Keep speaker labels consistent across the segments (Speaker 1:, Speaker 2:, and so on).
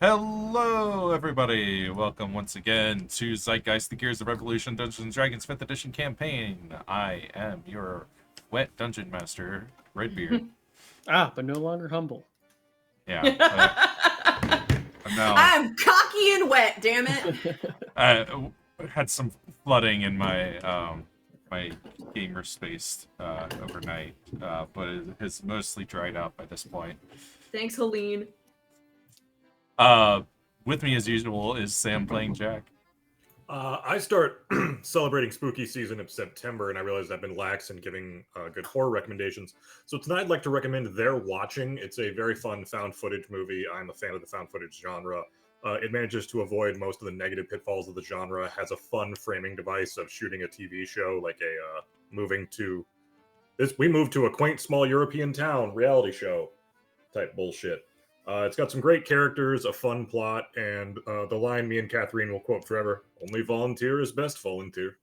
Speaker 1: Hello, everybody! Welcome once again to Zeitgeist, the Gears of Revolution Dungeons & Dragons 5th Edition campaign. I am your wet dungeon master, Redbeard.
Speaker 2: But no longer humble.
Speaker 1: Yeah. Now,
Speaker 3: I'm cocky and wet, damn it.
Speaker 1: I had some flooding in my my gamer space overnight, but it has mostly dried out by this point.
Speaker 3: Thanks, Helene.
Speaker 1: With me as usual is Sam playing Jack.
Speaker 4: I start celebrating spooky season in September, and I realize I've been lax in giving good horror recommendations. So tonight I'd like to recommend They're Watching. It's a very fun found footage movie. I'm a fan of the found footage genre. It manages to avoid most of the negative pitfalls of the genre, has a fun framing device of shooting a TV show, like we moved to a quaint small European town reality show type bullshit. It's got some great characters, a fun plot, and the line me and Catherine will quote forever: "Only volunteer is best volunteer."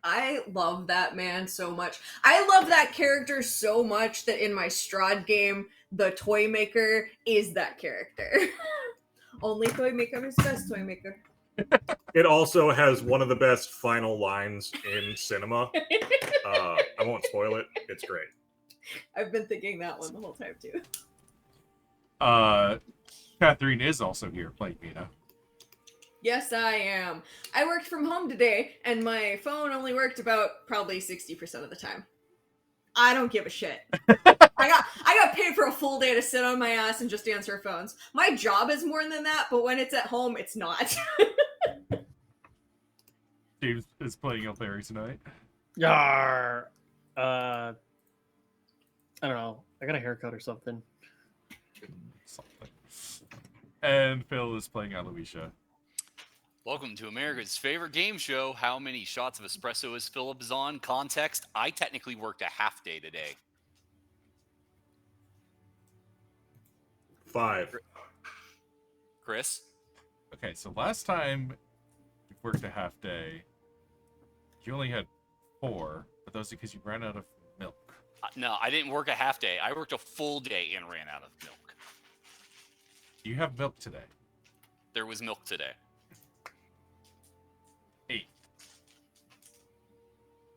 Speaker 3: I love that man so much. I love that character so much that in my Strahd game, the toy maker is that character. Only toy maker is best toy maker.
Speaker 4: It also has one of the best final lines in cinema. I won't spoil it. It's great.
Speaker 3: I've been thinking that one the whole time too.
Speaker 1: Catherine is also here playing Mina.
Speaker 3: Yes, I am. I worked from home today, and my phone only worked about probably 60% of the time. I don't give a shit. I got paid for a full day to sit on my ass and just answer phones. My job is more than that, but when it's at home, it's not.
Speaker 1: James is playing Elfaivar tonight.
Speaker 2: Yar. I don't know. I got a haircut or something.
Speaker 1: And Phil is playing Aloysia.
Speaker 5: Welcome to America's favorite game show. How many shots of espresso is Philip on? Context: I technically worked a half day today.
Speaker 4: 5.
Speaker 5: Chris?
Speaker 1: Okay, so last time you worked a half day, you only had 4, but that was because you ran out of milk.
Speaker 5: No, I didn't work a half day. I worked a full day and ran out of milk.
Speaker 1: You have milk today.
Speaker 5: There was milk today.
Speaker 1: 8.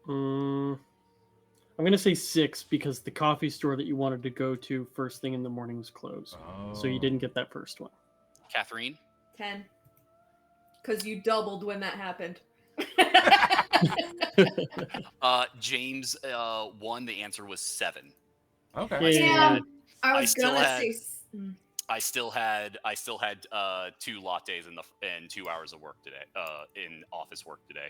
Speaker 2: I'm gonna say 6 because the coffee store that you wanted to go to first thing in the morning was closed, so you didn't get that first one.
Speaker 5: Catherine?
Speaker 3: 10. Because you doubled when that happened.
Speaker 5: James 1. The answer was 7.
Speaker 1: Okay.
Speaker 2: Yeah.
Speaker 3: I was
Speaker 5: still
Speaker 3: gonna
Speaker 5: had-
Speaker 3: say.
Speaker 5: I still had 2 lattes and 2 hours of work today. In office work today.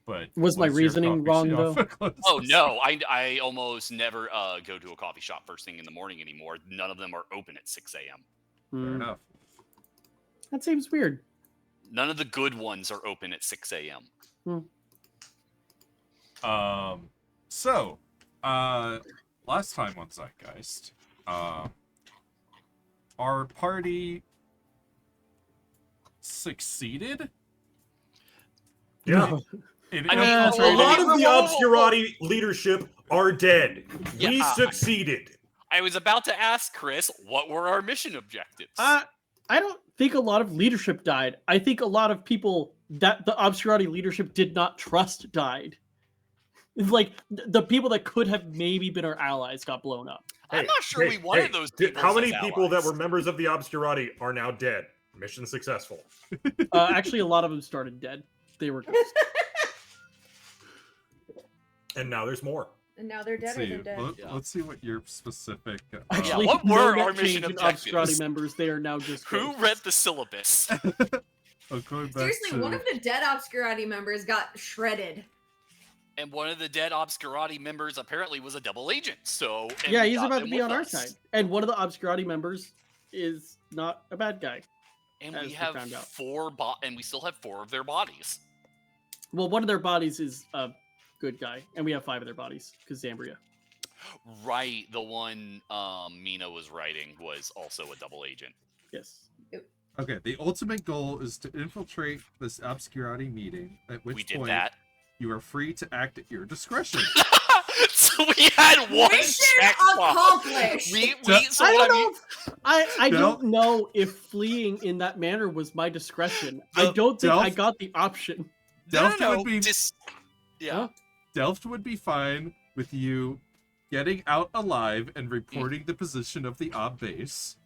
Speaker 1: But
Speaker 2: Was my
Speaker 1: once your
Speaker 2: reasoning
Speaker 1: coffee
Speaker 2: wrong,
Speaker 1: shop closes-
Speaker 5: Oh no, I almost never go to a coffee shop first thing in the morning anymore. None of them are open at 6 a.m.
Speaker 1: Fair enough.
Speaker 2: That seems weird.
Speaker 5: None of the good ones are open at 6 a.m.
Speaker 1: So, last time on Zeitgeist, our party succeeded.
Speaker 4: Yeah.
Speaker 1: In
Speaker 5: I mean,
Speaker 4: A
Speaker 1: infiltrating-
Speaker 4: lot of the
Speaker 5: Whoa.
Speaker 4: Obscurati leadership are dead. We
Speaker 5: Yeah.
Speaker 4: succeeded.
Speaker 5: I was about to ask Chris, what were our mission objectives?
Speaker 2: I don't think a lot of leadership died. I think a lot of people that the Obscurati leadership did not trust died. It's like the people that could have maybe been our allies got blown up.
Speaker 5: I'm not sure we wanted those people.
Speaker 4: How many
Speaker 5: as
Speaker 4: people that
Speaker 5: allies.
Speaker 4: were members of the Obscurati are now dead? Mission successful.
Speaker 2: Actually, a lot of them started dead. They were ghosts.
Speaker 4: And now there's more.
Speaker 3: And now they're
Speaker 1: Let's
Speaker 3: deader
Speaker 1: see.
Speaker 3: than dead.
Speaker 5: Yeah.
Speaker 1: Let's see what your specific.
Speaker 2: Actually,
Speaker 5: what
Speaker 2: no
Speaker 5: were
Speaker 2: net
Speaker 5: our mission
Speaker 2: change in
Speaker 5: objectives?
Speaker 2: Obscurati members, they are now just
Speaker 5: Who
Speaker 2: ghosts.
Speaker 5: read the syllabus?
Speaker 1: Going back
Speaker 3: Seriously,
Speaker 1: to-
Speaker 3: one of the dead Obscurati members got shredded.
Speaker 5: And one of the dead Obscurati members apparently was a double agent. So and
Speaker 2: Yeah,
Speaker 5: we
Speaker 2: he's
Speaker 5: got
Speaker 2: about to
Speaker 5: them
Speaker 2: be
Speaker 5: with
Speaker 2: on our
Speaker 5: us.
Speaker 2: side. And one of the Obscurati members is not a bad guy.
Speaker 5: And
Speaker 2: as
Speaker 5: we
Speaker 2: we
Speaker 5: have
Speaker 2: found out.
Speaker 5: 4 and we still have 4 of their bodies.
Speaker 2: Well, one of their bodies is a good guy, and we have 5 of their bodies because Zambria.
Speaker 5: Right, the one Mina was writing was also a double agent.
Speaker 2: Yes.
Speaker 1: Okay, the ultimate goal is to infiltrate this Obscurati meeting, at which
Speaker 5: We did
Speaker 1: point
Speaker 5: that.
Speaker 1: you are free to act at your discretion.
Speaker 5: So We had one
Speaker 3: Mission
Speaker 5: checkbox.
Speaker 3: accomplished.
Speaker 5: So
Speaker 2: I
Speaker 5: what
Speaker 2: don't
Speaker 5: I
Speaker 2: know.
Speaker 5: mean,
Speaker 2: I
Speaker 1: Del-
Speaker 2: don't know if fleeing in that manner was my discretion. I
Speaker 1: Del-
Speaker 2: don't think I
Speaker 1: Delph-
Speaker 2: got the option.
Speaker 1: Delph
Speaker 5: no,
Speaker 1: would be-
Speaker 5: just yeah.
Speaker 2: Huh?
Speaker 1: Delft would be fine with you getting out alive and reporting the position of the ob base.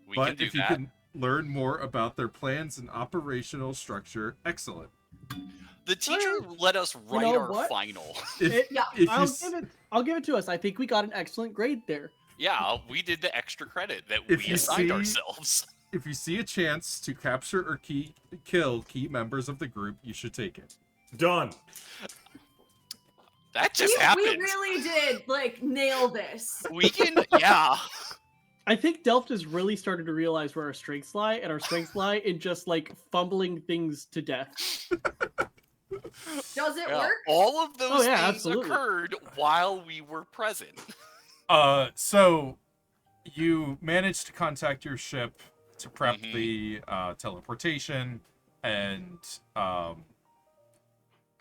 Speaker 5: We can
Speaker 1: But
Speaker 5: do
Speaker 1: if you
Speaker 5: that.
Speaker 1: can learn more about their plans and operational structure, excellent.
Speaker 5: The teacher let us write
Speaker 2: know
Speaker 5: our
Speaker 2: what?
Speaker 5: final.
Speaker 1: If,
Speaker 3: Yeah,
Speaker 1: if you
Speaker 2: I'll
Speaker 1: s-
Speaker 2: give it to us. I think we got an excellent grade there.
Speaker 5: Yeah, we did the extra credit that
Speaker 1: If
Speaker 5: we
Speaker 1: you
Speaker 5: assigned
Speaker 1: see-
Speaker 5: ourselves.
Speaker 1: if you see a chance to capture or kill key members of the group, you should take it.
Speaker 4: Done.
Speaker 5: That just
Speaker 3: we
Speaker 5: happened.
Speaker 3: really did like nail this.
Speaker 5: We can, yeah.
Speaker 2: I think Delft has really started to realize where our strengths lie, and our strengths lie in just like fumbling things to death.
Speaker 3: Does it
Speaker 5: Yeah.
Speaker 3: work?
Speaker 5: All of those
Speaker 2: yeah,
Speaker 5: things
Speaker 2: absolutely.
Speaker 5: occurred while we were present.
Speaker 1: So you managed to contact your ship to prep
Speaker 5: Mhm.
Speaker 1: the teleportation and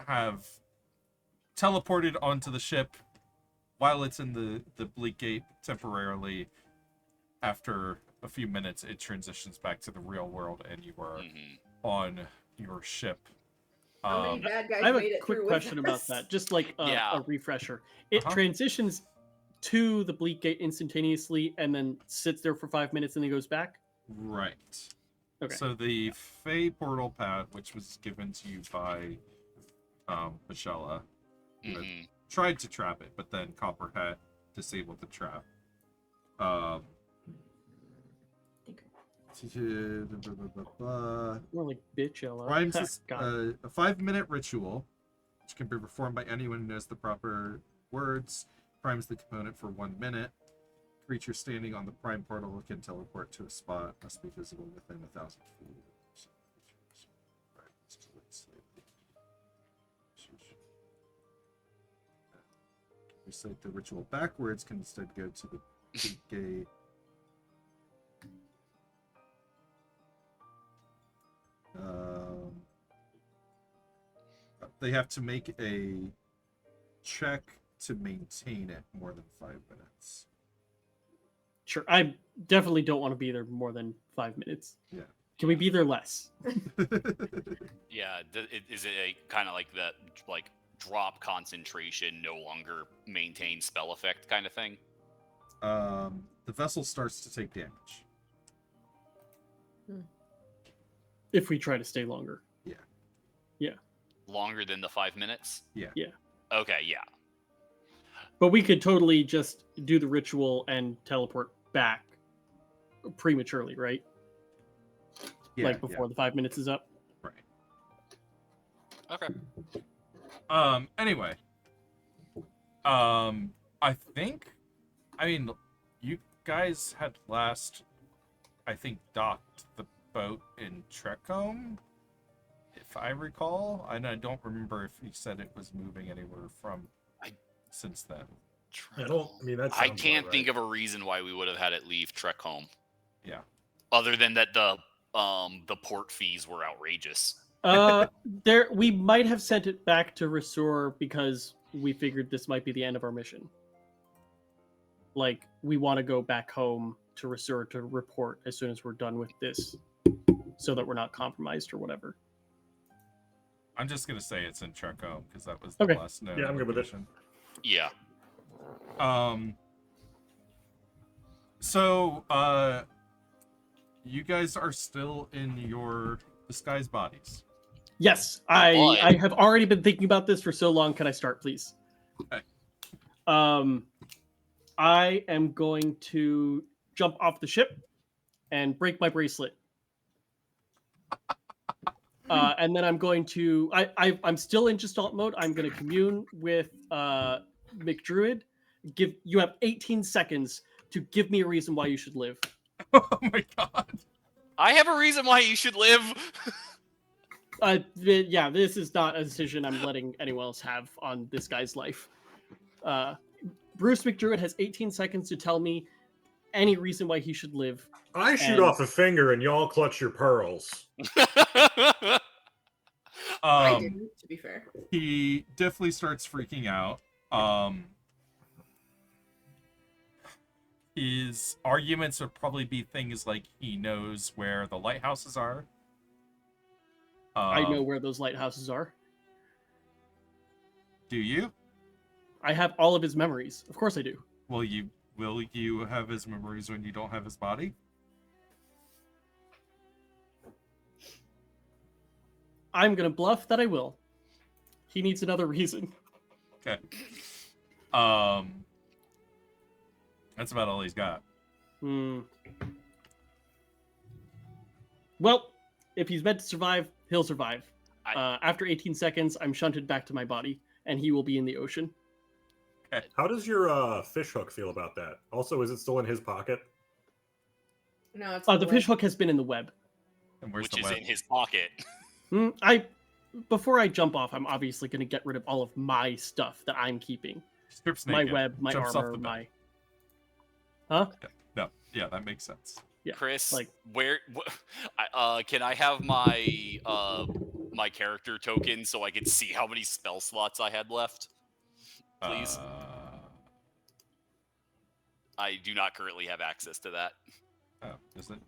Speaker 1: have teleported onto the ship while it's in the bleak gate temporarily. After a few minutes, it transitions back to the real world, and you are
Speaker 5: Mhm.
Speaker 1: on your ship.
Speaker 3: How many bad guys
Speaker 2: I have
Speaker 3: made
Speaker 2: a
Speaker 3: it
Speaker 2: quick
Speaker 3: through
Speaker 2: question
Speaker 3: with
Speaker 2: about
Speaker 3: us?
Speaker 2: that, just like
Speaker 5: Yeah.
Speaker 2: a refresher. It
Speaker 1: Uh-huh.
Speaker 2: transitions to the bleak gate instantaneously and then sits there for 5 minutes and then goes back.
Speaker 1: Right.
Speaker 2: Okay.
Speaker 1: So the Fey portal pad, which was given to you by Michelle,
Speaker 5: Mhm.
Speaker 1: tried to trap it, but then Copperhead disabled the trap.
Speaker 2: More like bitch yellow.
Speaker 1: Primes is
Speaker 2: Got it.
Speaker 1: a 5-minute ritual, which can be performed by anyone who knows the proper words. Primes the component for 1 minute. Creature standing on the prime portal can teleport to a spot, must be visible within 1,000 feet. Recite the ritual backwards, can instead go to the big gate. They have to make a check to maintain it more than 5 minutes.
Speaker 2: Sure. I definitely don't want to be there more than 5 minutes.
Speaker 1: Yeah.
Speaker 2: Can we be there less?
Speaker 5: Yeah. Is it a kind of like that, like drop concentration, no longer maintain spell effect kind of thing?
Speaker 1: The vessel starts to take damage.
Speaker 2: If we try to stay longer.
Speaker 5: Longer than the 5 minutes?
Speaker 1: Yeah.
Speaker 2: Yeah.
Speaker 5: Okay, yeah.
Speaker 2: But we could totally just do the ritual and teleport back prematurely, right?
Speaker 1: Yeah,
Speaker 2: Like before the 5 minutes is up.
Speaker 1: Right.
Speaker 5: Okay.
Speaker 1: Anyway. I mean, you guys had last, I think, docked the boat in Trecombe, if I recall. And I don't remember if you said it was moving anywhere from since then.
Speaker 4: I mean, that
Speaker 5: I
Speaker 4: sounds
Speaker 5: can't
Speaker 4: about
Speaker 5: think
Speaker 4: right.
Speaker 5: of a reason why we would have had it leave Trek home.
Speaker 1: Yeah.
Speaker 5: Other than that the port fees were outrageous.
Speaker 2: We might have sent it back to Resor because we figured this might be the end of our mission. Like, we want to go back home to Resor to report as soon as we're done with this, so that we're not compromised or whatever.
Speaker 1: I'm just gonna say it's in Trecombe because that was the
Speaker 2: Okay.
Speaker 1: last known
Speaker 4: Yeah, I'm good with it.
Speaker 1: location.
Speaker 5: Yeah.
Speaker 1: So, you guys are still in your disguise bodies.
Speaker 2: Yes,
Speaker 5: But-
Speaker 2: I have already been thinking about this for so long. Can I start, please?
Speaker 1: Okay.
Speaker 2: I am going to jump off the ship and break my bracelet. And then I'm going to. I'm still in Gestalt mode. I'm going to commune with McDruid. You have 18 seconds to give me a reason why you should live.
Speaker 1: Oh my god.
Speaker 5: I have a reason why you should live.
Speaker 2: Yeah, this is not a decision I'm letting anyone else have on this guy's life. Bruce McDruid has 18 seconds to tell me any reason why he should live.
Speaker 4: I shoot
Speaker 2: And-
Speaker 4: off a finger and y'all clutch your pearls.
Speaker 3: I didn't, to be fair.
Speaker 1: He definitely starts freaking out. his arguments would probably be things like he knows where the lighthouses are.
Speaker 2: I know where those lighthouses are.
Speaker 1: Do you?
Speaker 2: I have all of his memories. Of course I do.
Speaker 1: Will you have his memories when you don't have his body?
Speaker 2: I'm gonna bluff that I will. He needs another reason.
Speaker 1: Okay. That's about all he's got.
Speaker 2: Well, if he's meant to survive, he'll survive.
Speaker 5: I-
Speaker 2: After 18 seconds, I'm shunted back to my body, and he will be in the ocean.
Speaker 4: How does your fish hook feel about that? Also, is it still in his pocket?
Speaker 3: No, it's
Speaker 2: The fish hook has been in the web.
Speaker 1: And where's
Speaker 5: which
Speaker 1: the
Speaker 5: is
Speaker 1: web?
Speaker 5: in his pocket.
Speaker 2: Before I jump off, I'm obviously going to get rid of all of my stuff that I'm keeping.
Speaker 1: Strips
Speaker 2: My
Speaker 1: naked.
Speaker 2: web, my
Speaker 1: Jumps off
Speaker 2: armor,
Speaker 1: the
Speaker 2: my...
Speaker 1: bed.
Speaker 2: Huh?
Speaker 1: No, yeah, that makes sense.
Speaker 2: Yeah,
Speaker 5: Chris,
Speaker 2: like-
Speaker 5: can I have my my character token so I can see how many spell slots I had left? Please. I do not currently have access to that.
Speaker 1: Oh, is it?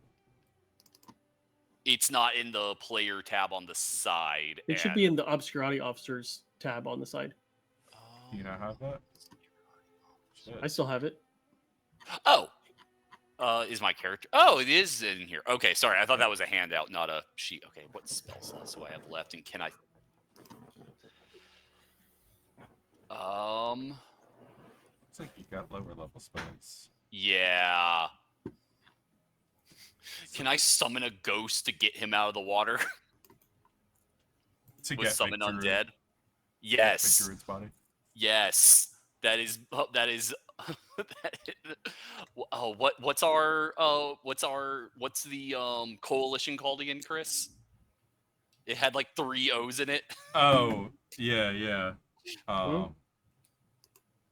Speaker 5: It's not in the player tab on the side.
Speaker 2: It should be in the Obscurity Officers tab on the side.
Speaker 1: Do you not have that? Shit.
Speaker 2: I still have it.
Speaker 5: Oh! Is my character... Oh, it is in here. Okay, sorry. I thought that was a handout, not a sheet. Okay, what spell slots do I have left, and can I...
Speaker 1: Looks like you got lower level spells.
Speaker 5: Yeah. Can I summon a ghost to get him out of the water?
Speaker 1: To
Speaker 5: With
Speaker 1: get
Speaker 5: summon
Speaker 1: Big Druid-
Speaker 5: undead?
Speaker 1: Big
Speaker 5: Yes.
Speaker 1: Druid's body.
Speaker 5: Yes. That is oh, what's the coalition called again, Chris? It had like 3 O's in it.
Speaker 1: Oh, yeah.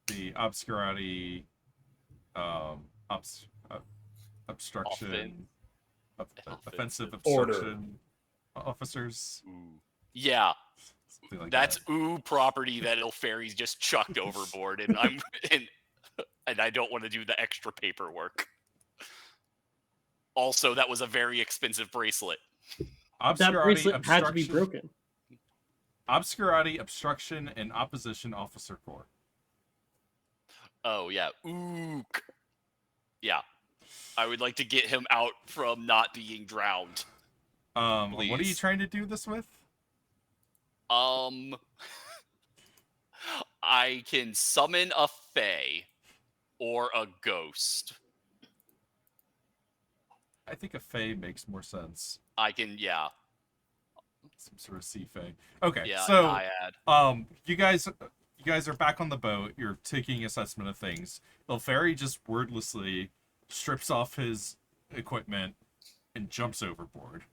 Speaker 1: The Obscurity, obstruction, offensive
Speaker 4: Order.
Speaker 1: obstruction officers.
Speaker 5: Ooh. Yeah,
Speaker 1: Something like
Speaker 5: that's
Speaker 1: that.
Speaker 5: ooh property that Elfaivar's just chucked overboard, and and I don't want to do the extra paperwork. Also, that was a very expensive bracelet.
Speaker 2: That
Speaker 1: Obscurity,
Speaker 2: bracelet had to be
Speaker 1: obstruction,
Speaker 2: broken.
Speaker 1: Obscurity, obstruction, and opposition officer corps.
Speaker 5: Oh yeah, ook. Yeah, I would like to get him out from not being drowned.
Speaker 1: What are you
Speaker 5: Please.
Speaker 1: trying to do this with?
Speaker 5: I can summon a fae or a ghost.
Speaker 1: I think a fae makes more sense.
Speaker 5: I can, yeah,
Speaker 1: Some sort of sea fae. Okay,
Speaker 5: yeah,
Speaker 1: so
Speaker 5: dyad.
Speaker 1: you guys are back on the boat. You're taking assessment of things. Elfairy just wordlessly strips off his equipment and jumps overboard.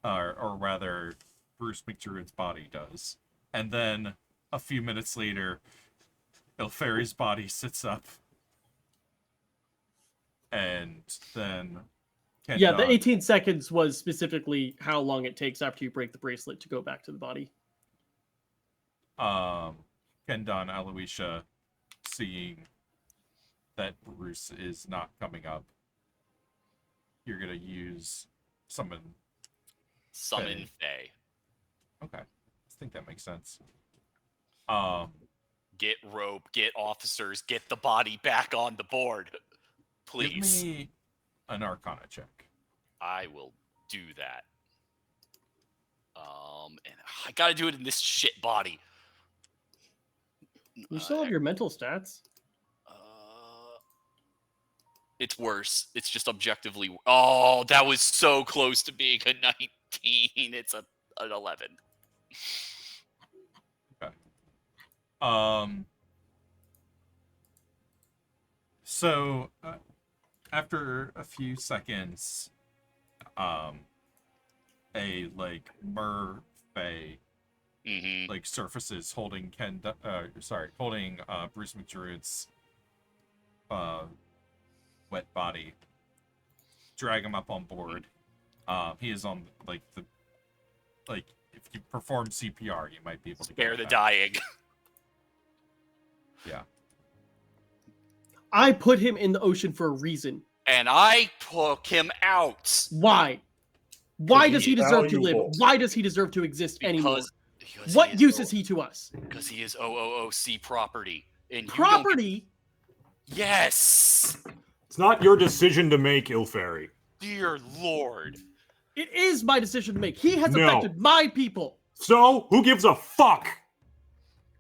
Speaker 1: Or rather, Bruce McDruid's body does. And then, a few minutes later, Elfairy's body sits up. And then...
Speaker 2: Yeah, the 18 seconds was specifically how long it takes after you break the bracelet to go back to the body.
Speaker 1: Kendon, Aloysia, seeing that Bruce is not coming up, you're gonna use summon.
Speaker 5: Summon fae.
Speaker 1: Okay, I think that makes sense.
Speaker 5: Get rope, get officers, get the body back on the board. Please.
Speaker 1: Give me an Arcana check.
Speaker 5: I will do that. And I gotta do it in this shit body.
Speaker 2: You still have your mental stats.
Speaker 5: It's worse. It's just objectively. Oh, that was so close to being a 19. It's an 11.
Speaker 1: Okay. So after a few seconds, a like mer fae
Speaker 5: Mm-hmm.
Speaker 1: like surfaces holding holding Bruce McDruid's wet body. Drag him up on board. He is on if you perform CPR, you might be able to
Speaker 5: Spare
Speaker 1: get
Speaker 5: the
Speaker 1: him out.
Speaker 5: dying.
Speaker 1: Yeah.
Speaker 2: I put him in the ocean for a reason.
Speaker 5: And I took him out.
Speaker 2: Why? Why does
Speaker 4: he's
Speaker 2: he deserve to live?
Speaker 4: valuable.
Speaker 2: Why does he deserve to exist anymore?
Speaker 5: Because
Speaker 2: What use is he to us?
Speaker 5: Because he is OOOC property. And
Speaker 2: Property?
Speaker 5: Yes!
Speaker 4: It's not your decision to make, Ilfairy.
Speaker 5: Dear Lord.
Speaker 2: It is my decision to make. He has
Speaker 4: No.
Speaker 2: affected my people.
Speaker 4: So, who gives a fuck?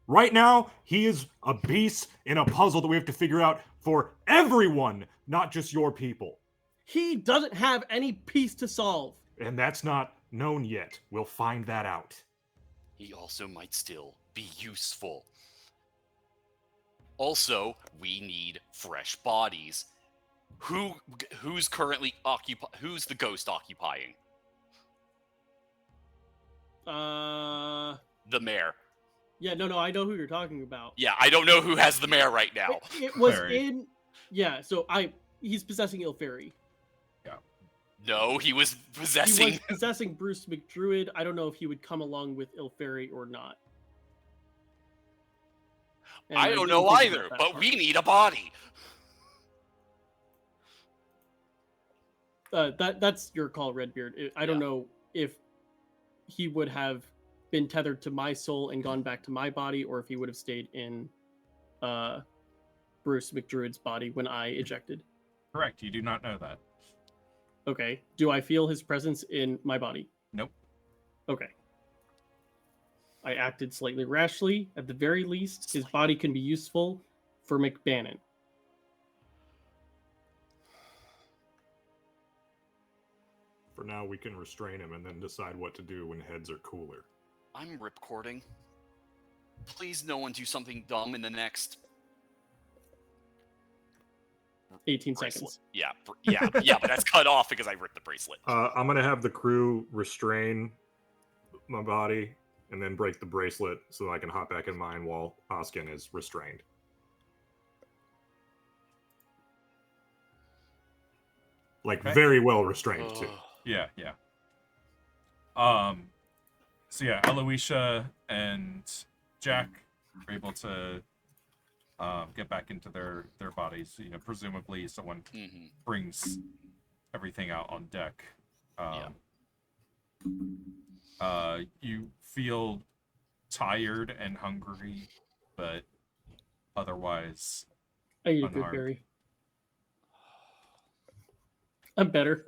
Speaker 4: Right now, he is a piece in a puzzle that we have to figure out for everyone, not just your people.
Speaker 2: He doesn't have any piece to solve.
Speaker 4: And that's not known yet. We'll find that out.
Speaker 5: He also might still be useful. Also, we need fresh bodies. Who's currently who's the ghost occupying? The mayor.
Speaker 2: Yeah, no, I know who you're talking about.
Speaker 5: Yeah, I don't know who has the mayor right now.
Speaker 2: It was
Speaker 1: Fairy.
Speaker 2: in, yeah. So he's possessing Elfairy.
Speaker 5: No, he was
Speaker 2: He
Speaker 5: possessing.
Speaker 2: was possessing Bruce McDruid. I don't know if he would come along with Elfairy or not. And
Speaker 5: I don't
Speaker 2: didn't
Speaker 5: know
Speaker 2: think
Speaker 5: either,
Speaker 2: about that
Speaker 5: but
Speaker 2: part.
Speaker 5: we need a body.
Speaker 2: That's your call, Redbeard. I don't know if he would have been tethered to my soul and gone back to my body, or if he would have stayed in Bruce McDruid's body when I ejected.
Speaker 1: Correct. You do not know that.
Speaker 2: Okay. Do I feel his presence in my body?
Speaker 1: Nope.
Speaker 2: Okay. I acted slightly rashly. At the very least, his body can be useful for McBannon.
Speaker 4: For now, we can restrain him and then decide what to do when heads are cooler.
Speaker 5: I'm ripcording. Please, no one do something dumb in the next
Speaker 2: 18
Speaker 5: bracelet.
Speaker 2: seconds.
Speaker 5: Yeah, but that's cut off because I ripped the bracelet.
Speaker 4: I'm gonna have the crew restrain my body and then break the bracelet so that I can hop back in mine while Oskin is restrained. Like,
Speaker 1: Okay.
Speaker 4: very well restrained, too.
Speaker 5: Ugh.
Speaker 1: Yeah. So yeah, Aloysia and Jack are able to get back into their bodies. You know, presumably someone
Speaker 5: Mhm.
Speaker 1: brings everything out on deck. You feel tired and hungry, but otherwise,
Speaker 2: I eat a good
Speaker 1: unharmed.
Speaker 2: berry. I'm better.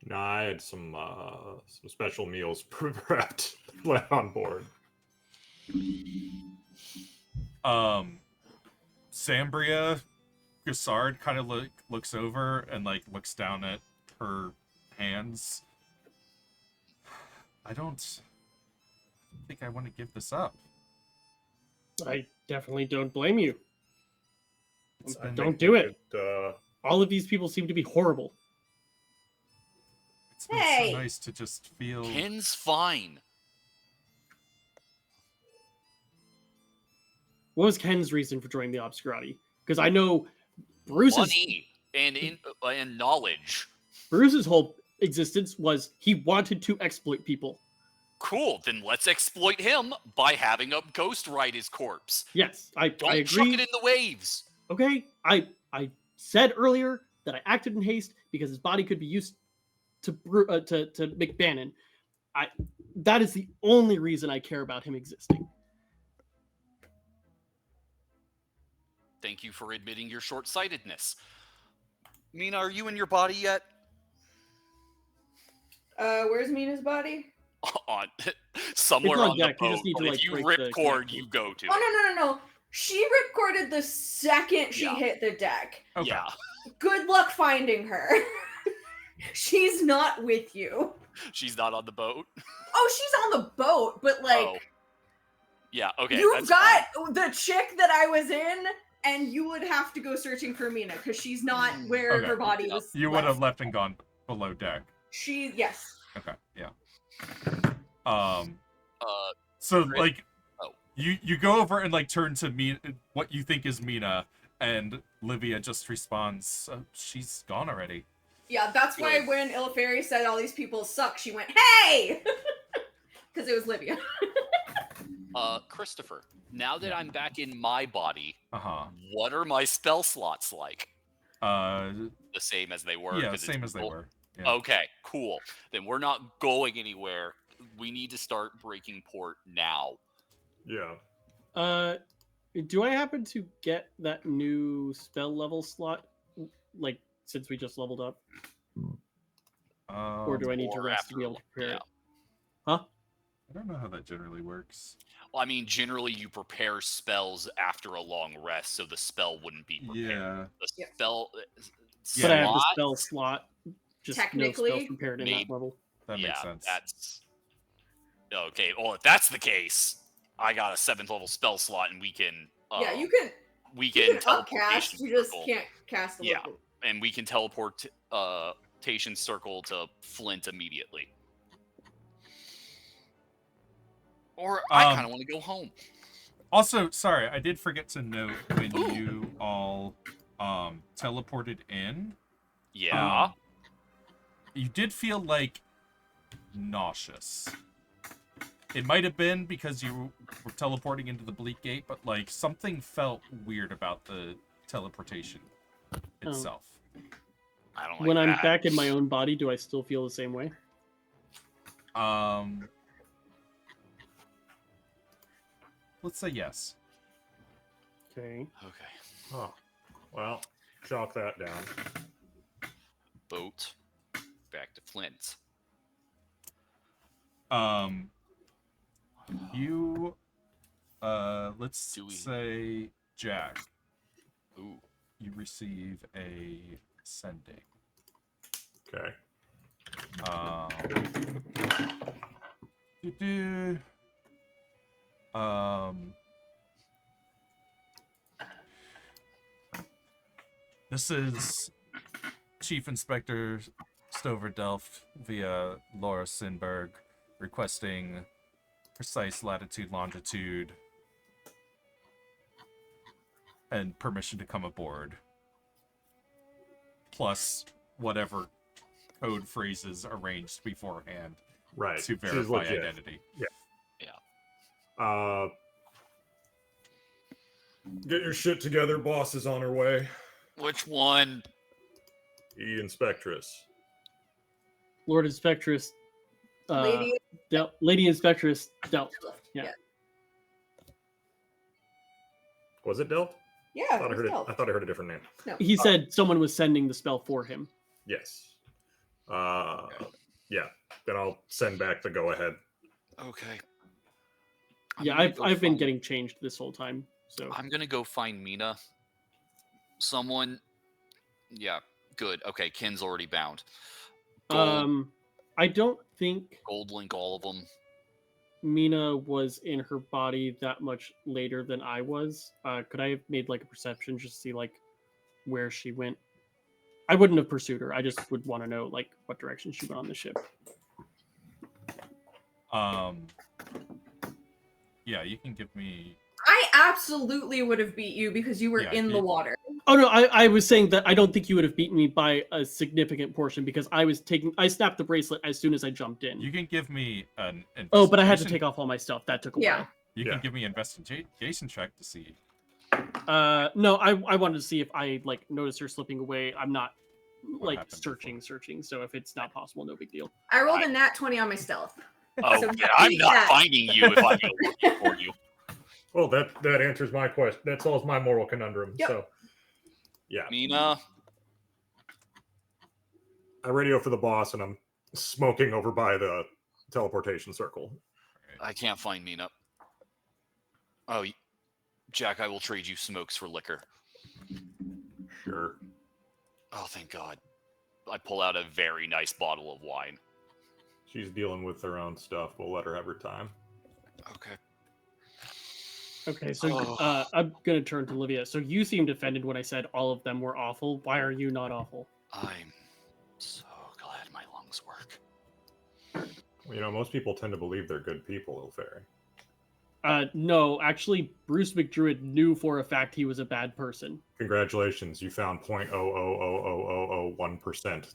Speaker 4: No, I had some special meals prepped on board.
Speaker 1: Sambria Gassard kind of looks over and looks down at her hands. I don't think I want to give this up.
Speaker 2: I definitely don't blame you.
Speaker 1: It's been-
Speaker 2: Don't do it.
Speaker 4: But,
Speaker 2: All of these people seem to be horrible.
Speaker 1: It's been
Speaker 3: Hey!
Speaker 1: so nice to just feel.
Speaker 5: Ken's fine.
Speaker 2: What was Ken's reason for joining the Obscurati? Because I know Bruce's
Speaker 5: Money and knowledge.
Speaker 2: Bruce's whole existence was he wanted to exploit people.
Speaker 5: Cool, then let's exploit him by having a ghost ride his corpse.
Speaker 2: Yes, I
Speaker 5: Don't chuck
Speaker 2: agree.
Speaker 5: it in the waves.
Speaker 2: Okay, I said earlier that I acted in haste because his body could be used to McBannon. That is the only reason I care about him existing.
Speaker 5: Thank you for admitting your short-sightedness. Mina, are you in your body yet?
Speaker 3: Where's Mina's body?
Speaker 5: On somewhere
Speaker 2: It's on
Speaker 5: on
Speaker 2: deck,
Speaker 5: the
Speaker 2: you
Speaker 5: boat.
Speaker 2: just need to,
Speaker 5: But
Speaker 2: like,
Speaker 5: if you
Speaker 2: break
Speaker 5: rip
Speaker 2: the
Speaker 5: cord,
Speaker 2: connect
Speaker 5: you
Speaker 2: loop.
Speaker 5: go to
Speaker 3: Oh
Speaker 5: it.
Speaker 3: no. She recorded the second she
Speaker 5: Yeah.
Speaker 3: hit the deck.
Speaker 1: Okay.
Speaker 5: Yeah,
Speaker 3: Good luck finding her. She's not with you.
Speaker 5: she's not on the boat.
Speaker 3: Oh, she's on the boat, but like
Speaker 5: Oh. Yeah, okay.
Speaker 3: you've
Speaker 5: that's
Speaker 3: got
Speaker 5: fine.
Speaker 3: the chick that I was in, and you would have to go searching for Mina because she's not where
Speaker 1: Okay.
Speaker 3: her body
Speaker 5: Yeah.
Speaker 3: was.
Speaker 1: You would have left and gone below deck.
Speaker 3: Yes.
Speaker 1: Okay. Yeah.
Speaker 5: Uh,
Speaker 1: So
Speaker 5: Great. Oh.
Speaker 1: you go over and turn to Mina, what you think is Mina, and Livia just responds, "She's gone already."
Speaker 3: Yeah, that's why
Speaker 5: Good.
Speaker 3: when Elfairy said all these people suck, she went, "Hey!" Because it was Livia.
Speaker 5: Christopher, now that I'm back in my body,
Speaker 1: Uh-huh.
Speaker 5: what are my spell slots like?
Speaker 1: Uh,
Speaker 5: The same as they were?
Speaker 1: yeah,
Speaker 5: 'Cause it's
Speaker 1: same as they
Speaker 5: full?
Speaker 1: were. Yeah.
Speaker 5: Okay, cool. Then we're not going anywhere. We need to start breaking port now.
Speaker 4: Yeah.
Speaker 2: Do I happen to get that new spell level slot, like since we just leveled up, or do I need to
Speaker 5: Or
Speaker 2: rest to be
Speaker 5: after-
Speaker 2: able to prepare
Speaker 5: yeah.
Speaker 2: it? Huh?
Speaker 1: I don't know how that generally works.
Speaker 5: Well, I mean, generally you prepare spells after a long rest, so the spell wouldn't be prepared.
Speaker 1: Yeah.
Speaker 5: The
Speaker 3: Yeah.
Speaker 5: spell
Speaker 2: But I have the
Speaker 5: slot,
Speaker 2: spell slot, just no
Speaker 3: Technically,
Speaker 2: spells prepared in
Speaker 5: maybe-
Speaker 2: that level.
Speaker 1: That
Speaker 5: yeah,
Speaker 1: makes sense.
Speaker 5: that's okay. Well, if that's the case, I got a 7th level spell slot, and we can.
Speaker 3: yeah, you can
Speaker 5: We can
Speaker 3: upcast.
Speaker 5: teleportation
Speaker 3: You just
Speaker 5: circle,
Speaker 3: can't cast a
Speaker 5: Yeah.
Speaker 3: level.
Speaker 5: and we can teleportation circle to Flint immediately. Or I kind of want to go home.
Speaker 1: Also, sorry, I did forget to note when
Speaker 5: Ooh.
Speaker 1: you all teleported in,
Speaker 5: Yeah.
Speaker 1: you did feel like nauseous. It might have been because you were teleporting into the Bleak Gate, but like something felt weird about the teleportation itself.
Speaker 5: I don't like
Speaker 2: When I'm
Speaker 5: that.
Speaker 2: back in my own body, do I still feel the same way?
Speaker 1: Let's say yes.
Speaker 2: Okay.
Speaker 5: Okay.
Speaker 4: Oh. Well, chalk that down.
Speaker 5: Boat. Back to Flint.
Speaker 1: You let's
Speaker 5: Do we-
Speaker 1: say Jack,
Speaker 5: Ooh.
Speaker 1: you receive a sending.
Speaker 4: Okay.
Speaker 1: doo-doo. This is Chief Inspector Stover Delft via Laura Sinberg requesting precise latitude, longitude, and permission to come aboard. Plus whatever code phrases arranged beforehand
Speaker 4: Right.
Speaker 1: to
Speaker 4: She's
Speaker 1: verify
Speaker 4: legit.
Speaker 1: identity.
Speaker 4: Get your shit together. Boss is on her way.
Speaker 5: Which one?
Speaker 4: Inspectress.
Speaker 2: Lord Inspectress.
Speaker 3: Lady
Speaker 2: Lady Inspectress Delft. Yeah.
Speaker 3: Yeah.
Speaker 4: Was it Delft?
Speaker 3: Yeah,
Speaker 4: I thought I
Speaker 3: it was
Speaker 4: heard it.
Speaker 3: Delft.
Speaker 4: I thought I heard a different name.
Speaker 3: No.
Speaker 2: He said someone was sending the spell for him.
Speaker 4: Yes. Yeah. Then I'll send back the go ahead.
Speaker 5: Okay.
Speaker 2: Yeah, I've been getting changed this whole time. So
Speaker 5: I'm gonna go find Mina. Someone. Yeah. Good. Okay. Ken's already bound. Gold,
Speaker 2: I don't think
Speaker 5: gold link all of them.
Speaker 2: Mina was in her body that much later than I was. Could I have made like a perception just to see like where she went? I wouldn't have pursued her. I just would want to know like what direction she went on the ship.
Speaker 1: Yeah, you can give me.
Speaker 3: I absolutely would have beat you because you were
Speaker 1: Yeah,
Speaker 3: in the
Speaker 1: you-
Speaker 3: water.
Speaker 2: Oh no, I was saying that I don't think you would have beaten me by a significant portion because I snapped the bracelet as soon as I jumped in.
Speaker 1: You can give me an.
Speaker 2: Oh, but I had to
Speaker 1: investigation-
Speaker 2: take off all my stuff. That took a
Speaker 3: Yeah.
Speaker 2: while.
Speaker 1: You
Speaker 4: Yeah.
Speaker 1: can give me an investigation check to see.
Speaker 2: No, I wanted to see if I like noticed her slipping away. I'm not like
Speaker 1: happened
Speaker 2: searching. So if it's not possible, no big deal.
Speaker 3: I rolled a nat 20 on my stealth.
Speaker 5: Oh,
Speaker 3: So
Speaker 5: yeah, I'm
Speaker 3: beat
Speaker 5: not
Speaker 3: that.
Speaker 5: finding you if I go looking for you.
Speaker 4: Well, that answers my question. That solves my moral conundrum.
Speaker 3: Yep.
Speaker 4: So, yeah.
Speaker 5: Mina.
Speaker 4: I radio for the boss, and I'm smoking over by the teleportation circle.
Speaker 5: I can't find Mina. Oh, Jack, I will trade you smokes for liquor.
Speaker 4: Sure.
Speaker 5: Oh, thank God. I pull out a very nice bottle of wine.
Speaker 4: She's dealing with her own stuff. We'll let her have her time.
Speaker 5: Okay.
Speaker 2: Okay, so
Speaker 5: Oh.
Speaker 2: I'm gonna turn to Livia. So you seemed offended when I said all of them were awful. Why are you not awful?
Speaker 5: I'm so glad my lungs work.
Speaker 4: You know, most people tend to believe they're good people, Elfaivar.
Speaker 2: No, actually, Bruce McDruid knew for a fact he was a bad person.
Speaker 4: Congratulations, you found 0.00001%.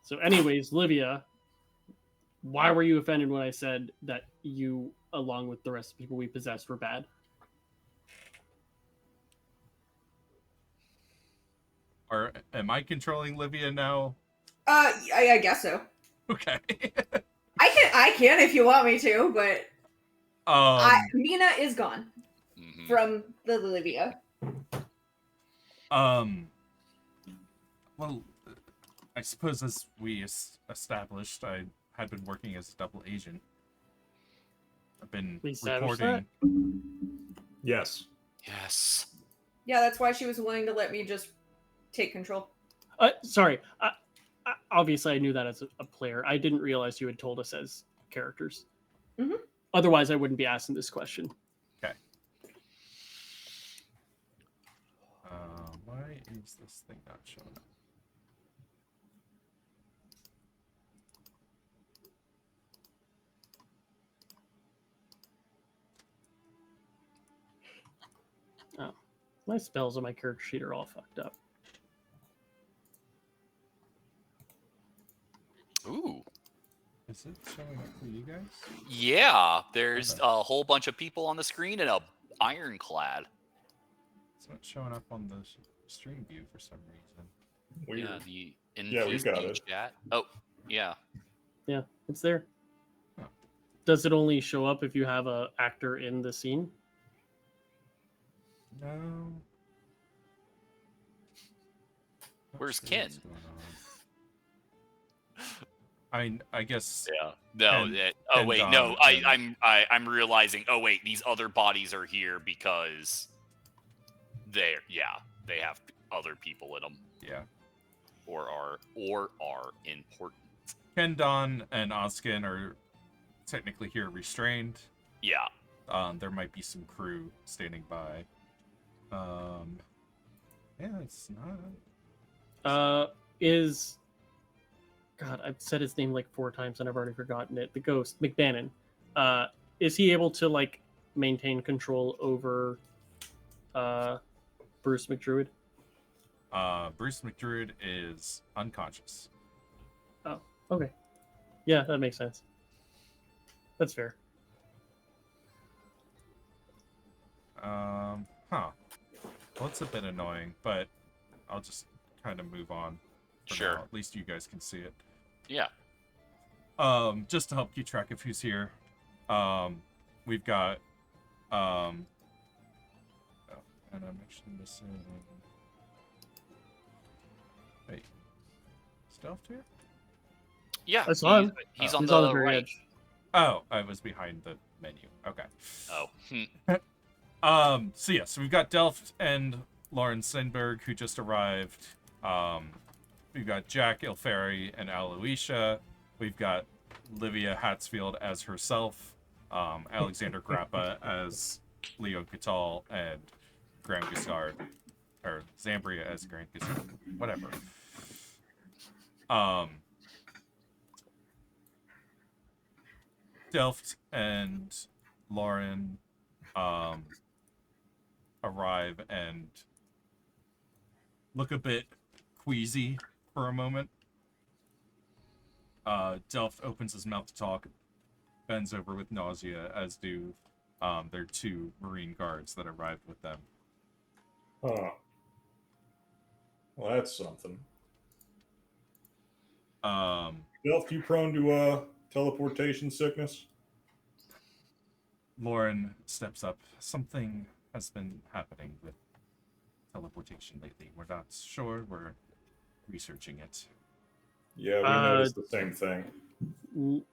Speaker 2: So, anyways, Livia, Why were you offended when I said that you, along with the rest of the people we possessed, were bad?
Speaker 1: Am I controlling Livia now?
Speaker 3: I guess so.
Speaker 1: Okay.
Speaker 3: I can if you want me to, but Mina is gone
Speaker 5: Mhm.
Speaker 3: from the Livia.
Speaker 1: Well, I suppose as we established, I had been working as a double agent. I've been
Speaker 2: We established
Speaker 1: reporting.
Speaker 4: Yes.
Speaker 5: Yes.
Speaker 3: Yeah, that's why she was willing to let me just take control.
Speaker 2: Sorry. Obviously, I knew that as a player. I didn't realize you had told us as characters.
Speaker 3: Mhm.
Speaker 2: Otherwise, I wouldn't be asking this question.
Speaker 1: Okay. Why is this thing not showing up?
Speaker 2: My spells on my character sheet are all fucked up.
Speaker 5: Ooh.
Speaker 1: Is it showing up for you guys?
Speaker 5: Yeah, there's
Speaker 1: Okay.
Speaker 5: a whole bunch of people on the screen and a ironclad.
Speaker 1: It's not showing up on the stream view for some reason.
Speaker 4: Weird.
Speaker 5: Yeah, the
Speaker 4: Yeah, we got
Speaker 5: NPC
Speaker 4: it.
Speaker 5: chat. Oh, yeah.
Speaker 2: Yeah, it's there.
Speaker 1: Huh.
Speaker 2: Does it only show up if you have a actor in the scene?
Speaker 1: No. Not
Speaker 5: Where's
Speaker 1: sure
Speaker 5: Ken?
Speaker 1: what's going on. I guess.
Speaker 5: Yeah. No.
Speaker 1: And-
Speaker 5: oh
Speaker 1: and
Speaker 5: wait, no.
Speaker 1: Don,
Speaker 5: I'm realizing. Oh wait, these other bodies are here because they have other people in them
Speaker 1: Yeah.
Speaker 5: or are important.
Speaker 1: Ken, Don, and Oskin are technically here restrained.
Speaker 5: Yeah.
Speaker 1: There might be some crew standing by. Yeah, it's not.
Speaker 2: Is God, I've said his name like 4 times and I've already forgotten it. The ghost, McBannon. Is he able to like maintain control over Bruce McDruid?
Speaker 1: Bruce McDruid is unconscious.
Speaker 2: Okay. Yeah, that makes sense. That's fair.
Speaker 1: Huh. Well, it's a bit annoying, but I'll just kind of move on. For
Speaker 5: Sure.
Speaker 1: now. At least you guys can see it.
Speaker 5: Yeah.
Speaker 1: Just to help keep track of who's here, we've got, oh, and I'm actually missing. Wait, Stealth here?
Speaker 5: Yeah.
Speaker 2: I saw him.
Speaker 5: He's
Speaker 1: Oh.
Speaker 5: on
Speaker 2: He's
Speaker 5: the
Speaker 2: on the very
Speaker 5: right.
Speaker 2: edge.
Speaker 1: Oh, I was behind the menu. Okay.
Speaker 5: Oh.
Speaker 1: So we've got Delft and Lauren Sindberg who just arrived. We've got Jack Elfaivar and Aloysia. We've got Livia Hatsfield as herself, Alexander Grappa as Leo Catal, and Graham Gissard, or Zambria as Graham Gissard, whatever. Delft and Lauren arrive and look a bit queasy for a moment. Delft opens his mouth to talk, bends over with nausea, as do their 2 Marine guards that arrived with them.
Speaker 4: Huh. Well, that's something. Delph, you prone to teleportation sickness?
Speaker 1: Lauren steps up. Something has been happening with teleportation lately. We're not sure. We're researching it.
Speaker 4: Yeah, we noticed the same thing.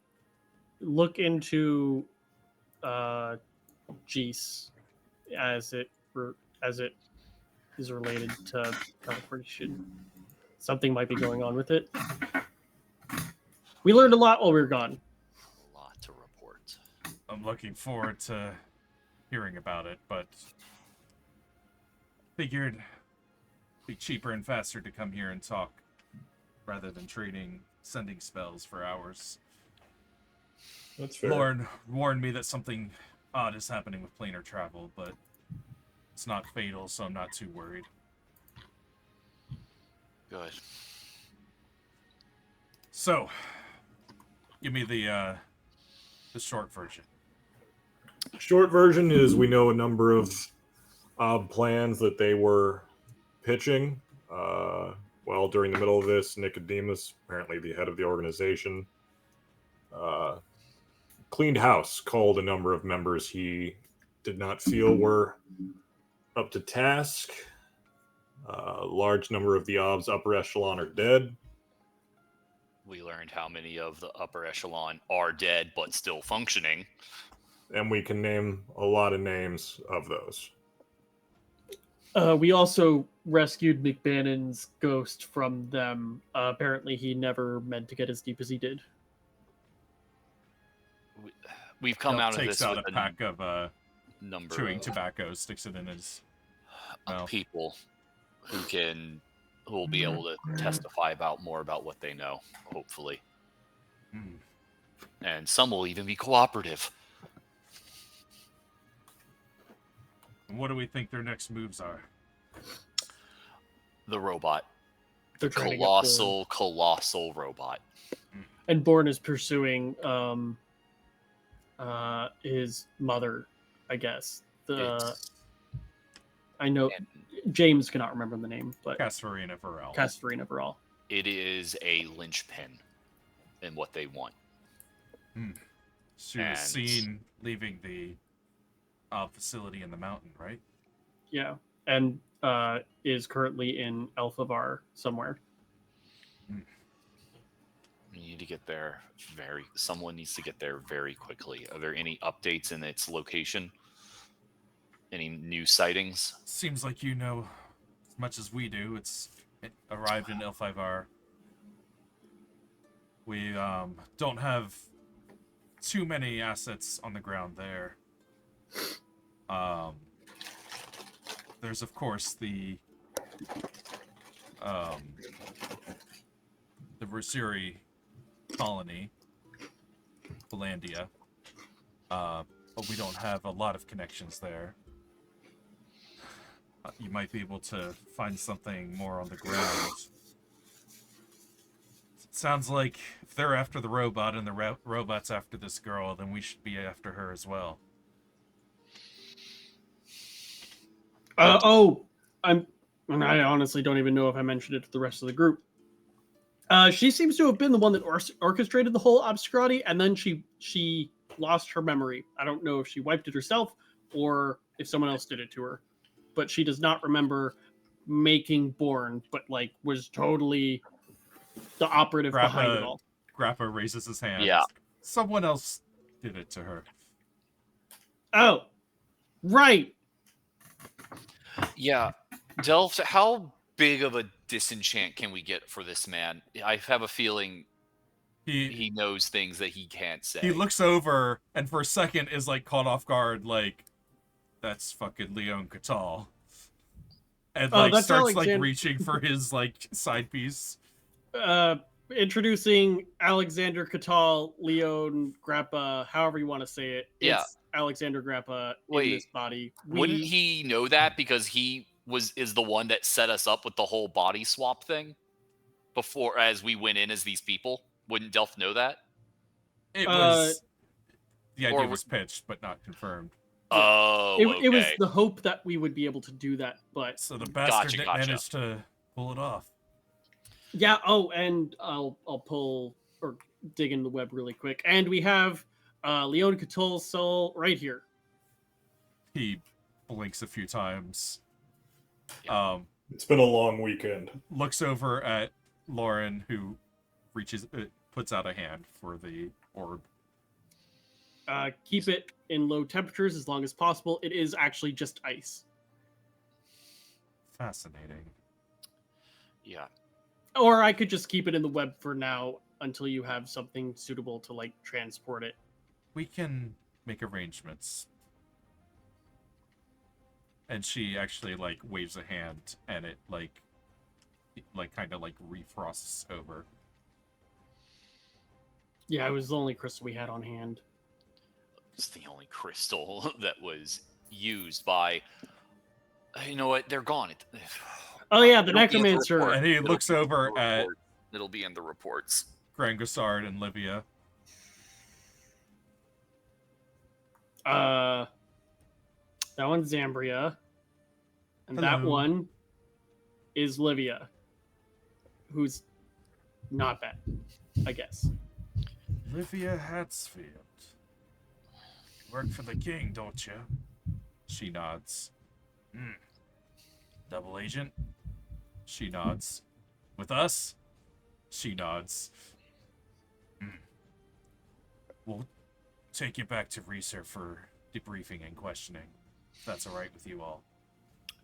Speaker 2: Look into Jeese as it is related to teleportation. Something might be going on with it. We learned a lot while we were gone.
Speaker 5: A lot to report.
Speaker 1: I'm looking forward to hearing about it, but figured it'd be cheaper and faster to come here and talk rather than sending spells for hours.
Speaker 4: That's fair.
Speaker 1: Lauren warned me that something odd is happening with planar travel, but it's not fatal, so I'm not too worried.
Speaker 5: Good.
Speaker 1: So, Give me the short version.
Speaker 4: Short version is we know a number of plans that they were pitching. Well, during the middle of this, Nicodemus, apparently the head of the organization, cleaned house, called a number of members he did not feel were up to task. A large number of the OBS upper echelon are dead.
Speaker 5: We learned how many of the upper echelon are dead but still functioning.
Speaker 4: And we can name a lot of names of those.
Speaker 2: We also rescued McBannon's ghost from them. Apparently, he never meant to get as deep as he did.
Speaker 5: We've come out of
Speaker 1: Takes
Speaker 5: this
Speaker 1: out
Speaker 5: with
Speaker 1: a pack of
Speaker 5: number
Speaker 1: chewing
Speaker 5: of
Speaker 1: tobacco, sticks it in his mouth.
Speaker 5: people who will be able to testify more about what they know, hopefully.
Speaker 1: Mm.
Speaker 5: And some will even be cooperative.
Speaker 1: What do we think their next moves are?
Speaker 5: The robot.
Speaker 2: They're trying to get Bourne.
Speaker 5: Colossal robot.
Speaker 2: And Bourne is pursuing his mother, I guess. I know James cannot remember the name, but
Speaker 1: Castorina Varel.
Speaker 2: Castorina Varel.
Speaker 5: It is a linchpin in what they want.
Speaker 1: She was seen leaving the facility in the mountain, right?
Speaker 2: Yeah, and is currently in Elfaivar somewhere.
Speaker 5: You need to get there someone needs to get there very quickly. Are there any updates in its location? Any new sightings?
Speaker 1: Seems like you know as much as we do. It arrived in Elfaivar. We don't have too many assets on the ground there. There's of course the Versuri colony, Belandia. But we don't have a lot of connections there. You might be able to find something more on the ground. It sounds like if they're after the robot and the robot's after this girl, then we should be after her as well.
Speaker 2: I honestly don't even know if I mentioned it to the rest of the group. She seems to have been the one that orchestrated the whole obscurity, and then she lost her memory. I don't know if she wiped it herself or if someone else did it to her, but she does not remember making Bourne, but was totally the operative behind it all.
Speaker 1: Grappa raises his hand.
Speaker 5: Yeah.
Speaker 1: Someone else did it to her.
Speaker 2: Oh, right.
Speaker 5: Yeah. Delft, how big of a disenchant can we get for this man? I have a feeling he knows things that he can't say.
Speaker 1: He looks over and for a second is caught off guard, that's fucking Leon Catal. And
Speaker 2: that's
Speaker 1: starts reaching for his side piece.
Speaker 2: Introducing Alexander Catal, Leon Grappa, however you want to say it.
Speaker 5: Yeah.
Speaker 2: It's Alexander Grappa in this body.
Speaker 5: Wouldn't he know that because he is the one that set us up with the whole body swap thing before as we went in as these people? Wouldn't Delph know that?
Speaker 1: It was the idea was pitched but not confirmed.
Speaker 5: Oh,
Speaker 2: it was the hope that we would be able to do that, but
Speaker 1: so the bastard managed to pull it off.
Speaker 2: Yeah. Oh, and I'll pull or dig in the web really quick, and we have Leon Catal's soul right here.
Speaker 1: He blinks a few times.
Speaker 4: It's been a long weekend.
Speaker 1: Looks over at Lauren, who puts out a hand for the orb.
Speaker 2: Keep it in low temperatures as long as possible. It is actually just ice.
Speaker 1: Fascinating.
Speaker 5: Yeah.
Speaker 2: Or I could just keep it in the web for now until you have something suitable to transport it.
Speaker 1: We can make arrangements. And she actually waves a hand and it kind of refrosts over.
Speaker 2: Yeah, it was the only crystal we had on hand.
Speaker 5: It's the only crystal that was used by. You know what? They're gone.
Speaker 2: Oh yeah, the necromancer.
Speaker 1: And he looks over at.
Speaker 5: It'll be in the reports.
Speaker 1: Grangossard and Livia.
Speaker 2: That one's Zambria, and that
Speaker 1: Hello.
Speaker 2: one is Livia, who's not bad, I guess.
Speaker 1: Livia Hatsfield. You work for the king, don't you? She nods. Double agent? She nods. With us? She nods. We'll take you back to Reser for debriefing and questioning, if that's alright with you all.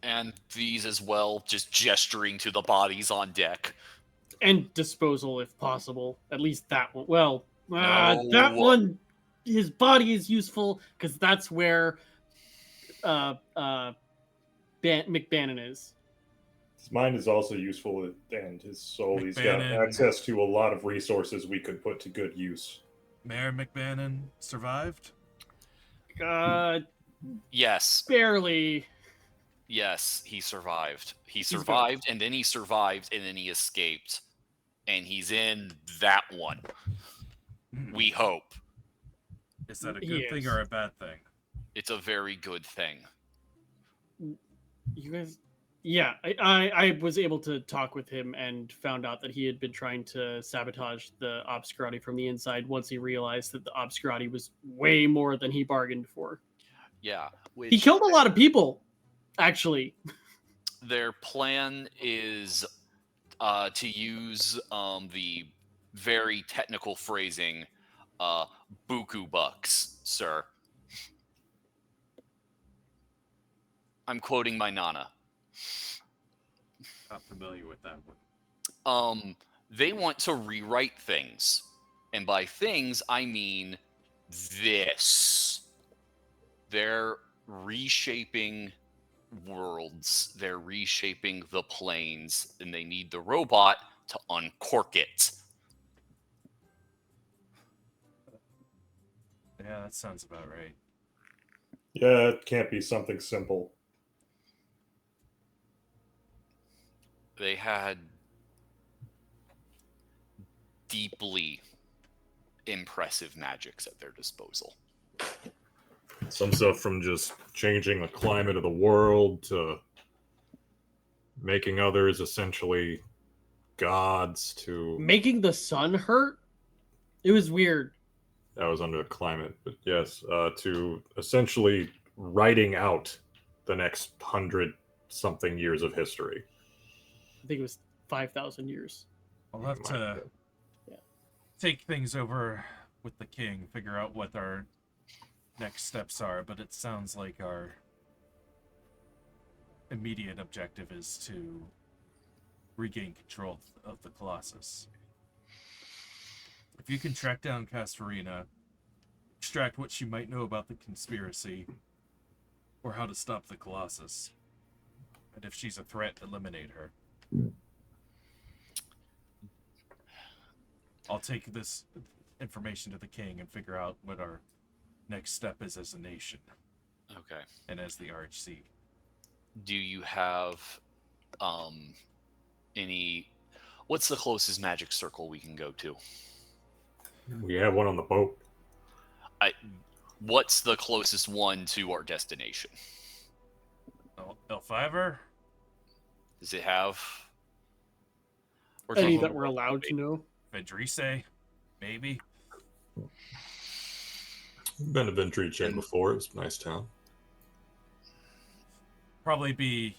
Speaker 5: And these as well, just gesturing to the bodies on deck.
Speaker 2: And disposal, if possible. At least that one. Well,
Speaker 5: No.
Speaker 2: that one, his body is useful because that's where McBannon is.
Speaker 4: His mind is also useful, and his soul. He's got
Speaker 1: McBannon.
Speaker 4: access to a lot of resources we could put to good use.
Speaker 1: Mayor McBannon survived?
Speaker 5: Yes.
Speaker 2: Barely.
Speaker 5: Yes, he survived. He
Speaker 2: good.
Speaker 5: survived, and then he survived, and then he escaped. And he's in that one. We hope.
Speaker 1: Is that a
Speaker 2: He
Speaker 1: good thing
Speaker 2: is.
Speaker 1: or a bad thing?
Speaker 5: It's a very good thing.
Speaker 2: You guys, yeah, I was able to talk with him and found out that he had been trying to sabotage the Obscurati from the inside once he realized that the Obscurati was way more than he bargained for.
Speaker 5: Yeah. Which
Speaker 2: He killed a lot of people, actually.
Speaker 5: their plan is to use the very technical phrasing, buku bucks, sir. I'm quoting my nana.
Speaker 1: Not familiar with that one.
Speaker 5: They want to rewrite things. And by things, I mean this. They're reshaping worlds. They're reshaping the planes. And they need the robot to uncork it.
Speaker 1: Yeah, that sounds about right.
Speaker 4: Yeah, it can't be something simple.
Speaker 5: They had deeply impressive magics at their disposal.
Speaker 4: Some stuff from just changing the climate of the world to making others essentially gods to...
Speaker 2: Making the sun hurt? It was weird.
Speaker 4: That was under the climate, but yes, to essentially writing out the next 100-something years of history.
Speaker 2: I think it was 5,000 years.
Speaker 1: I'll have to take things over with the king, figure out what our next steps are, but it sounds like our immediate objective is to regain control of the Colossus. If you can track down Castorina, extract what she might know about the conspiracy, or how to stop the Colossus, and if she's a threat, eliminate her. I'll take this information to the king and figure out what our next step is as a nation
Speaker 5: Okay.
Speaker 1: and as the RHC.
Speaker 5: Do you have any... What's the closest magic circle we can go to?
Speaker 4: We have one on the boat.
Speaker 5: What's the closest one to our destination?
Speaker 1: Elfaivar?
Speaker 5: Does it have... We're
Speaker 2: Any
Speaker 5: talking
Speaker 2: that we're allowed to know.
Speaker 1: Vedrise? Maybe?
Speaker 4: Been to Ventrice before. It's a nice town.
Speaker 1: Probably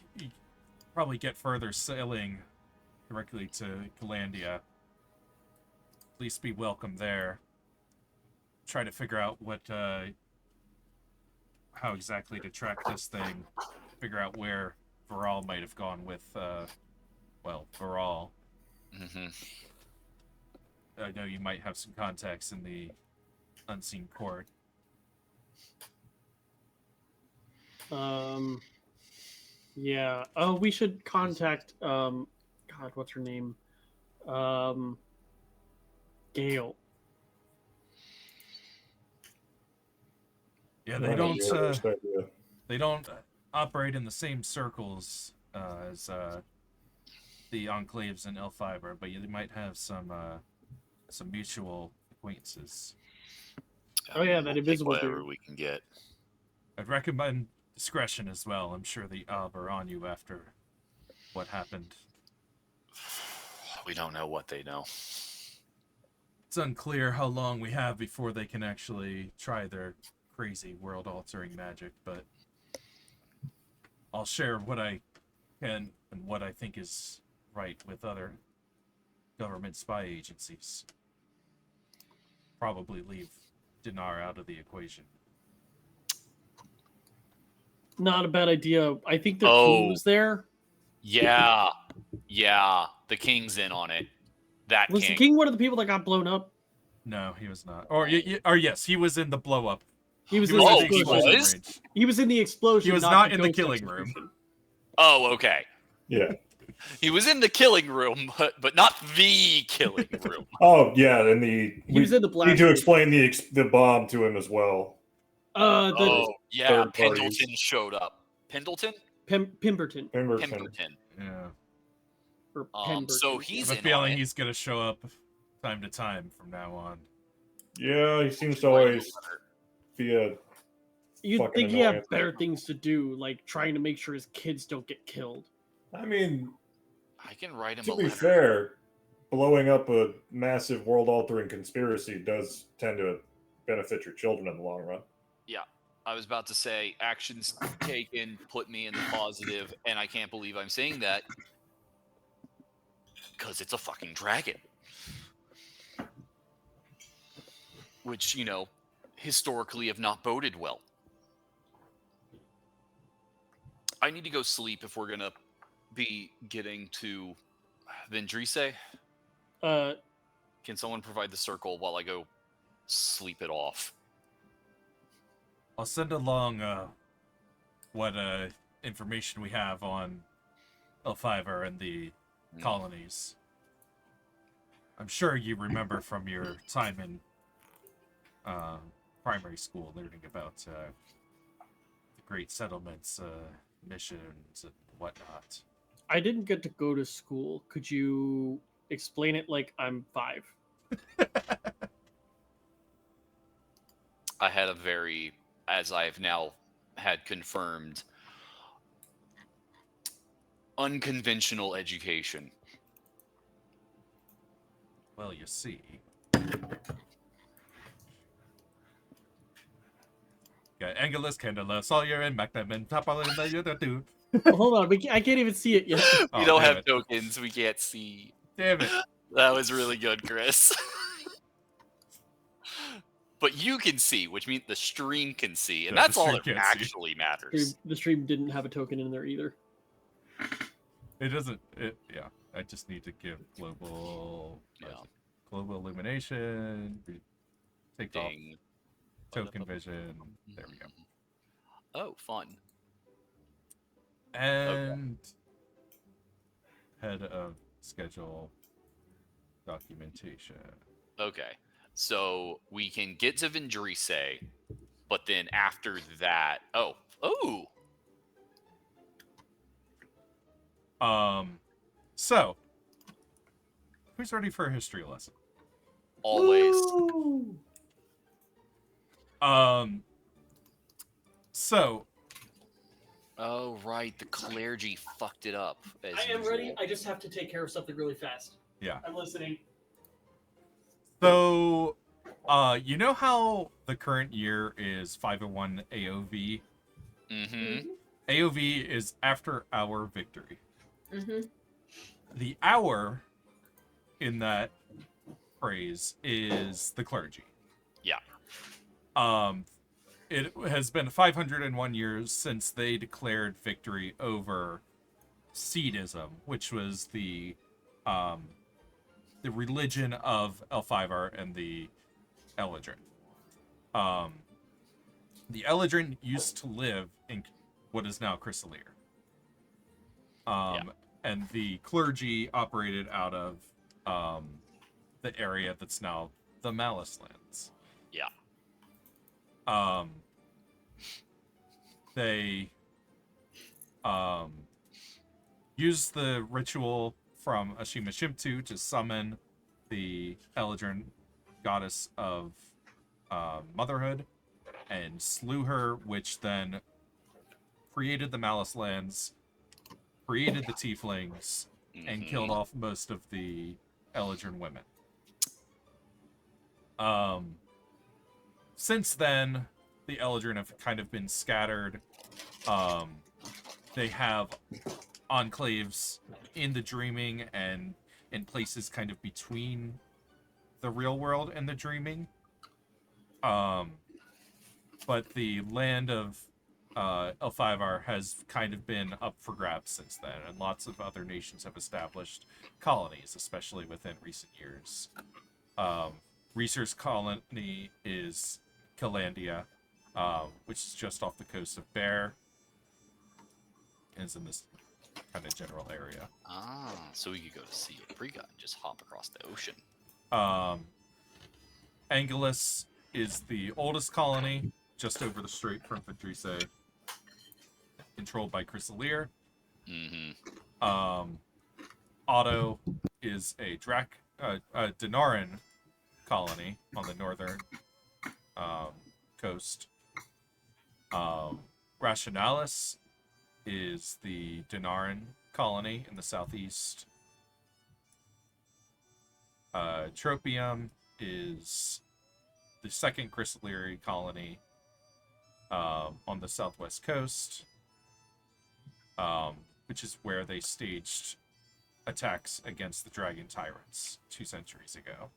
Speaker 1: get further sailing directly to Galandia. At least be welcome there. Try to figure out what how exactly to track this thing. Figure out where Varal might have gone with Varal.
Speaker 5: Mm-hmm.
Speaker 1: I know you might have some contacts in the Unseen Court.
Speaker 2: Yeah. Oh, we should contact God, what's her name? Gale.
Speaker 1: Yeah,
Speaker 4: Right,
Speaker 1: they don't operate in the same circles as the enclaves in Elfaivar, but they might have some mutual acquaintances.
Speaker 2: Oh, yeah, that
Speaker 5: We'll take
Speaker 2: invisible
Speaker 5: whatever
Speaker 2: dude.
Speaker 5: we can get.
Speaker 1: I'd recommend discretion as well. I'm sure the Ob are on you after what happened.
Speaker 5: We don't know what they know.
Speaker 1: It's unclear how long we have before they can actually try their crazy world-altering magic, but I'll share what I can and what I think is right with other government spy agencies. Probably leave Dinar out of the equation.
Speaker 2: Not a bad idea. I think the
Speaker 5: Oh.
Speaker 2: king was there.
Speaker 5: Yeah. Yeah. The king's in on it. That
Speaker 2: Was
Speaker 5: king.
Speaker 2: the king one of the people that got blown up?
Speaker 1: No, he was not. Or yes, he was in the blow-up.
Speaker 2: He was
Speaker 1: He
Speaker 2: in
Speaker 1: was
Speaker 2: the
Speaker 1: in the
Speaker 2: explosion.
Speaker 1: explosion
Speaker 5: was?
Speaker 1: range.
Speaker 2: He was in the explosion.
Speaker 1: He was
Speaker 2: not
Speaker 1: not
Speaker 2: the
Speaker 1: in the
Speaker 2: ghost
Speaker 1: killing
Speaker 2: execution.
Speaker 5: Oh, okay.
Speaker 4: Yeah.
Speaker 5: He was in the killing room, but not the killing room.
Speaker 4: Oh yeah, and the
Speaker 2: He was in the
Speaker 4: we
Speaker 2: blast.
Speaker 4: need to explain the bomb to him as well.
Speaker 5: Oh, yeah.
Speaker 4: third parties.
Speaker 5: Pendleton showed up. Pendleton?
Speaker 2: Pemberton
Speaker 5: Pemberton.
Speaker 1: Yeah.
Speaker 2: or
Speaker 5: So
Speaker 2: Pemberton.
Speaker 5: he's
Speaker 1: I have a
Speaker 5: in on
Speaker 1: feeling
Speaker 5: it.
Speaker 1: he's going to show up time to time from now on.
Speaker 4: Yeah, he seems to
Speaker 5: Write him a
Speaker 4: always
Speaker 5: letter.
Speaker 4: be a
Speaker 2: You'd
Speaker 4: fucking
Speaker 2: think he had
Speaker 4: annoyance.
Speaker 2: better things to do, like trying to make sure his kids don't get killed.
Speaker 4: I mean,
Speaker 5: I can write him
Speaker 4: to
Speaker 5: a
Speaker 4: be
Speaker 5: letter.
Speaker 4: fair, blowing up a massive world-altering conspiracy does tend to benefit your children in the long run.
Speaker 5: I was about to say actions taken put me in the positive, and I can't believe I'm saying that because it's a fucking dragon. Which, historically have not boded well. I need to go sleep if we're going to be getting to Vendrise. Can someone provide the circle while I go sleep it off?
Speaker 1: I'll send along what information we have on Elfaivar and the colonies. I'm sure you remember from your time in primary school learning about the Great Settlements missions and whatnot.
Speaker 2: I didn't get to go to school. Could you explain it like I'm 5?
Speaker 5: I had a very, as I have now had confirmed, unconventional education.
Speaker 1: Well, you see. Got Angelus, Candela, Sawyer, and Magnum, and Papa, and the
Speaker 2: Oh, hold on, I can't even see it yet.
Speaker 5: We
Speaker 1: Oh,
Speaker 5: don't
Speaker 1: damn
Speaker 5: have
Speaker 1: it.
Speaker 5: tokens. We can't see.
Speaker 1: Damn it.
Speaker 5: That was really good, Chris. But you can see, which means the stream can see, and
Speaker 1: Yeah, the
Speaker 5: that's all
Speaker 1: stream
Speaker 5: that
Speaker 1: can't see.
Speaker 5: actually matters.
Speaker 2: The stream didn't have a token in there either.
Speaker 1: It doesn't. Yeah. I just need to give global.
Speaker 5: Yeah.
Speaker 1: Global illumination. Take off
Speaker 5: Ding.
Speaker 1: token vision. There we go.
Speaker 5: Oh, fun.
Speaker 1: And head of schedule documentation.
Speaker 5: Okay. So we can get to Vendrise, but then after that, oh,
Speaker 1: So who's ready for a history lesson?
Speaker 5: always.
Speaker 1: So
Speaker 5: Oh, right. The clergy fucked it up. As
Speaker 2: I am
Speaker 5: usual.
Speaker 2: ready. I just have to take care of something really fast.
Speaker 1: yeah.
Speaker 2: I'm listening.
Speaker 1: So you know how the current year is 501 AOV?
Speaker 5: Mm-hmm.
Speaker 1: AOV is after our victory.
Speaker 3: Mm-hmm.
Speaker 1: The hour in that phrase is the clergy.
Speaker 5: Yeah.
Speaker 1: It has been 501 years since they declared victory over Seedism, which was the religion of Elfaivar and the Eladrin. The Eladrin used to live in what is now Chrysalir. And the clergy operated out of the area that's now the Malice Lands.
Speaker 5: Yeah.
Speaker 1: They use the ritual from Ashima Shimtu to summon the Eladrin goddess of motherhood and slew her, which then created the Malice Lands, created the Tieflings, and killed off most of the Eladrin women. Since then, the Eladrin have kind of been scattered. They have enclaves in the Dreaming and in places kind of between the real world and the Dreaming. But the land of Elfaivar has kind of been up for grabs since then, and lots of other nations have established colonies, especially within recent years. Research colony is Calandia, which is just off the coast of Bear, and is in this kind of general area.
Speaker 5: Ah, so we could go to Sea of Briga and just hop across the ocean.
Speaker 1: Angelus is the oldest colony, just over the strait from Vadrise, controlled by Chrysalier. Otto is a Denarin colony on the northern coast. Rationalis is the Denarin colony in the southeast. Tropium is the second Chrysalier colony on the southwest coast, which is where they staged attacks against the Dragon Tyrants 2 centuries ago.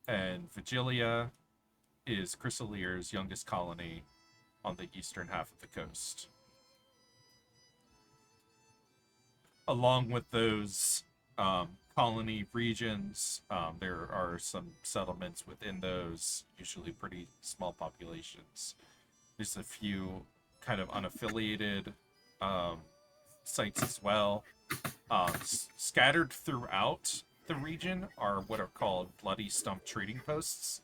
Speaker 1: And Vigilia is Chrysalier's youngest colony on the eastern half of the coast. Along with those colony regions, there are some settlements within those, usually pretty small populations. There's a few kind of unaffiliated sites as well. Scattered throughout the region are what are called bloody stump trading posts.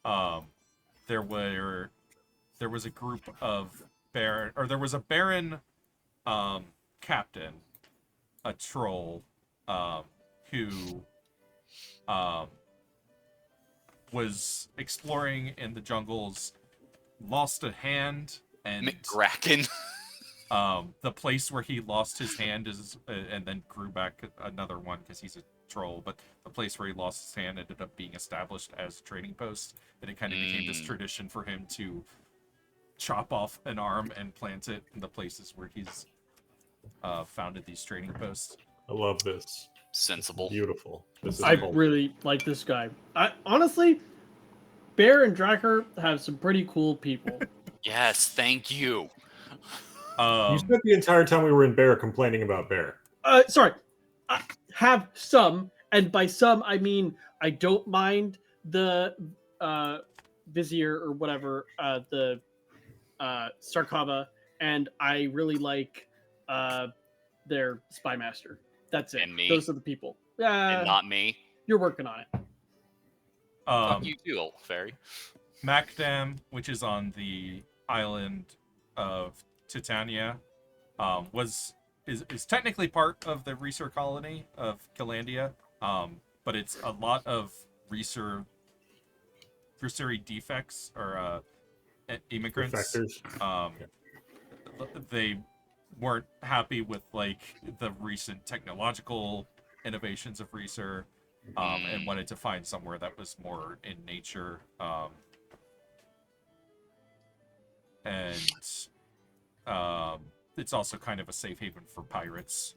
Speaker 1: There was a group of there was a baron captain, a troll, who was exploring in the jungles, lost a hand, and
Speaker 5: McGracken.
Speaker 1: The place where he lost his hand is and then grew back another one because he's a troll, but the place where he lost his hand ended up being established as a trading post, and it kind of became this tradition for him to chop off an arm and plant it in the places where he's founded these trading posts.
Speaker 4: I love this.
Speaker 5: Sensible.
Speaker 4: Beautiful. This is
Speaker 2: I
Speaker 4: cool.
Speaker 2: really like this guy. Honestly, Bear and Dracker have some pretty cool people.
Speaker 5: Yes, thank you.
Speaker 4: You spent the entire time we were in Bear complaining about Bear.
Speaker 2: Sorry. I have some, and by some, I mean I don't mind the Vizier or whatever, the Starkava, and I really like their Spy Master. That's it.
Speaker 5: And me.
Speaker 2: Those are the people.
Speaker 5: And not me.
Speaker 2: You're working on it.
Speaker 5: Fuck you too, old fairy.
Speaker 1: Macdam, which is on the island of Titania, is technically part of the Research colony of Calandia, but it's a lot of Research defects or immigrants. They weren't happy with like the recent technological innovations of Research, and wanted to find somewhere that was more in nature. And it's also kind of a safe haven for pirates.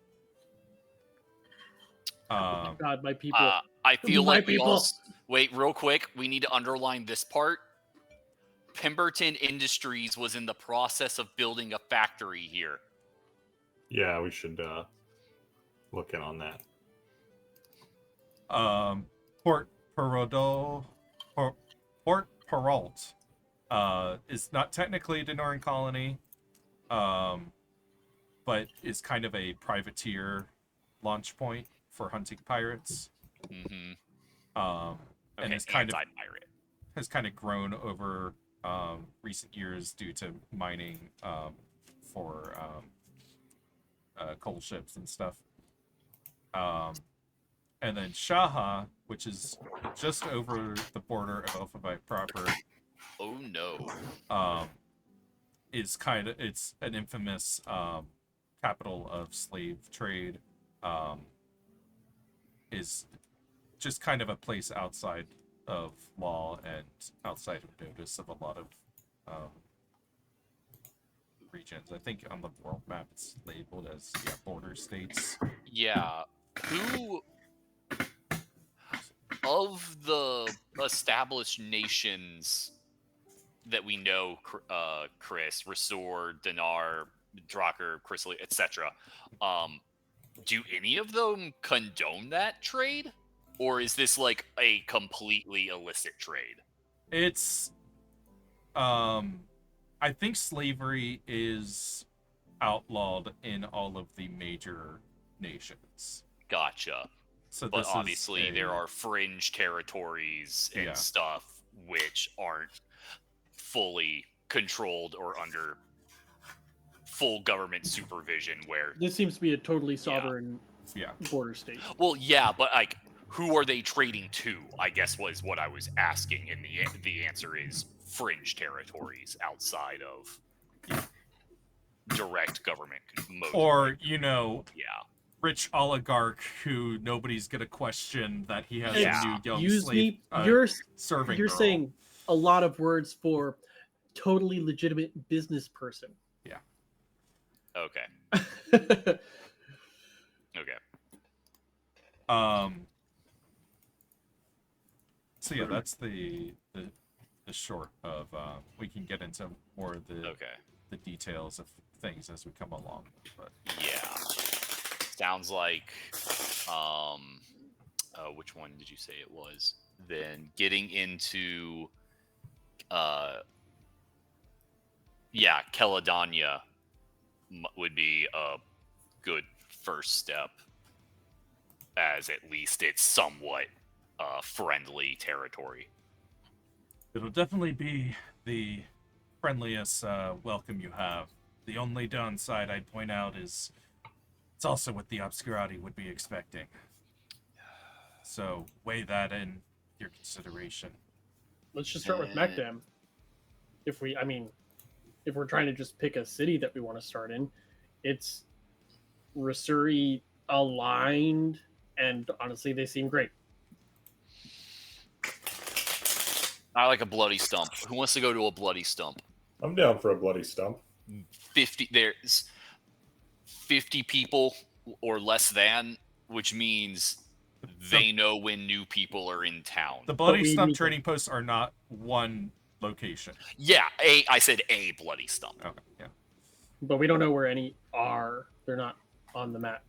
Speaker 2: God, my people.
Speaker 5: I feel
Speaker 2: My
Speaker 5: like we
Speaker 2: people.
Speaker 5: all... Wait, real quick. We need to underline this part. Pemberton Industries was in the process of building a factory here.
Speaker 4: Yeah, we should look in on that.
Speaker 1: Port Perrault is not technically a Denarin colony, but is kind of a privateer launch point for hunting pirates. And it's kind of
Speaker 5: anti-pirate.
Speaker 1: has kind of grown over recent years due to mining for coal ships and stuff. And then Shaha, which is just over the border of Elfaivar proper,
Speaker 5: Oh no.
Speaker 1: Is it's an infamous capital of slave trade. Is just kind of a place outside of law and outside of notice of a lot of regions. I think on the world map it's labeled as border states.
Speaker 5: Yeah. Who of the established nations that we know, Chris, Resor, Dinar, Drocker, Chrysalis, etc., do any of them condone that trade? Or is this like a completely illicit trade?
Speaker 1: It's I think slavery is outlawed in all of the major nations.
Speaker 5: Gotcha.
Speaker 1: So
Speaker 5: But
Speaker 1: this
Speaker 5: obviously
Speaker 1: is
Speaker 5: there are fringe territories and
Speaker 1: Yeah.
Speaker 5: stuff which aren't fully controlled or under full government supervision where
Speaker 2: This seems to be a totally sovereign border state.
Speaker 5: well, yeah, but like who are they trading to, I guess was what I was asking, and the answer is fringe territories outside of direct government
Speaker 1: or
Speaker 5: yeah.
Speaker 1: rich oligarch who nobody's gonna question that he has
Speaker 5: Yeah.
Speaker 1: a new young
Speaker 2: Use
Speaker 1: slave
Speaker 2: me. You're
Speaker 1: serving
Speaker 2: you're
Speaker 1: girl.
Speaker 2: saying a lot of words for totally legitimate business person.
Speaker 5: Okay.
Speaker 2: Okay.
Speaker 5: Okay.
Speaker 1: So yeah, that's the short of we can get into more of the details of things as we come along. But
Speaker 5: Yeah. Sounds like which one did you say it was? Then getting into Caledonia would be a good first step, as at least it's somewhat friendly territory.
Speaker 1: it'll definitely be the friendliest welcome you have. The only downside I'd point out is it's also what the Obscurati would be expecting. So weigh that in your consideration.
Speaker 2: Let's just start with Mekdam. If we're trying to just pick a city that we want to start in, it's Rasuri aligned, and honestly, they seem great.
Speaker 5: I like a bloody stump. Who wants to go to a bloody stump?
Speaker 4: I'm down for a bloody stump.
Speaker 5: There's 50 people or less than, which means they know when new people are in town.
Speaker 1: The bloody stump trading posts are not one location.
Speaker 5: Yeah, I said a bloody stump.
Speaker 1: Okay, yeah.
Speaker 2: But we don't know where any are. They're not on the map.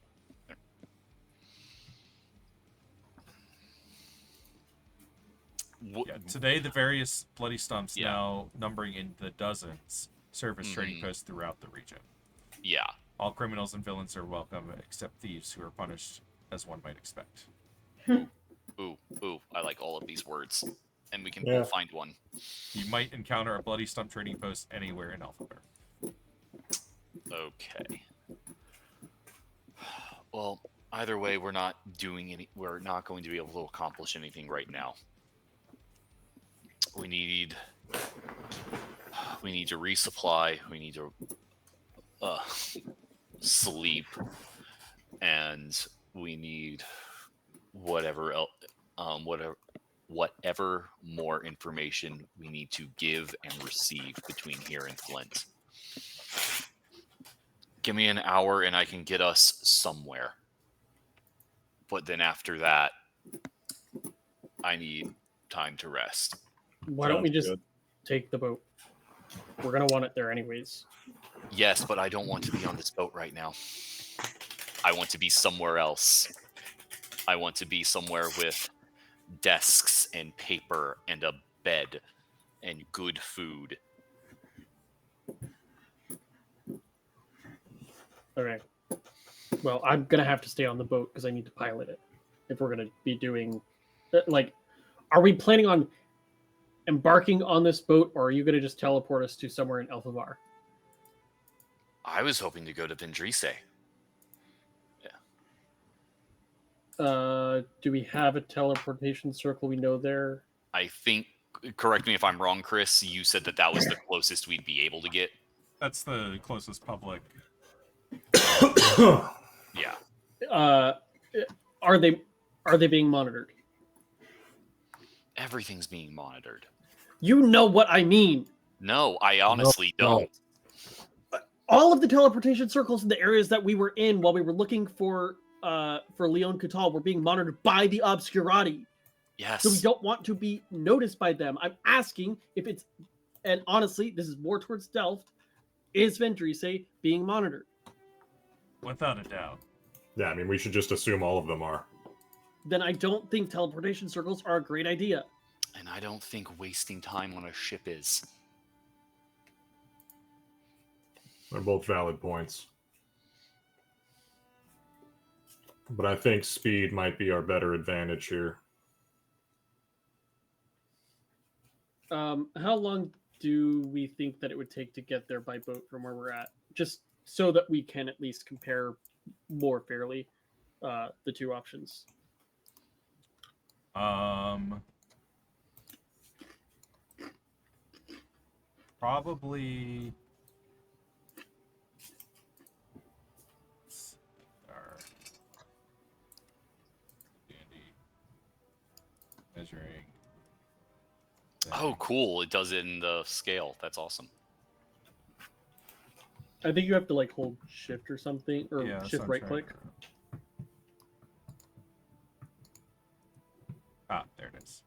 Speaker 1: Yeah, today the various bloody stumps now numbering in the dozens service trading posts throughout the region.
Speaker 5: Yeah.
Speaker 1: All criminals and villains are welcome, except thieves who are punished as one might expect.
Speaker 5: Ooh, I like all of these words. And we can both find one.
Speaker 1: You might encounter a bloody stump trading post anywhere in Elfaivar.
Speaker 5: Okay. Well, either way, we're not going to be able to accomplish anything right now. We need to resupply, we need to sleep, and we need whatever more information we need to give and receive between here and Flint. Give me an hour and I can get us somewhere. But then after that, I need time to rest.
Speaker 2: Why don't we just take the boat? We're going to want it there anyways.
Speaker 5: Yes, but I don't want to be on this boat right now. I want to be somewhere else. I want to be somewhere with desks and paper and a bed and good food.
Speaker 2: Okay. Well, I'm going to have to stay on the boat because I need to pilot it. If we're going to be doing... are we planning on embarking on this boat, or are you going to just teleport us to somewhere in Elfaivar?
Speaker 5: I was hoping to go to Vendrise.
Speaker 2: Do we have a teleportation circle we know there?
Speaker 5: I think correct me if I'm wrong, Chris. You said that was the closest we'd be able to get.
Speaker 1: That's the closest public.
Speaker 5: Yeah.
Speaker 2: Are they being monitored?
Speaker 5: Everything's being monitored.
Speaker 2: You know what I mean.
Speaker 5: No, I honestly don't.
Speaker 2: All of the teleportation circles in the areas that we were in while we were looking for Leon Catal were being monitored by the Obscurati.
Speaker 5: Yes.
Speaker 2: So we don't want to be noticed by them. I'm asking if it's, and honestly, this is more towards Delft, is Vendrise being monitored?
Speaker 1: Without a doubt.
Speaker 4: Yeah, I mean, we should just assume all of them are.
Speaker 2: Then I don't think teleportation circles are a great idea.
Speaker 5: And I don't think wasting time on a ship is.
Speaker 4: They're both valid points. But I think speed might be our better advantage here.
Speaker 2: How long do we think that it would take to get there by boat from where we're at? Just so that we can at least compare more fairly the two options.
Speaker 1: Probably. Our measuring.
Speaker 5: Oh, cool. It does it in the scale. That's awesome.
Speaker 2: I think you have to like hold shift or something, or
Speaker 1: Yeah, that's
Speaker 2: shift
Speaker 1: what I'm
Speaker 2: right
Speaker 1: trying
Speaker 2: click.
Speaker 1: to- Ah, there it is.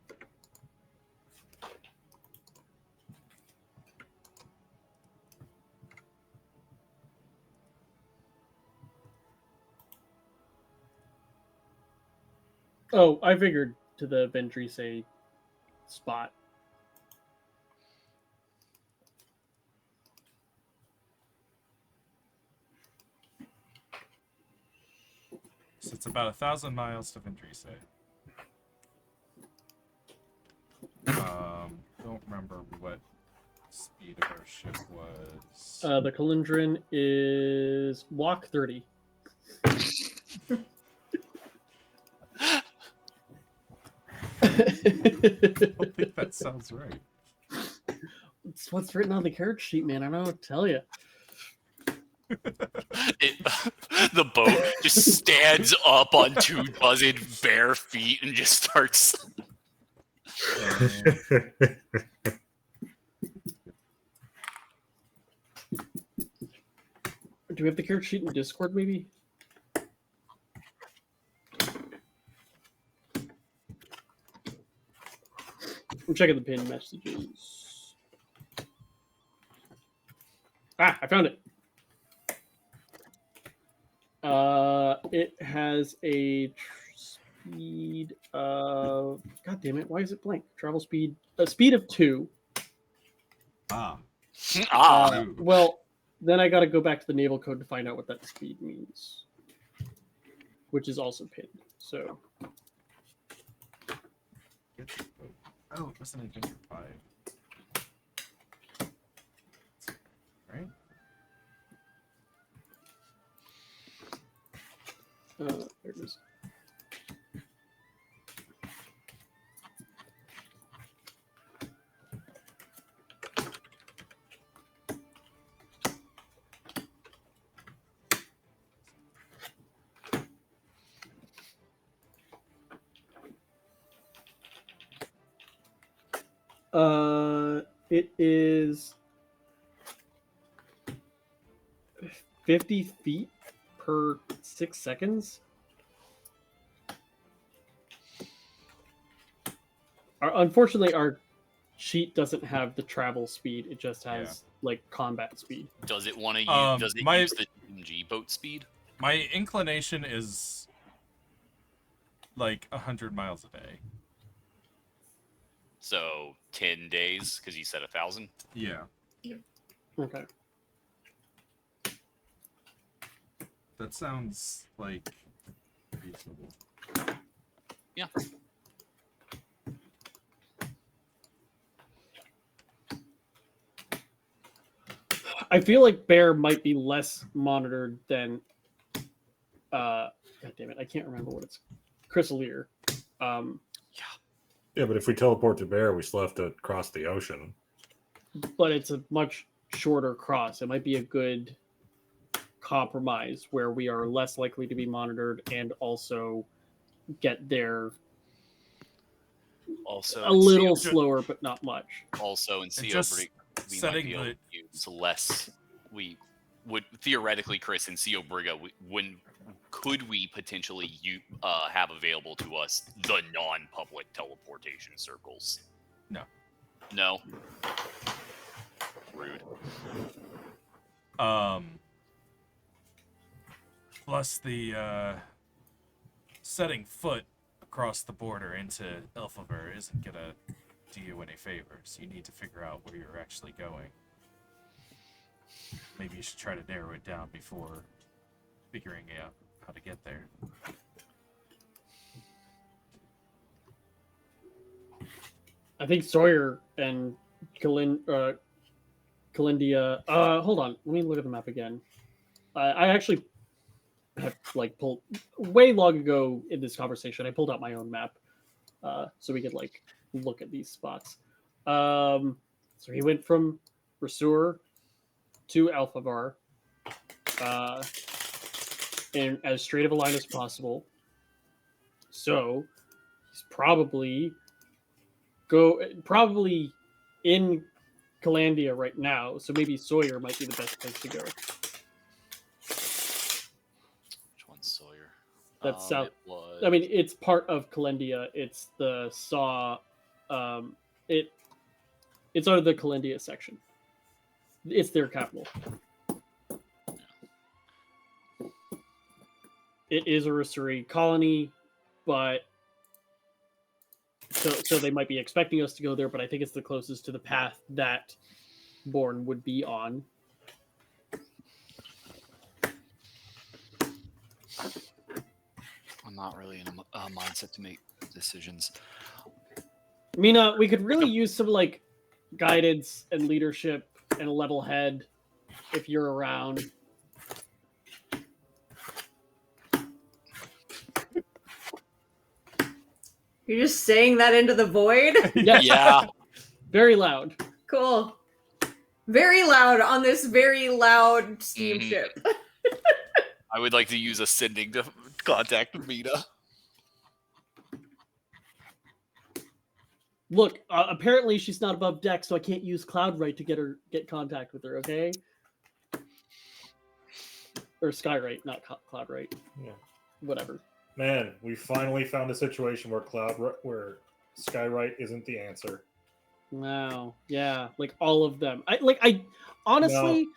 Speaker 2: Oh, I figured to the Vendrise spot.
Speaker 1: So it's about 1,000 miles to Vendrise. Don't remember what speed of our ship was.
Speaker 2: The Calendrin is walk 30.
Speaker 1: I don't think that sounds right.
Speaker 2: It's what's written on the character sheet, man. I don't know what to tell you.
Speaker 5: The boat just stands up on 24 bare feet and just starts.
Speaker 2: Do we have the character sheet in Discord, maybe? I'm checking the pinned messages. Ah, I found it. It has a speed of, god damn it, why is it blank? Travel speed, a speed of 2.
Speaker 5: Ah,
Speaker 2: Well, then I got to go back to the naval code to find out what that speed means, which is also pinned. So,
Speaker 1: Oh, it wasn't Adventure 5. Right?
Speaker 2: there it is. It is 50 feet per 6 seconds. Unfortunately, our sheet doesn't have the travel speed. It just has like combat speed.
Speaker 5: does it want to use? Does it
Speaker 1: my-
Speaker 5: use the G boat speed?
Speaker 1: My inclination is like 100 miles a day.
Speaker 5: So 10 days, because you said 1,000.
Speaker 1: Yeah.
Speaker 2: Okay.
Speaker 1: That sounds like reasonable.
Speaker 5: Yeah.
Speaker 2: I feel like Bear might be less monitored than god damn it, I can't remember what it's Chrysalier.
Speaker 5: Yeah.
Speaker 4: Yeah, but if we teleport to Bear, we still have to cross the ocean.
Speaker 2: But it's a much shorter cross. It might be a good compromise where we are less likely to be monitored and also get there
Speaker 5: Also,
Speaker 2: a little slower, but not much.
Speaker 5: Also, in CO
Speaker 1: just
Speaker 5: Brig, we might
Speaker 1: setting
Speaker 5: be able
Speaker 1: the-
Speaker 5: to use less. We would theoretically, Chris, in CO Briga, could we potentially have available to us the non-public teleportation circles?
Speaker 1: No.
Speaker 5: No. Rude.
Speaker 1: Plus the setting foot across the border into Elfaivar isn't gonna do you any favors. You need to figure out where you're actually going. Maybe you should try to narrow it down before figuring out how to get there.
Speaker 2: I think Sawyer and Kalindia. Hold on. Let me look at the map again. I actually have pulled way long ago in this conversation. I pulled out my own map, so we could look at these spots. So he went from Rasur to Elfaivar, in as straight of a line as possible. So he's probably in Calandia right now, so maybe Sawyer might be the best place to go.
Speaker 5: Which one's Sawyer?
Speaker 2: That's south.
Speaker 5: It was...
Speaker 2: I mean, it's part of Calandia. It's the Saw. It's under the Calandia section. It's their capital. It is a Risuri colony, but so they might be expecting us to go there, but I think it's the closest to the path that Born would be on.
Speaker 5: I'm not really in a mindset to make decisions.
Speaker 2: Mina, we could really use some guidance and leadership and a level head if you're around.
Speaker 3: You're just saying that into the void?
Speaker 2: Yes.
Speaker 5: Yeah.
Speaker 2: Very loud.
Speaker 3: Cool. Very loud on this very loud steamship.
Speaker 5: I would like to use ascending to contact Mina.
Speaker 2: Look, apparently she's not above deck, so I can't use Cloudwrite to get contact with her, okay? Or Skywrite, not Cloudwrite.
Speaker 4: Yeah.
Speaker 2: Whatever.
Speaker 4: Man, we finally found a situation where Skywrite isn't the answer.
Speaker 2: Wow. Yeah, all of them. I honestly,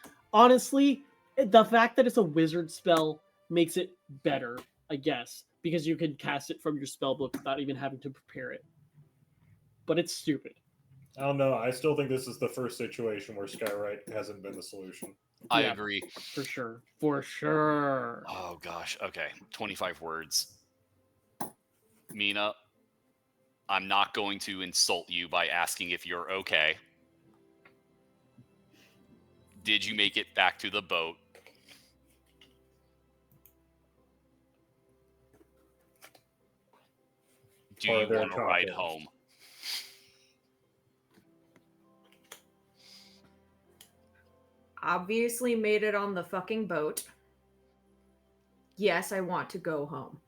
Speaker 2: the fact that it's a wizard spell makes it better, I guess, because you can cast it from your spellbook without even having to prepare it. But it's stupid.
Speaker 4: I don't know. I still think this is the first situation where Skywrite hasn't been the solution.
Speaker 5: I
Speaker 2: Yeah.
Speaker 5: agree.
Speaker 2: For sure. For sure.
Speaker 5: Oh gosh. Okay. 25 words. Mina, I'm not going to insult you by asking if you're okay. Did you make it back to the boat? Do
Speaker 4: Are
Speaker 5: you
Speaker 4: there
Speaker 5: want to ride
Speaker 4: tacos?
Speaker 5: home?
Speaker 3: Obviously made it on the fucking boat. Yes, I want to go home.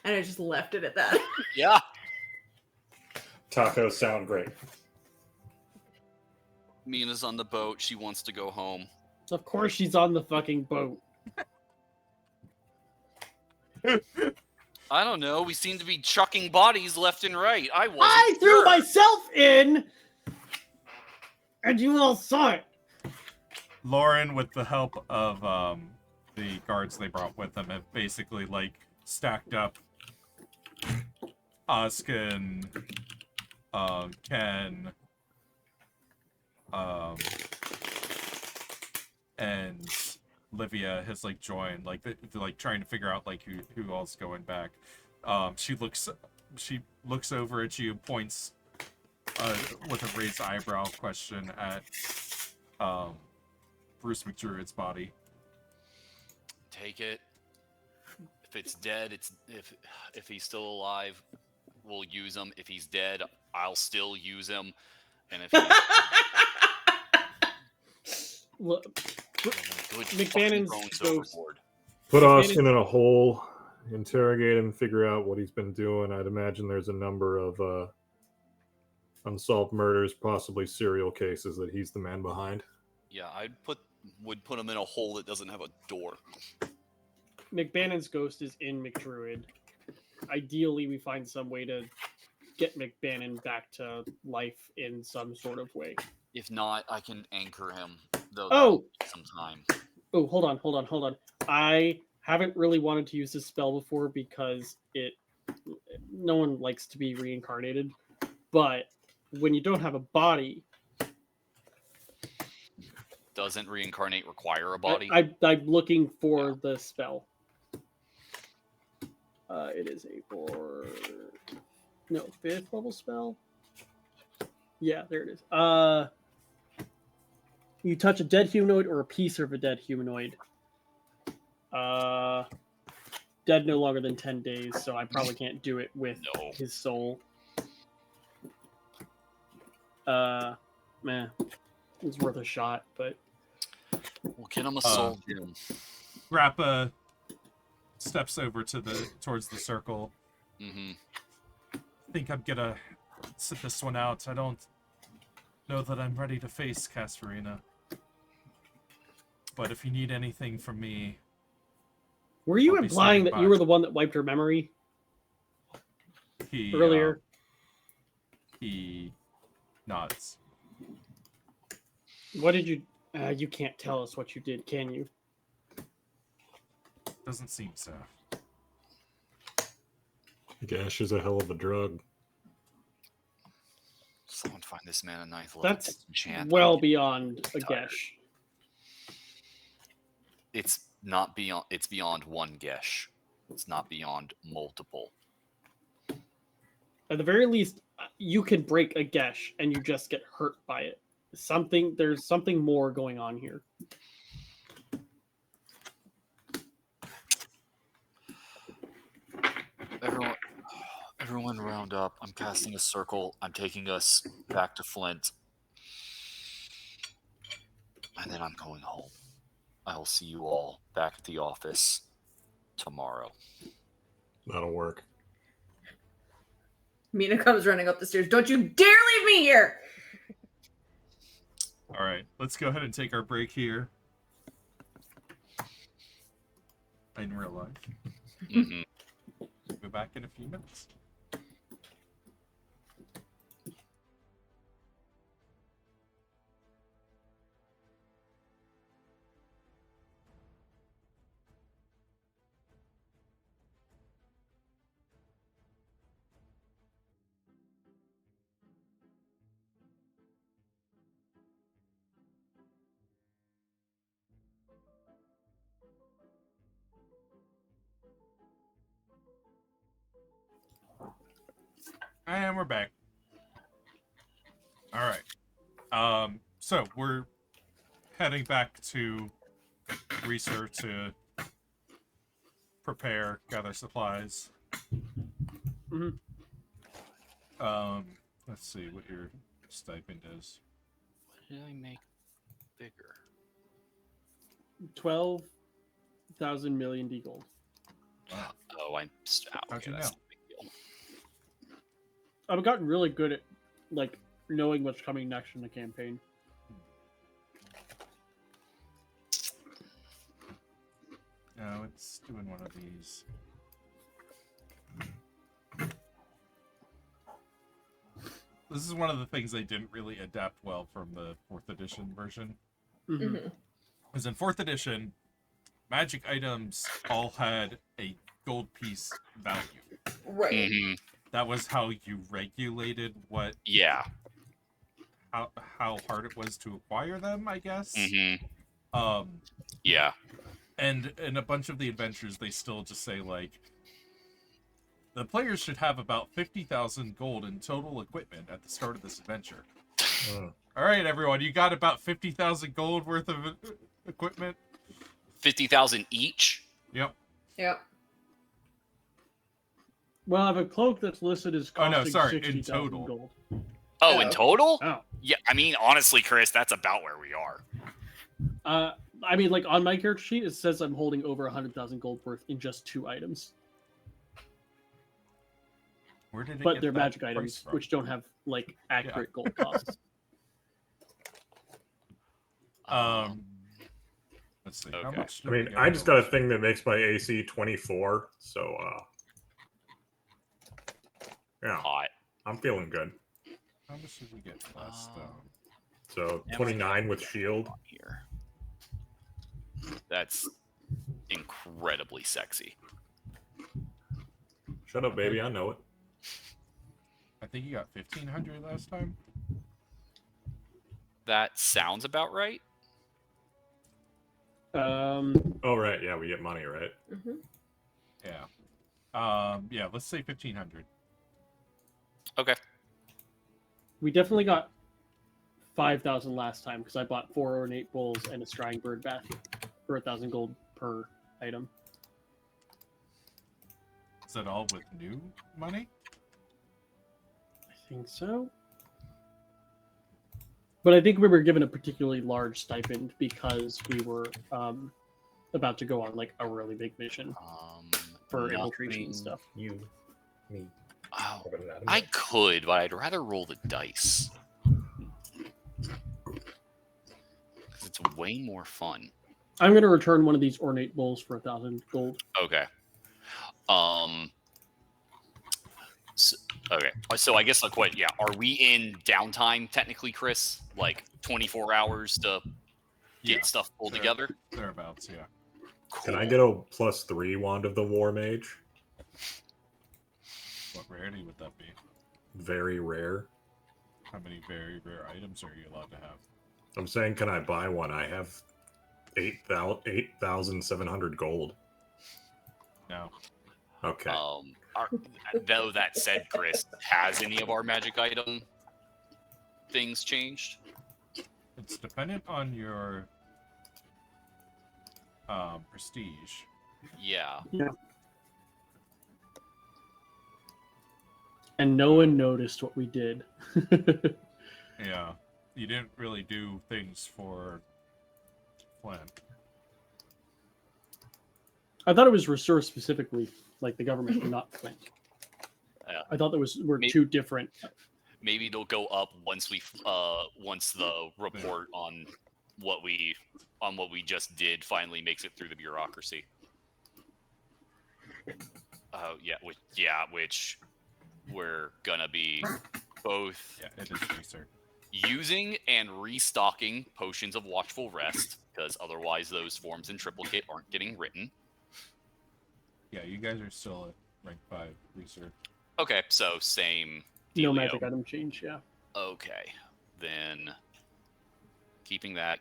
Speaker 3: And I just left it at that.
Speaker 5: Yeah.
Speaker 4: Tacos sound great.
Speaker 5: Mina's on the boat. She wants to go home.
Speaker 2: Of course she's on the fucking boat.
Speaker 5: I don't know. We seem to be chucking bodies left and right. I wasn't
Speaker 2: I threw
Speaker 5: sure.
Speaker 2: myself in! And you all saw it.
Speaker 1: Lauren, with the help of the guards they brought with them, have basically stacked up Oskin, Ken, and Livia has joined. They're trying to figure out who all's going back. She looks over at you, points with a raised eyebrow question at Bruce McDruid's body.
Speaker 5: Take it. If it's dead, if he's still alive, we'll use him. If he's dead, I'll still use him. And if he's
Speaker 2: Look,
Speaker 5: good
Speaker 2: McBannon's
Speaker 5: fucking throws
Speaker 2: ghost.
Speaker 5: overboard.
Speaker 4: Put
Speaker 2: If
Speaker 4: Austin
Speaker 2: any-
Speaker 4: in a hole, interrogate him, figure out what he's been doing. I'd imagine there's a number of unsolved murders, possibly serial cases that he's the man behind.
Speaker 5: Yeah, would put him in a hole that doesn't have a door.
Speaker 2: McBannon's ghost is in McDruid. Ideally, we find some way to get McBannon back to life in some sort of way.
Speaker 5: If not, I can anchor him. Though
Speaker 2: Oh!
Speaker 5: that'll take some time.
Speaker 2: Oh, hold on. I haven't really wanted to use this spell before because no one likes to be reincarnated. But when you don't have a body,
Speaker 5: Doesn't reincarnate require a body?
Speaker 2: I'm looking for the spell. It is a 5th level spell. Yeah, there it is. You touch a dead humanoid or a piece of a dead humanoid. Dead no longer than 10 days, so I probably can't do it with his soul. Man, it's worth a shot, but
Speaker 5: Well, get him a soul gem.
Speaker 1: Grappa steps over towards the circle.
Speaker 5: Mm-hmm.
Speaker 1: I think I'm gonna sit this one out. I don't know that I'm ready to face Castorina. But if you need anything from me,
Speaker 2: were you
Speaker 1: I'll be
Speaker 2: implying
Speaker 1: standing
Speaker 2: that
Speaker 1: by.
Speaker 2: you were the one that wiped her memory
Speaker 1: he
Speaker 2: earlier?
Speaker 1: He nods.
Speaker 2: What did you? You can't tell us what you did, can you?
Speaker 1: Doesn't seem so.
Speaker 4: Gash is a hell of a drug.
Speaker 5: Someone find this man a ninth level
Speaker 2: That's
Speaker 5: enchant.
Speaker 2: well
Speaker 5: I'm
Speaker 2: beyond a
Speaker 5: tired.
Speaker 2: Gesh.
Speaker 5: It's not beyond. It's beyond one Gesh. It's not beyond multiple.
Speaker 2: At the very least, you can break a Gesh and you just get hurt by it. There's something more going on here.
Speaker 5: Everyone round up. I'm casting a circle. I'm taking us back to Flint. And then I'm going home. I will see you all back at the office tomorrow.
Speaker 4: That'll work.
Speaker 3: Mina comes running up the stairs. Don't you dare leave me here!
Speaker 1: All right, let's go ahead and take our break here. In real life.
Speaker 5: Mm-hmm.
Speaker 1: We'll be back in a few minutes. And we're back. All right. So we're heading back to research to prepare, gather supplies.
Speaker 2: Mhm.
Speaker 1: Let's see what your stipend is.
Speaker 5: What did I make bigger?
Speaker 2: 12,000 million D gold.
Speaker 1: Wow.
Speaker 5: Oh, I'm.
Speaker 1: How'd you
Speaker 5: that's
Speaker 1: know?
Speaker 5: no big deal.
Speaker 2: I've gotten really good at knowing what's coming next in the campaign.
Speaker 1: No, it's doing one of these. This is one of the things they didn't really adapt well from the 4th edition version.
Speaker 2: Mhm.
Speaker 3: Mm-hmm.
Speaker 1: Because in 4th edition, magic items all had a gold piece value.
Speaker 3: Right.
Speaker 5: Mm-hmm.
Speaker 1: That was how you regulated
Speaker 5: Yeah.
Speaker 1: how hard it was to acquire them, I guess.
Speaker 5: Mm-hmm. Yeah.
Speaker 1: And in a bunch of the adventures, they still just say, like, the players should have about 50,000 gold in total equipment at the start of this adventure. All right, everyone, you got about 50,000 gold worth of equipment?
Speaker 5: 50,000 each?
Speaker 1: Yep.
Speaker 3: Yep.
Speaker 2: Well, I have a cloak that's listed as
Speaker 1: Oh,
Speaker 2: costing
Speaker 1: no, sorry, in
Speaker 2: 60,000
Speaker 1: total.
Speaker 2: gold.
Speaker 5: Oh, in total?
Speaker 2: Oh.
Speaker 5: Yeah, I mean, honestly, Chris, that's about where we are.
Speaker 2: I mean, like on my character sheet, it says I'm holding over 100,000 gold worth in just 2 items.
Speaker 1: Where did it
Speaker 2: But
Speaker 1: get
Speaker 2: they're
Speaker 1: that
Speaker 2: magic
Speaker 1: price
Speaker 2: items,
Speaker 1: from?
Speaker 2: which don't have like accurate gold costs.
Speaker 1: Let's see. How
Speaker 5: Okay.
Speaker 1: much
Speaker 4: I
Speaker 1: did we
Speaker 4: mean,
Speaker 1: get
Speaker 4: I
Speaker 1: for
Speaker 4: just got a
Speaker 1: this?
Speaker 4: thing that makes my AC 24, so yeah,
Speaker 5: Hot.
Speaker 4: I'm feeling good.
Speaker 1: How much did we get last
Speaker 4: So
Speaker 5: Am I
Speaker 4: 29 with
Speaker 5: gonna
Speaker 4: shield.
Speaker 5: on here? That's incredibly sexy.
Speaker 4: Shut up, baby. I know it.
Speaker 1: I think you got 1,500 last time.
Speaker 5: That sounds about right.
Speaker 4: Oh right, yeah, we get money, right?
Speaker 3: Mm-hmm.
Speaker 1: Yeah. Yeah. Let's say 1,500.
Speaker 5: Okay.
Speaker 2: We definitely got 5,000 last time because I bought 4 ornate bowls and a scrying bird bath for 1,000 gold per item.
Speaker 1: Is that all with new money?
Speaker 2: I think so. But I think we were given a particularly large stipend because we were about to go on like a really big mission for infiltration and stuff.
Speaker 4: You, me.
Speaker 5: Oh, I could, but I'd rather roll the dice. 'Cause it's way more fun.
Speaker 2: I'm going to return one of these ornate bowls for 1,000 gold.
Speaker 5: Okay. So, okay. So I guess like what? Yeah. Are we in downtime technically, Chris? Like 24 hours to get
Speaker 1: Yeah.
Speaker 5: stuff pulled
Speaker 1: There-
Speaker 5: together?
Speaker 1: Thereabouts, yeah.
Speaker 4: Can I get a +3 wand of the War Mage?
Speaker 1: What rarity would that be?
Speaker 4: Very rare.
Speaker 1: How many very rare items are you allowed to have?
Speaker 4: I'm saying, can I buy one? I have 8,700 gold.
Speaker 1: No.
Speaker 4: Okay.
Speaker 5: Though that said, Chris, has any of our magic item things changed?
Speaker 1: It's dependent on your prestige.
Speaker 5: Yeah.
Speaker 2: And no one noticed what we did.
Speaker 1: Yeah. You didn't really do things for Flynn.
Speaker 2: I thought it was resource specifically, like the government, not Flint.
Speaker 5: Yeah.
Speaker 2: I thought were two different.
Speaker 5: Maybe it'll go up once the report on what we just did finally makes it through the bureaucracy. Oh which we're gonna be both
Speaker 1: Yeah, it is research.
Speaker 5: using and restocking potions of watchful rest, because otherwise those forms in triplicate aren't getting written.
Speaker 1: Yeah, you guys are still at rank 5 research.
Speaker 5: Okay, so same
Speaker 2: No
Speaker 5: dealio.
Speaker 2: magic item change, yeah.
Speaker 5: Okay, then keeping that.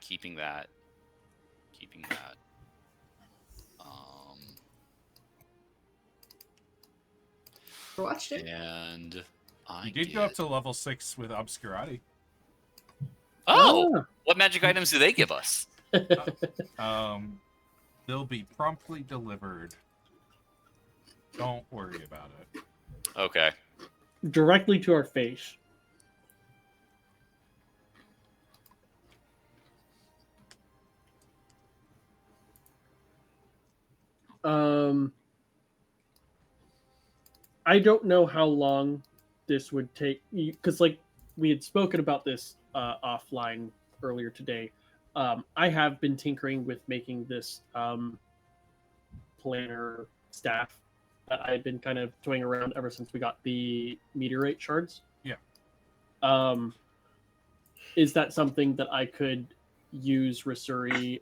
Speaker 3: Watched it.
Speaker 5: And I
Speaker 1: You did go up to level 6 with Obscurati.
Speaker 5: Oh, what magic items do they give us?
Speaker 1: They'll be promptly delivered. Don't worry about it.
Speaker 5: Okay.
Speaker 2: Directly to our face. I don't know how long this would take, because like we had spoken about this offline earlier today. I have been tinkering with making this planner staff that I had been kind of toying around ever since we got the meteorite shards.
Speaker 1: Yeah.
Speaker 2: Is that something that I could use Risuri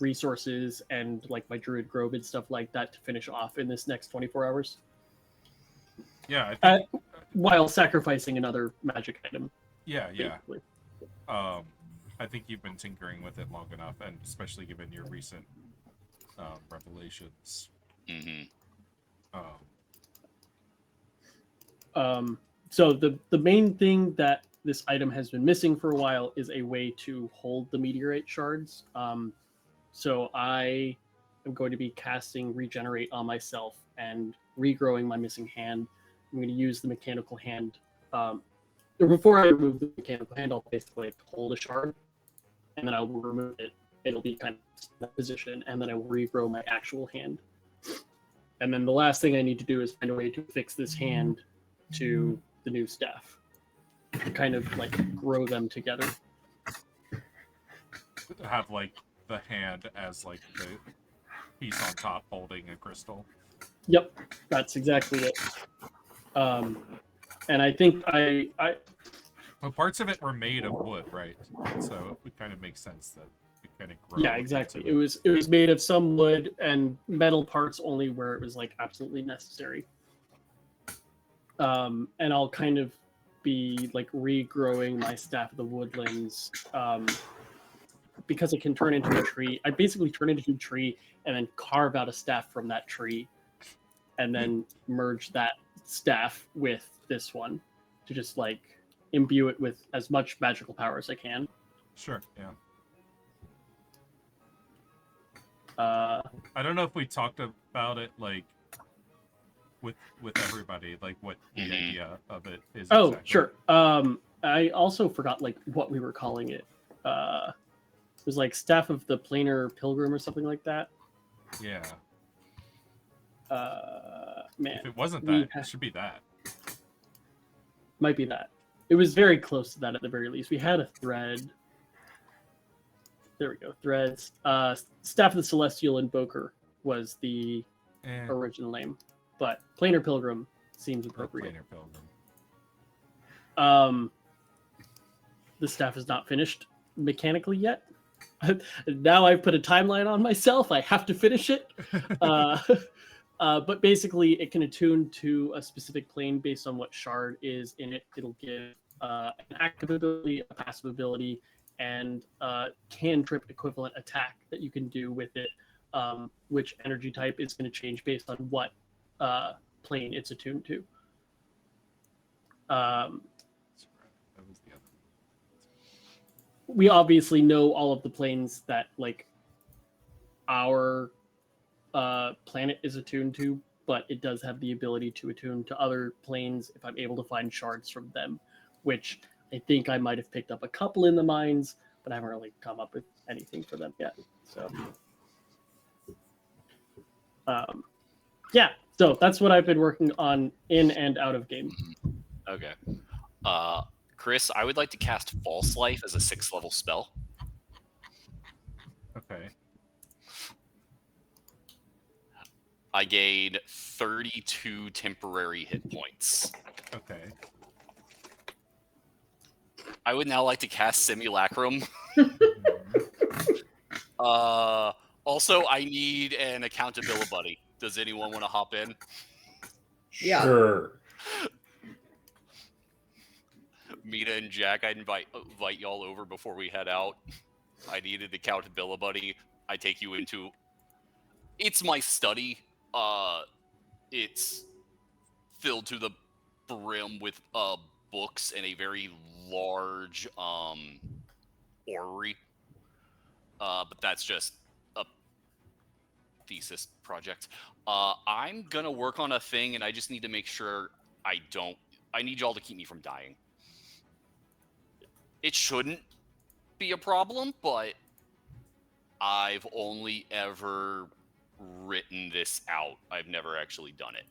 Speaker 2: resources and like my druid grove and stuff like that to finish off in this next 24 hours?
Speaker 1: Yeah, I think,
Speaker 2: while sacrificing another magic item.
Speaker 1: yeah.
Speaker 2: Basically.
Speaker 1: I think you've been tinkering with it long enough, and especially given your recent revelations.
Speaker 5: Mm-hmm.
Speaker 2: So the main thing that this item has been missing for a while is a way to hold the meteorite shards. So I I'm going to be casting Regenerate on myself and regrowing my missing hand. I'm going to use the mechanical hand. Before I remove the mechanical hand, I'll basically hold a shard, and then I'll remove it. It'll be kind of in that position, and then I will regrow my actual hand. And then the last thing I need to do is find a way to fix this hand to the new staff. Kind of like grow them together.
Speaker 1: Have like the hand as like the piece on top holding a crystal.
Speaker 2: Yep, that's exactly it. And I think
Speaker 1: Well, parts of it were made of wood, right? So it would kind of make sense that we kind of grow.
Speaker 2: yeah, exactly. It was made of some wood and metal parts only where it was like absolutely necessary. And I'll kind of be like regrowing my Staff of the Woodlands because it can turn into a tree. I basically turn it into a tree and then carve out a staff from that tree and then merge that staff with this one to just like imbue it with as much magical power as I can.
Speaker 1: Sure, yeah.
Speaker 2: I
Speaker 1: don't know if we talked about it like with everybody, like what the idea of it is.
Speaker 2: Oh,
Speaker 1: exactly.
Speaker 2: sure. I also forgot like what we were calling it. It was like Staff of the Planar Pilgrim or something like that.
Speaker 1: Yeah.
Speaker 2: Man,
Speaker 1: if it wasn't that, it should be that.
Speaker 2: Might be that. It was very close to that at the very least. We had a thread. There we go. Threads. Staff of the Celestial Invoker was the original name, but Planar Pilgrim seems appropriate.
Speaker 1: Planar
Speaker 2: Pilgrim. The staff is not finished mechanically yet. Now I've put a timeline on myself. I have to finish it. But basically, it can attune to a specific plane based on what shard is in it. It'll give an active ability, a passive ability, and cantrip equivalent attack that you can do with it, which energy type is going to change based on what plane it's attuned to. We obviously know all of the planes that like our planet is attuned to, but it does have the ability to attune to other planes if I'm able to find shards from them, which I think I might have picked up a couple in the mines, but I haven't really come up with anything for them yet. So, yeah, so that's what I've been working on in and out of game.
Speaker 5: Okay. Chris, I would like to cast False Life as a 6th level spell.
Speaker 1: Okay.
Speaker 5: I gain 32 temporary hit points.
Speaker 1: Okay.
Speaker 5: I would now like to cast Simulacrum. Also, I need an accountability buddy. Does anyone want to hop in?
Speaker 3: Yeah.
Speaker 4: Sure.
Speaker 5: Mita and Jack, I'd invite y'all over before we head out. I need an accountability buddy. I take you into... It's my study. It's filled to the brim with books and a very large orrery. But that's just a thesis project. I'm gonna work on a thing, and I just need to make sure I need y'all to keep me from dying. It shouldn't be a problem, but I've only ever written this out. I've never actually done it.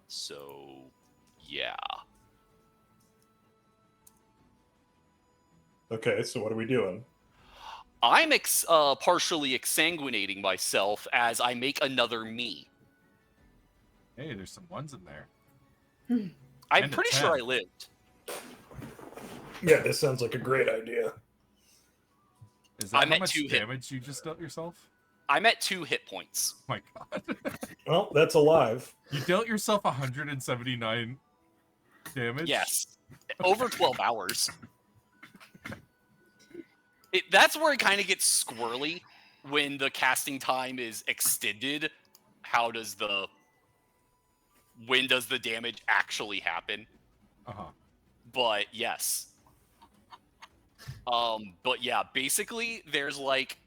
Speaker 5: So yeah.
Speaker 4: Okay, so what are we doing?
Speaker 5: I'm partially exsanguinating myself as I make another me.
Speaker 1: Hey, there's some ones in there.
Speaker 5: I'm
Speaker 1: 10 to
Speaker 5: pretty
Speaker 1: 10.
Speaker 5: sure I lived.
Speaker 4: Yeah, this sounds like a great idea.
Speaker 1: Is that
Speaker 5: I'm
Speaker 1: how
Speaker 5: at
Speaker 1: much
Speaker 5: 2
Speaker 1: damage you just dealt yourself?
Speaker 5: I'm at 2 hit points.
Speaker 1: Oh my god.
Speaker 4: Well, that's alive.
Speaker 1: You dealt yourself 179 damage?
Speaker 5: Yes. Over 12 hours. That's where it kind of gets squirrely when the casting time is extended. When does the damage actually happen?
Speaker 1: Uh-huh.
Speaker 5: But yes. But yeah, basically there's like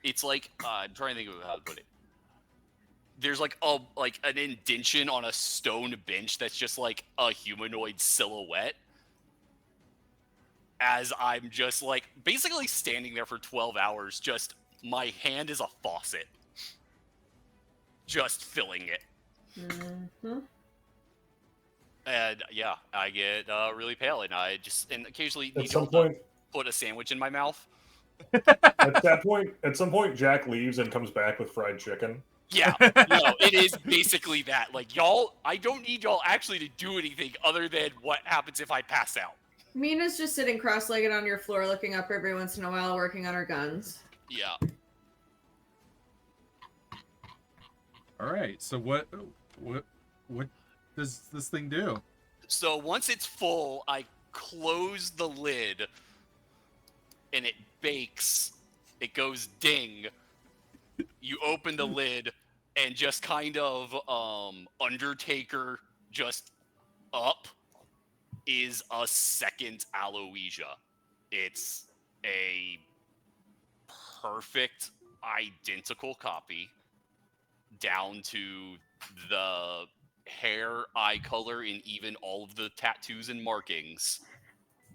Speaker 5: it's like I'm trying to think of how to put it. There's like an indention on a stone bench that's just like a humanoid silhouette. As I'm just like basically standing there for 12 hours, just my hand is a faucet. Just filling it.
Speaker 3: Mm-hmm.
Speaker 5: And yeah, I get really pale, and I just occasionally
Speaker 4: At
Speaker 5: need
Speaker 4: some
Speaker 5: to
Speaker 4: point,
Speaker 5: put a sandwich in my mouth.
Speaker 4: at some point, Jack leaves and comes back with fried chicken.
Speaker 5: Yeah, no, it is basically that. Like y'all, I don't need y'all actually to do anything other than what happens if I pass out.
Speaker 3: Mina's just sitting cross-legged on your floor, looking up every once in a while, working on her guns.
Speaker 5: Yeah.
Speaker 1: All right. So what does this thing do?
Speaker 5: So once it's full, I close the lid, and it bakes. It goes ding. You open the lid, and just kind of Undertaker just up is a second Aloysia. It's a perfect identical copy down to the hair, eye color, and even all of the tattoos and markings.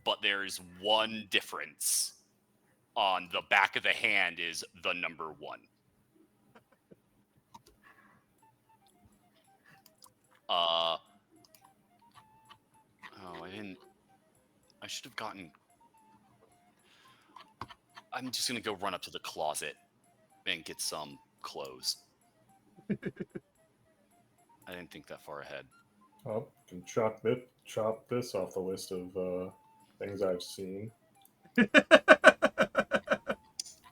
Speaker 5: But there's one difference. On the back of the hand is the number 1. Oh, I should have gotten... I'm just gonna go run up to the closet and get some clothes. I didn't think that far ahead.
Speaker 4: Oh, can chop this off the list of things I've seen.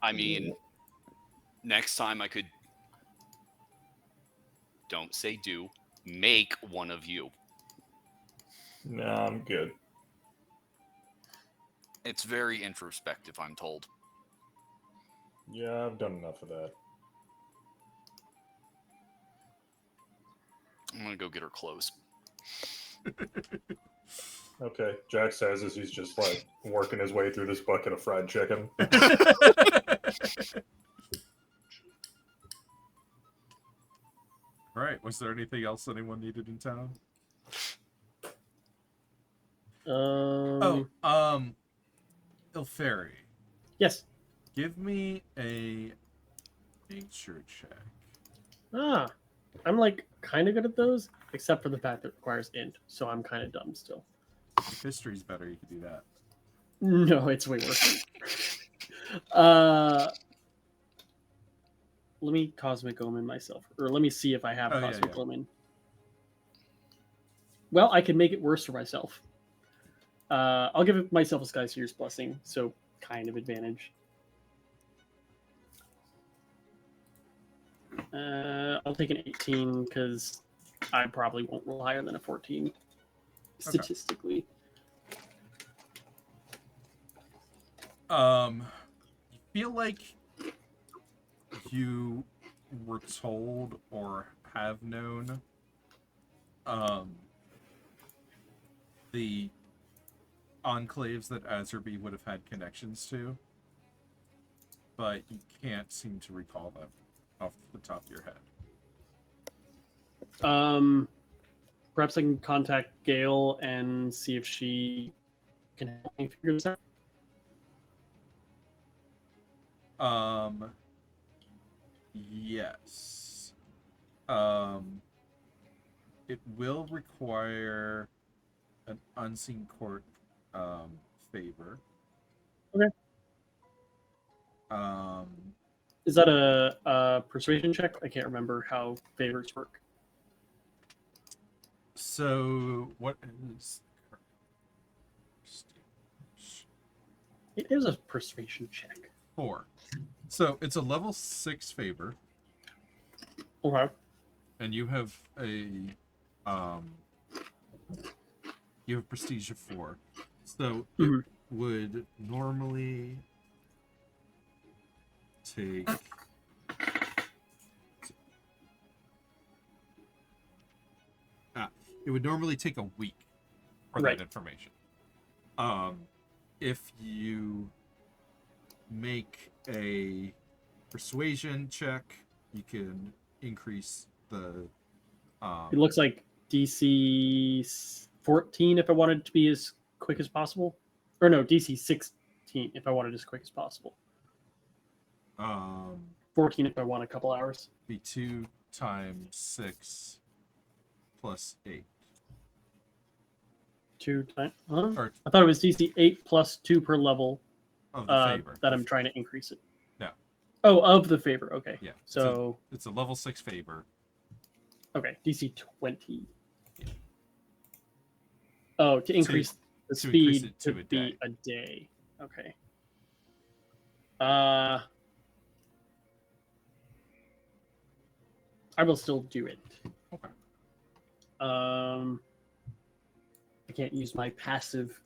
Speaker 5: I mean, next time I could... Don't say do. Make one of you.
Speaker 4: Nah, I'm good.
Speaker 5: It's very introspective, I'm told.
Speaker 4: Yeah, I've done enough of that.
Speaker 5: I'm gonna go get her clothes.
Speaker 4: Okay, Jack says as he's just like working his way through this bucket of fried chicken.
Speaker 1: All right. Was there anything else anyone needed in town? Elfaivar,
Speaker 2: Yes.
Speaker 1: give me a nature check.
Speaker 2: Ah, I'm like kind of good at those, except for the fact that it requires int, so I'm kind of dumb still.
Speaker 1: If history's better, you could do that.
Speaker 2: No, it's way worse. Let me Cosmic Omen myself, or let me see if I have
Speaker 1: Oh, yeah,
Speaker 2: Cosmic
Speaker 1: yeah.
Speaker 2: Omen. Well, I can make it worse for myself. I'll give myself a Skyseer's Blessing, so kind of advantage. I'll take an 18 because I probably won't roll higher than a 14 statistically.
Speaker 1: You feel like you were told or have known the enclaves that Azerby would have had connections to, but you can't seem to recall them off the top of your head.
Speaker 2: Perhaps I can contact Gail and see if she can help me figure this out.
Speaker 1: Yes. It will require an unseen court favor.
Speaker 2: Okay. Is that a persuasion check? I can't remember how favors work.
Speaker 1: So what is
Speaker 2: It is a persuasion check.
Speaker 1: 4? So it's a level 6 favor,
Speaker 2: Okay.
Speaker 1: and you have a you have prestige of 4. So it would normally take 4 it would normally take a week for
Speaker 2: Right.
Speaker 1: that information. If you make a persuasion check, you can increase the.
Speaker 2: It looks like DC 14 if I wanted to be as quick as possible, or no, DC 16 if I wanted as quick as possible. 14 if I want a couple hours.
Speaker 1: Be 2 times 6 plus 8.
Speaker 2: 2 times. Huh?
Speaker 1: Or
Speaker 2: I thought it was DC 8 plus 2 per level.
Speaker 1: of the favor.
Speaker 2: That I'm trying to increase it.
Speaker 1: No.
Speaker 2: Oh, of the favor. Okay.
Speaker 1: Yeah.
Speaker 2: So
Speaker 1: it's a level 6 favor.
Speaker 2: okay, DC 20.
Speaker 1: Yeah.
Speaker 2: Oh, to increase the
Speaker 1: to increase
Speaker 2: speed
Speaker 1: it to
Speaker 2: to
Speaker 1: a
Speaker 2: be
Speaker 1: day.
Speaker 2: a day. Okay. I will still do it.
Speaker 1: Okay.
Speaker 2: I can't use my passive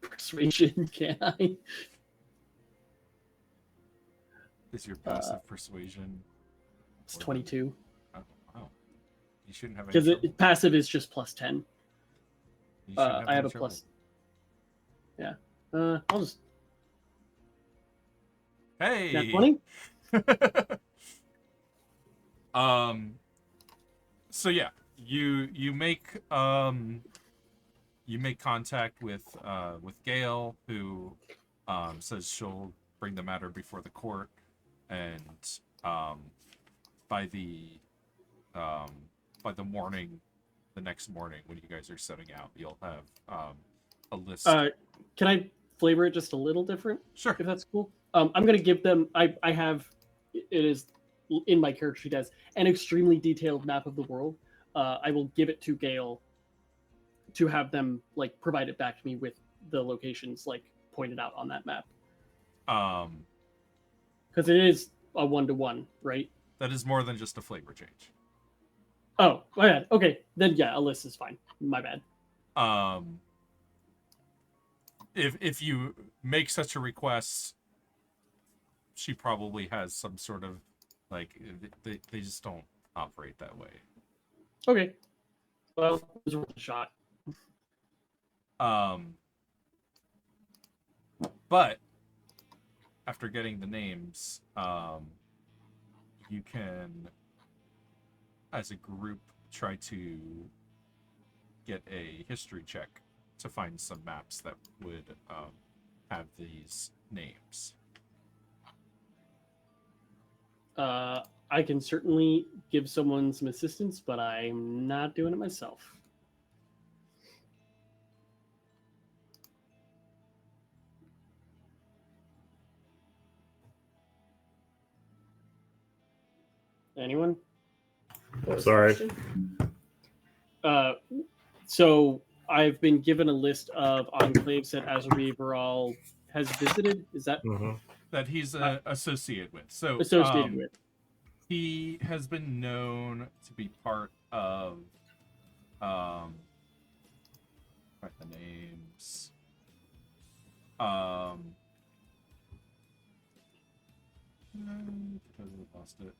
Speaker 2: persuasion, can I?
Speaker 1: Is your passive persuasion?
Speaker 2: It's 22
Speaker 1: Oh, wow. You shouldn't have any
Speaker 2: because
Speaker 1: trouble.
Speaker 2: passive is just plus 10.
Speaker 1: You shouldn't
Speaker 2: I
Speaker 1: any
Speaker 2: have a
Speaker 1: trouble.
Speaker 2: plus. Yeah. I'll just
Speaker 1: Hey.
Speaker 2: nat 20.
Speaker 1: So yeah, you make contact with Gail, who says she'll bring the matter before the court, and by the morning, the next morning when you guys are setting out, you'll have a list.
Speaker 2: Can I flavor it just a little different?
Speaker 1: Sure.
Speaker 2: If that's cool. I'm gonna give them. I have. It is in my character sheet as an extremely detailed map of the world. I will give it to Gail to have them like provide it back to me with the locations like pointed out on that map. Because it is a 1-to-1, right?
Speaker 1: That is more than just a flavor change.
Speaker 2: Oh, my bad. Okay, then yeah, a list is fine. My bad.
Speaker 1: If you make such a request, she probably has some sort of like they just don't operate that way.
Speaker 2: Okay. Well, it was worth a shot.
Speaker 1: But after getting the names, you can, as a group, try to get a history check to find some maps that would have these names.
Speaker 2: I can certainly give someone some assistance, but I'm not doing it myself. Anyone?
Speaker 3: What was
Speaker 4: Sorry.
Speaker 3: the question?
Speaker 2: So I've been given a list of enclaves that Azerbeaveral has visited. Is that
Speaker 1: That he's associated with. So
Speaker 2: associated with?
Speaker 1: he has been known to be part of write the names. Lost it.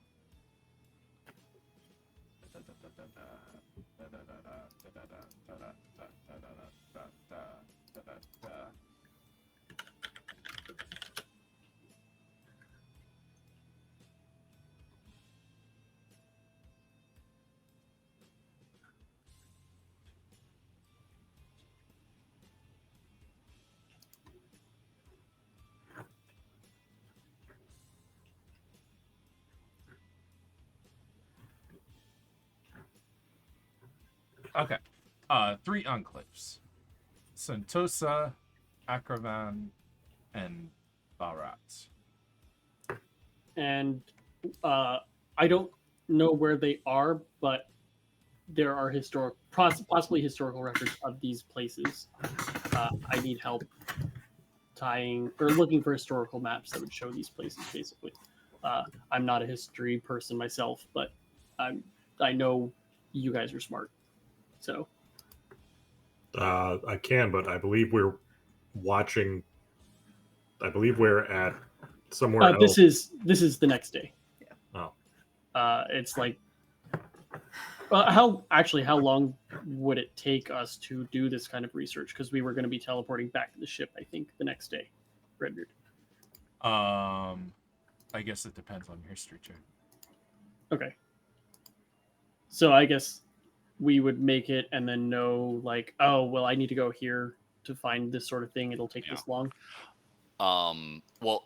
Speaker 1: Okay. 3 enclaves. Sentosa, Akravan, and Barat.
Speaker 2: And I don't know where they are, but there are possibly historical records of these places. I need help tying or looking for historical maps that would show these places. Basically, I'm not a history person myself, but I know you guys are smart, so.
Speaker 4: I can, but I believe we're watching. I believe we're at somewhere else.
Speaker 2: This is the next day.
Speaker 4: Oh.
Speaker 2: It's like How long would it take us to do this kind of research? Because we were going to be teleporting back to the ship, I think, the next day. Redbeard.
Speaker 1: I guess it depends on your history check.
Speaker 2: Okay. So I guess we would make it and then know, like, oh, well, I need to go here to find this sort of thing. It'll take this long.
Speaker 5: Well,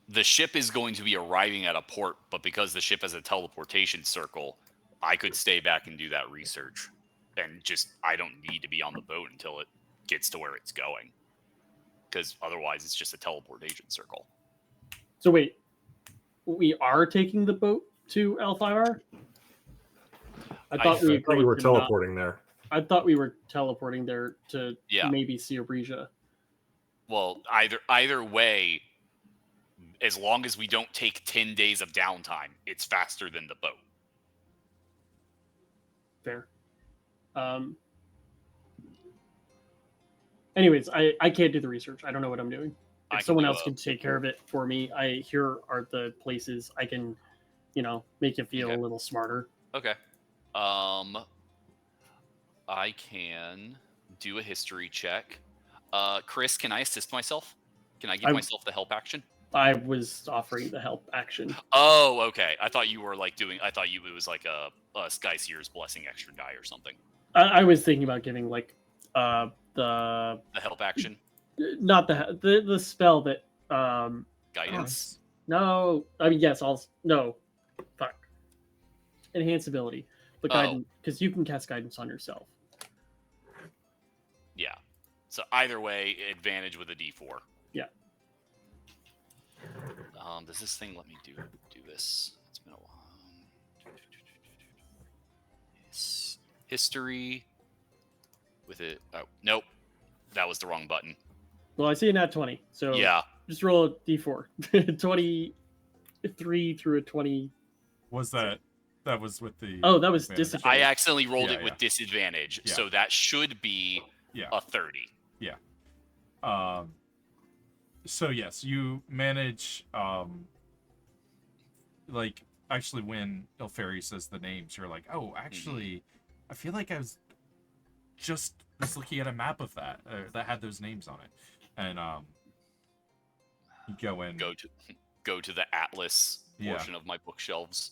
Speaker 5: the ship is going to be arriving at a port, but because the ship has a teleportation circle, I could stay back and do that research. And I don't need to be on the boat until it gets to where it's going. Because otherwise, it's just a teleportation circle.
Speaker 2: So wait, we are taking the boat to Elfaivar? I thought we
Speaker 4: were teleporting there.
Speaker 2: I thought we were teleporting there to
Speaker 5: Yeah.
Speaker 2: maybe see Obreja.
Speaker 5: Well, either way, as long as we don't take 10 days of downtime, it's faster than the boat.
Speaker 2: Fair. Anyways, I can't do the research. I don't know what I'm doing. If someone else can take care of it for me, here are the places I can, make you feel a little smarter.
Speaker 5: Okay. I can do a history check. Chris, can I assist myself? Can I give myself the help action?
Speaker 2: I was offering the help action.
Speaker 5: Oh, okay. I thought you were it was like a Sky Seer's Blessing extra die or something.
Speaker 2: I was thinking about giving the
Speaker 5: help action,
Speaker 2: not the spell that
Speaker 5: guidance.
Speaker 2: No, I mean yes. Fuck. Enhance ability, but guidance, because you can cast guidance on yourself.
Speaker 5: Yeah. So either way, advantage with a D4.
Speaker 2: Yeah.
Speaker 5: Does this thing let me do this? It's been a while. History with it. Oh, nope. That was the wrong button.
Speaker 2: Well, I see a nat 20. So
Speaker 5: yeah.
Speaker 2: Just roll a D4. 23 through a 20.
Speaker 1: Was that was with the...
Speaker 2: Oh, that was disadvantage.
Speaker 5: I accidentally rolled it with disadvantage. Yeah. So that should be a 30.
Speaker 1: Yeah. So yes, you manage actually when Elfaivar says the names, you're like, oh, actually, I feel like I was looking at a map of that had those names on it. And you go in,
Speaker 5: go to the Atlas portion of my bookshelves.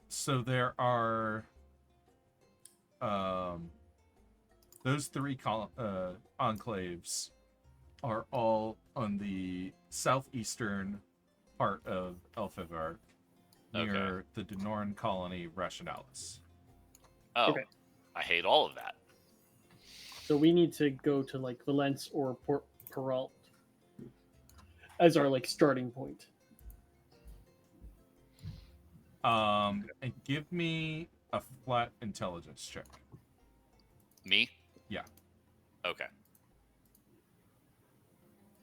Speaker 1: So there are those three enclaves are all on the southeastern part of Elfaivar, near the Denoran colony Rationalis.
Speaker 5: Oh, okay. I hate all of that.
Speaker 2: So we need to go to Valence or Port Peralt as our starting point.
Speaker 1: And give me a flat intelligence check.
Speaker 5: Me?
Speaker 1: Yeah.
Speaker 5: Okay.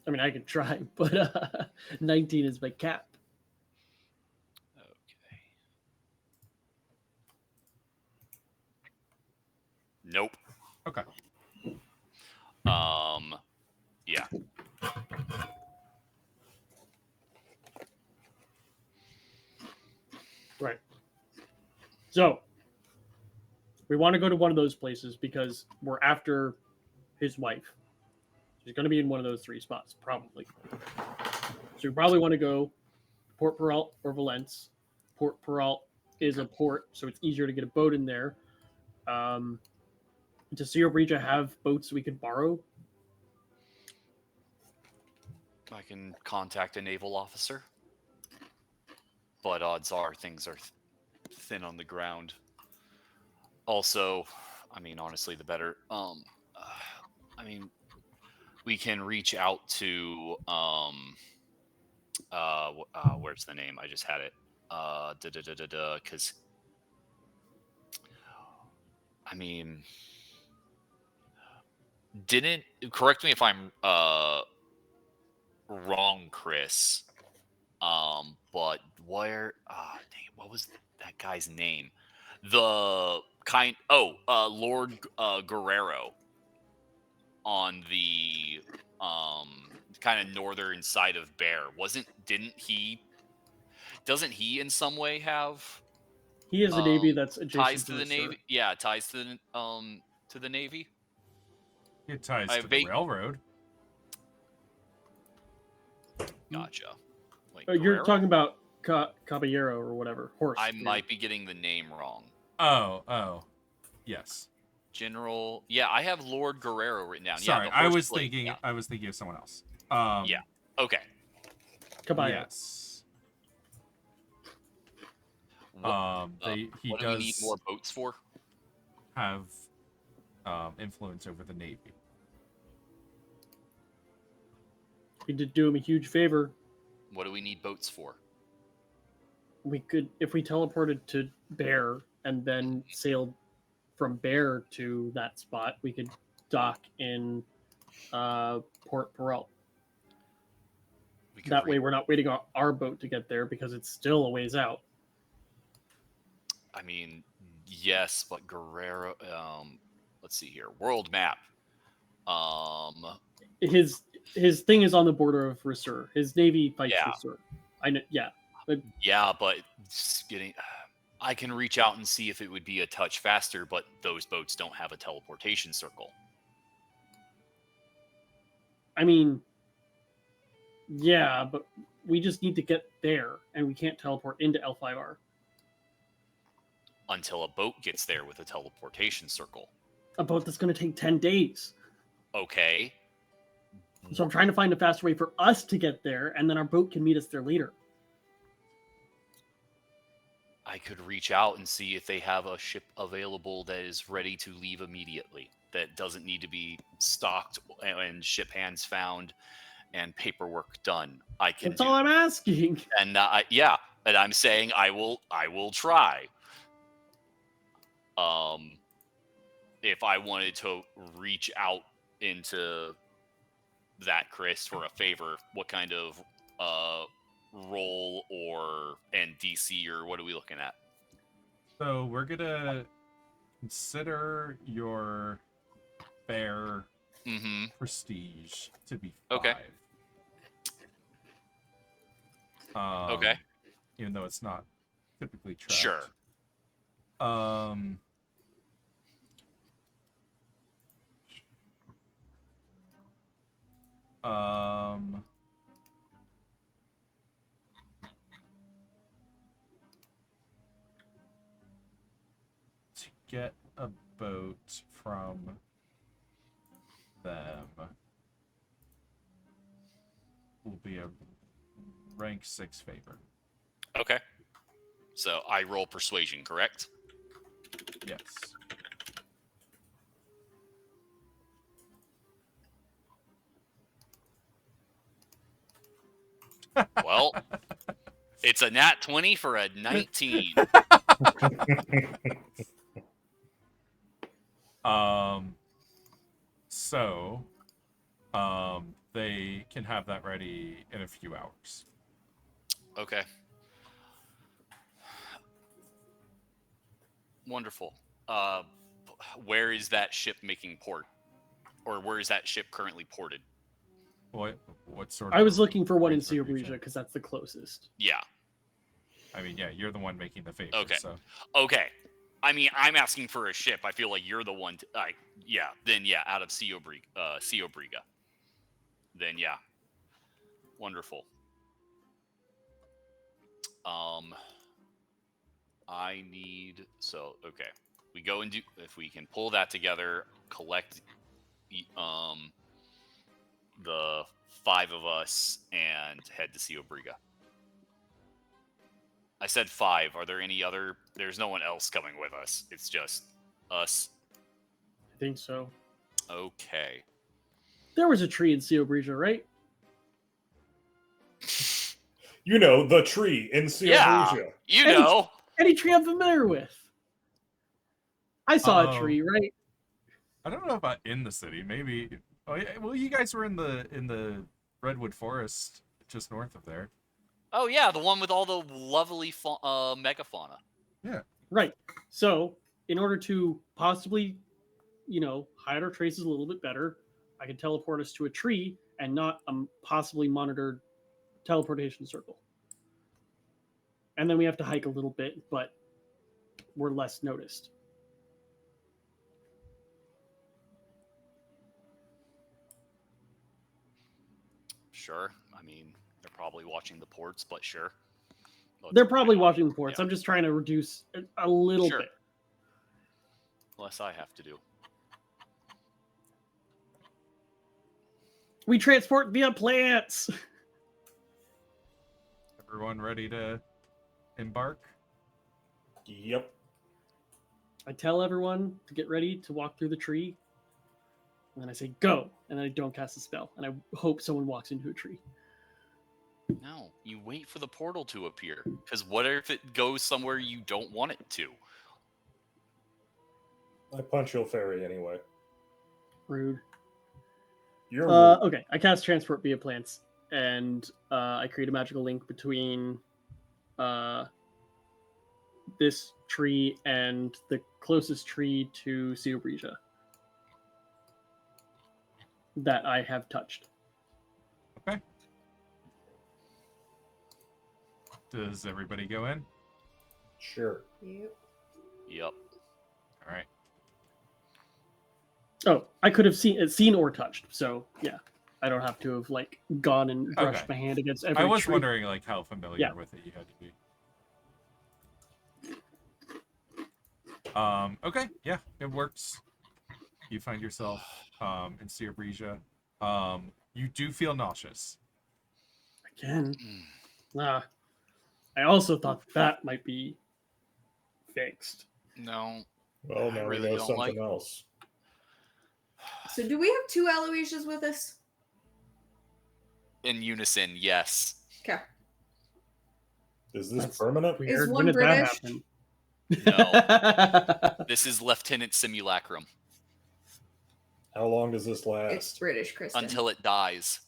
Speaker 2: I mean, I could try, but 19 is my cap.
Speaker 5: Okay. Nope.
Speaker 1: Okay.
Speaker 5: Yeah.
Speaker 2: Right. So, we want to go to one of those places because we're after his wife. She's going to be in one of those three spots, probably. So we probably want to go to Port Peralt or Valence. Port Peralt is a port, so it's easier to get a boat in there. Does Sierra Breja have boats we could borrow?
Speaker 5: I can contact a naval officer. But odds are things are thin on the ground. Also, I mean, honestly, the better. We can reach out to where's the name? I just had it. Because I mean, correct me if I'm wrong, Chris. But where? Dang it, what was that guy's name? Lord Guerrero on the kind of northern side of Bear. Didn't he? doesn't he in some way have
Speaker 2: He is a navy that's
Speaker 5: ties
Speaker 2: adjacent
Speaker 5: to the
Speaker 2: Sir.
Speaker 5: Navy? Yeah, ties to the Navy.
Speaker 1: It ties
Speaker 5: I
Speaker 1: to the
Speaker 5: vague-
Speaker 1: railroad.
Speaker 5: Gotcha. Wait,
Speaker 2: You're
Speaker 5: Guerrero?
Speaker 2: talking about Caballero or whatever. Horse.
Speaker 5: I
Speaker 2: yeah.
Speaker 5: might be getting the name wrong.
Speaker 1: Oh, yes.
Speaker 5: General. Yeah, I have Lord Guerrero written down.
Speaker 1: Sorry,
Speaker 5: yeah, the
Speaker 1: I
Speaker 5: horse
Speaker 1: was
Speaker 5: blade,
Speaker 1: thinking.
Speaker 5: yeah.
Speaker 1: I was thinking of someone else.
Speaker 5: Yeah. Okay.
Speaker 2: Caballero.
Speaker 1: Yes.
Speaker 5: What,
Speaker 1: He
Speaker 5: what do we need
Speaker 1: does
Speaker 5: more boats for?
Speaker 1: have influence over the Navy.
Speaker 2: We did do him a huge favor.
Speaker 5: What do we need boats for?
Speaker 2: We could, if we teleported to Bear and then sailed from Bear to that spot, we could dock in Port Perel.
Speaker 5: We could
Speaker 2: That way, we're not waiting on our boat to get there because it's still a ways out.
Speaker 5: I mean, yes, but Guerrero. Let's see here. World map.
Speaker 2: His thing is on the border of Resur. His navy fights
Speaker 5: Yeah.
Speaker 2: Resur. I know. Yeah.
Speaker 5: Yeah, but it's getting. I can reach out and see if it would be a touch faster, but those boats don't have a teleportation circle.
Speaker 2: I mean, yeah, but we just need to get there, and we can't teleport into Elfaivar.
Speaker 5: Until a boat gets there with a teleportation circle.
Speaker 2: A boat that's going to take 10 days.
Speaker 5: Okay.
Speaker 2: So I'm trying to find a faster way for us to get there, and then our boat can meet us there later.
Speaker 5: I could reach out and see if they have a ship available that is ready to leave immediately. That doesn't need to be stocked and ship hands found and paperwork done. I can.
Speaker 2: That's all I'm asking.
Speaker 5: And yeah, and I'm saying I will try. If I wanted to reach out into that, Chris, for a favor, what kind of roll or DC or what are we looking at?
Speaker 1: So we're gonna consider your Bear
Speaker 5: Mm-hmm.
Speaker 1: prestige to be 5.
Speaker 5: Okay. Okay.
Speaker 1: Even though it's not typically tracked.
Speaker 5: Sure.
Speaker 1: To get a boat from them will be a rank 6 favor.
Speaker 5: Okay. So I roll persuasion, correct?
Speaker 1: Yes.
Speaker 5: Well, it's a nat 20 for a 19.
Speaker 1: So they can have that ready in a few hours.
Speaker 5: Okay. Wonderful. Where is that ship making port? Or where is that ship currently ported?
Speaker 1: What sort of...
Speaker 2: I was looking for one in
Speaker 1: region?
Speaker 2: Seobrija because that's the closest.
Speaker 5: Yeah.
Speaker 1: I mean, yeah, you're the one making the favor.
Speaker 5: Okay.
Speaker 1: So.
Speaker 5: Okay. I mean, I'm asking for a ship. I feel like you're the one. Out of Seobriga. Then yeah. Wonderful. I need okay. We go and do, if we can pull that together, collect the 5 of us and head to Seobriga. I said 5. Are there any other? There's no one else coming with us. It's just us.
Speaker 2: I think so.
Speaker 5: Okay.
Speaker 2: There was a tree in Seobrija, right?
Speaker 4: You know, the tree in Seobrija.
Speaker 5: Yeah, you
Speaker 2: Any-
Speaker 5: know.
Speaker 2: Any tree I'm familiar with. I saw a
Speaker 1: Oh.
Speaker 2: tree, right?
Speaker 1: I don't know about in the city. Maybe. Oh yeah. Well, you guys were in the redwood forest just north of there.
Speaker 5: Oh yeah, the one with all the lovely megafauna.
Speaker 2: Right. So, in order to possibly, hide our traces a little bit better, I can teleport us to a tree and not a possibly monitored teleportation circle. and then we have to hike a little bit, but we're less noticed.
Speaker 5: Sure. I mean, they're probably watching the ports, but sure.
Speaker 2: They're probably watching the ports.
Speaker 5: Yeah.
Speaker 2: I'm just trying to reduce a little
Speaker 5: Sure.
Speaker 2: bit.
Speaker 5: Less I have to do.
Speaker 2: We transport via plants.
Speaker 1: Everyone ready to embark?
Speaker 4: Yep.
Speaker 2: I tell everyone to get ready to walk through the tree. And then I say, go. And then I don't cast a spell. And I hope someone walks into a tree.
Speaker 5: No, you wait for the portal to appear. Because what if it goes somewhere you don't want it to?
Speaker 4: I punch Elfaivar anyway.
Speaker 2: Rude.
Speaker 4: You're rude.
Speaker 2: Okay, I cast transport via plants. And I create a magical link between this tree and the closest tree to Ceobrisia that I have touched.
Speaker 1: Okay. Does everybody go in?
Speaker 4: Sure.
Speaker 3: Yep.
Speaker 5: Yep.
Speaker 1: All right.
Speaker 2: Oh, I could have seen or touched. So yeah, I don't have to have like gone and brushed
Speaker 1: Okay.
Speaker 2: my hand against every
Speaker 1: I was
Speaker 2: tree.
Speaker 1: wondering like how familiar
Speaker 2: Yeah.
Speaker 1: with it you had to be. Okay, yeah, it works. You find yourself in Ceobrisia. You do feel nauseous.
Speaker 2: Again.
Speaker 5: Mm.
Speaker 2: I also thought that might be fixed.
Speaker 5: No.
Speaker 4: Well,
Speaker 5: I
Speaker 4: now
Speaker 5: really
Speaker 4: we know
Speaker 5: don't
Speaker 4: something
Speaker 5: like-
Speaker 4: else.
Speaker 3: So do we have 2 Aloysius with us?
Speaker 5: In unison, yes.
Speaker 3: Okay.
Speaker 4: Is this
Speaker 2: That's
Speaker 4: permanent?
Speaker 2: Weird.
Speaker 3: one
Speaker 2: When did
Speaker 3: British?
Speaker 2: that happen?
Speaker 5: This is Lieutenant Simulacrum.
Speaker 4: How long does this
Speaker 3: It's
Speaker 4: last?
Speaker 3: British, Kristen.
Speaker 5: Until it dies.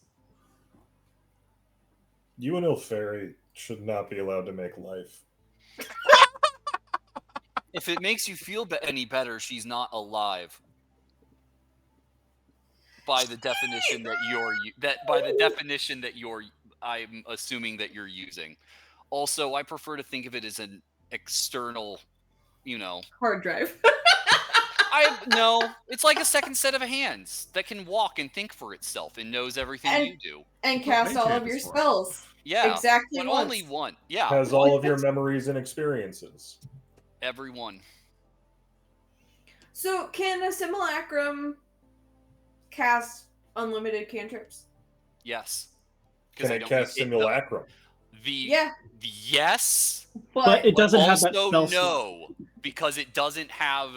Speaker 4: You and Elfaivar should not be allowed to make life.
Speaker 5: If it makes you feel any better, she's not alive. By the definition that you're I'm assuming that you're using. Also, I prefer to think of it as an external,
Speaker 3: Hard drive.
Speaker 5: no, it's like a second set of hands that can walk and think for itself and knows everything
Speaker 3: And-
Speaker 5: you do.
Speaker 3: And cast all of your
Speaker 1: Mage hand is for.
Speaker 3: spells.
Speaker 5: Yeah,
Speaker 3: Exactly
Speaker 5: but
Speaker 3: once.
Speaker 5: only one. Yeah,
Speaker 4: Has all of your memories and experiences.
Speaker 5: everyone.
Speaker 3: So can a simulacrum cast unlimited cantrips?
Speaker 5: Yes.
Speaker 4: Can it cast simulacrum?
Speaker 3: Yeah,
Speaker 5: Yes.
Speaker 2: But it doesn't have
Speaker 5: Also,
Speaker 2: that spell slot.
Speaker 5: no, because it doesn't have.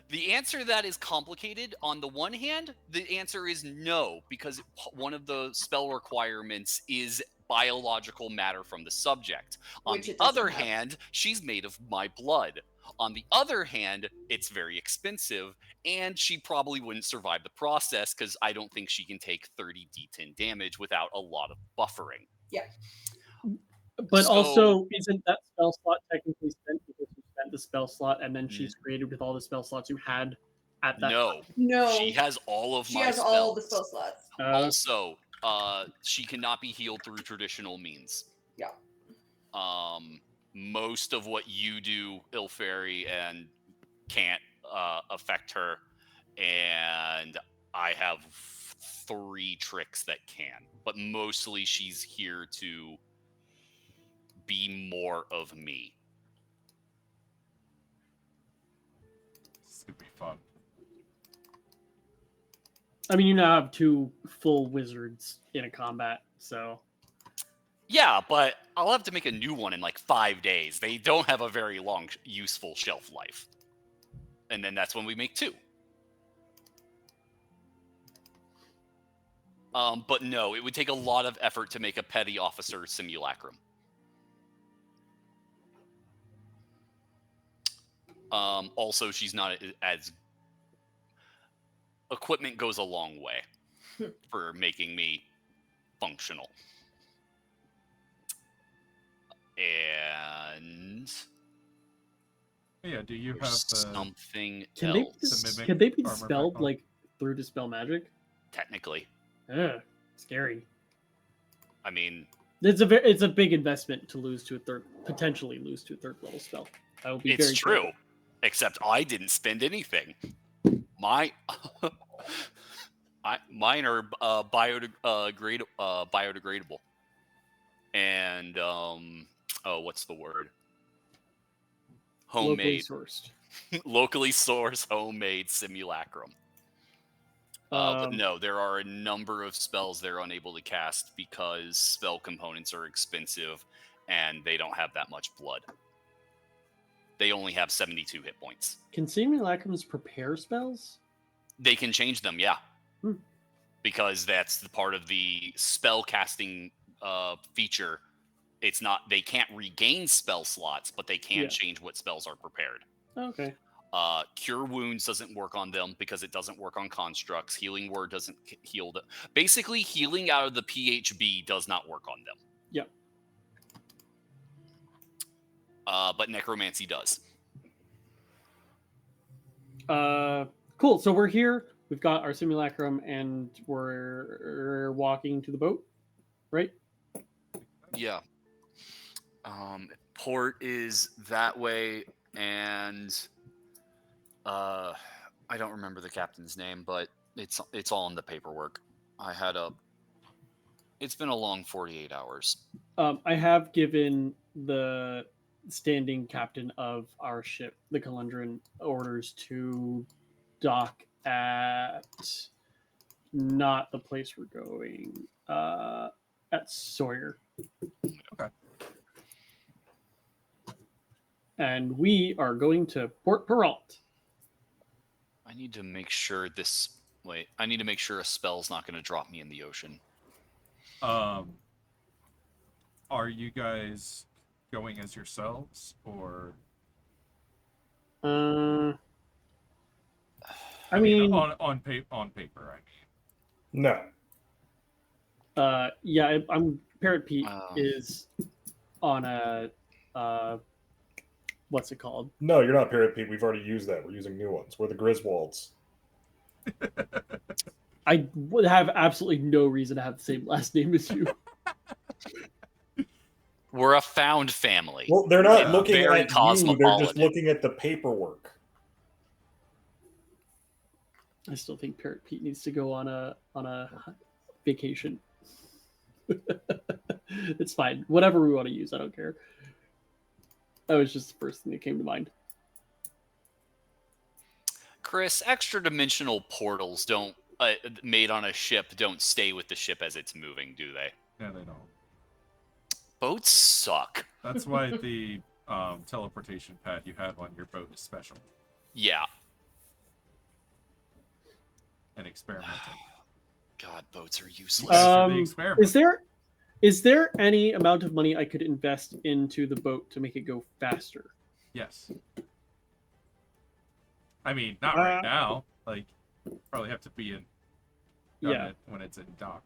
Speaker 5: The answer to that is complicated. On the one hand, the answer is no, because one of the spell requirements is biological matter from the subject. On
Speaker 3: Which
Speaker 5: the
Speaker 3: it doesn't
Speaker 5: other
Speaker 3: have.
Speaker 5: hand, she's made of my blood. On the other hand, it's very expensive, and she probably wouldn't survive the process because I don't think she can take 30 d10 damage without a lot of buffering.
Speaker 2: But
Speaker 5: So-
Speaker 2: also, isn't that spell slot technically spent because you spent the spell slot and then she's created with all the spell slots you had at that
Speaker 5: No,
Speaker 3: no.
Speaker 5: she has all of
Speaker 3: She
Speaker 5: my
Speaker 3: has
Speaker 5: spells.
Speaker 3: all the spell slots.
Speaker 5: Also, she cannot be healed through traditional means.
Speaker 3: Yeah.
Speaker 5: Most of what you do, Ilfairy, and can't affect her, and I have 3 tricks that can, but mostly she's here to be more of me.
Speaker 1: This could be fun.
Speaker 2: I mean, you now have 2 full wizards in a combat, so
Speaker 5: Yeah, but I'll have to make a new one in like 5 days. They don't have a very long, useful shelf life. And then that's when we make 2. But no, it would take a lot of effort to make a petty officer simulacrum. Also, she's not as... Equipment goes a long way for making me functional. And...
Speaker 1: Yeah, do you have
Speaker 5: There's
Speaker 1: the
Speaker 5: something
Speaker 2: can they
Speaker 5: else,
Speaker 1: mimic
Speaker 2: can they be
Speaker 1: armor
Speaker 2: dispelled
Speaker 1: back on?
Speaker 2: like through dispel magic?
Speaker 5: technically.
Speaker 2: Ugh, scary.
Speaker 5: I mean,
Speaker 2: It's a big investment to potentially lose to a third level spell. I will be
Speaker 5: It's
Speaker 2: very
Speaker 5: true,
Speaker 2: careful.
Speaker 5: except I didn't spend anything. Mine are biodegradable, and what's the word?
Speaker 2: Locally
Speaker 5: Homemade,
Speaker 2: sourced.
Speaker 5: locally sourced, homemade simulacrum. But no, there are a number of spells they're unable to cast because spell components are expensive, and they don't have that much blood. They only have 72 hit points.
Speaker 2: Can simulacrums prepare spells?
Speaker 5: They can change them, yeah.
Speaker 2: Hmm.
Speaker 5: Because that's the part of the spell casting feature. It's not, they can't regain spell slots, but they can change what spells are prepared.
Speaker 2: Okay.
Speaker 5: Cure Wounds doesn't work on them because it doesn't work on constructs. Healing Word doesn't heal them. Basically, healing out of the PHB does not work on them.
Speaker 2: Yep.
Speaker 5: But Necromancy does.
Speaker 2: Cool. So we're here. We've got our simulacrum, and we're walking to the boat, right?
Speaker 5: Yeah. Port is that way, and I don't remember the captain's name, but it's all in the paperwork. It's been a long 48 hours.
Speaker 2: I have given the standing captain of our ship, the Calendran, orders to dock at not the place we're going, at Sawyer.
Speaker 1: Okay.
Speaker 2: And we are going to Port Peralt.
Speaker 5: I need to make sure I need to make sure a spell's not going to drop me in the ocean.
Speaker 1: Are you guys going as yourselves, or?
Speaker 2: I
Speaker 1: mean,
Speaker 2: mean,
Speaker 1: on paper, I mean.
Speaker 4: No.
Speaker 2: yeah, I'm Parrot Pete is on a what's it called?
Speaker 4: No, you're not Parrot Pete. We've already used that. We're using new ones. We're the Griswolds.
Speaker 2: I would have absolutely no reason to have the same last name as you.
Speaker 5: We're a found family.
Speaker 4: Well, they're not looking
Speaker 5: very
Speaker 4: at you. They're just
Speaker 5: cosmopolitan.
Speaker 4: looking at the paperwork.
Speaker 2: I still think Parrot Pete needs to go on a vacation. It's fine. Whatever we want to use, I don't care. That was just the first thing that came to mind.
Speaker 5: Chris, extra dimensional portals don't made on a ship don't stay with the ship as it's moving, do they?
Speaker 1: Yeah, they don't.
Speaker 5: Boats suck.
Speaker 1: That's why the teleportation pad you have on your boat is special
Speaker 5: Yeah.
Speaker 1: and experimental.
Speaker 5: God, boats are useless.
Speaker 1: For the experiment.
Speaker 2: Is there any amount of money I could invest into the boat to make it go faster?
Speaker 1: Yes. I mean, not right now. Like, probably have to be in.
Speaker 2: Yeah.
Speaker 1: When it's in dock.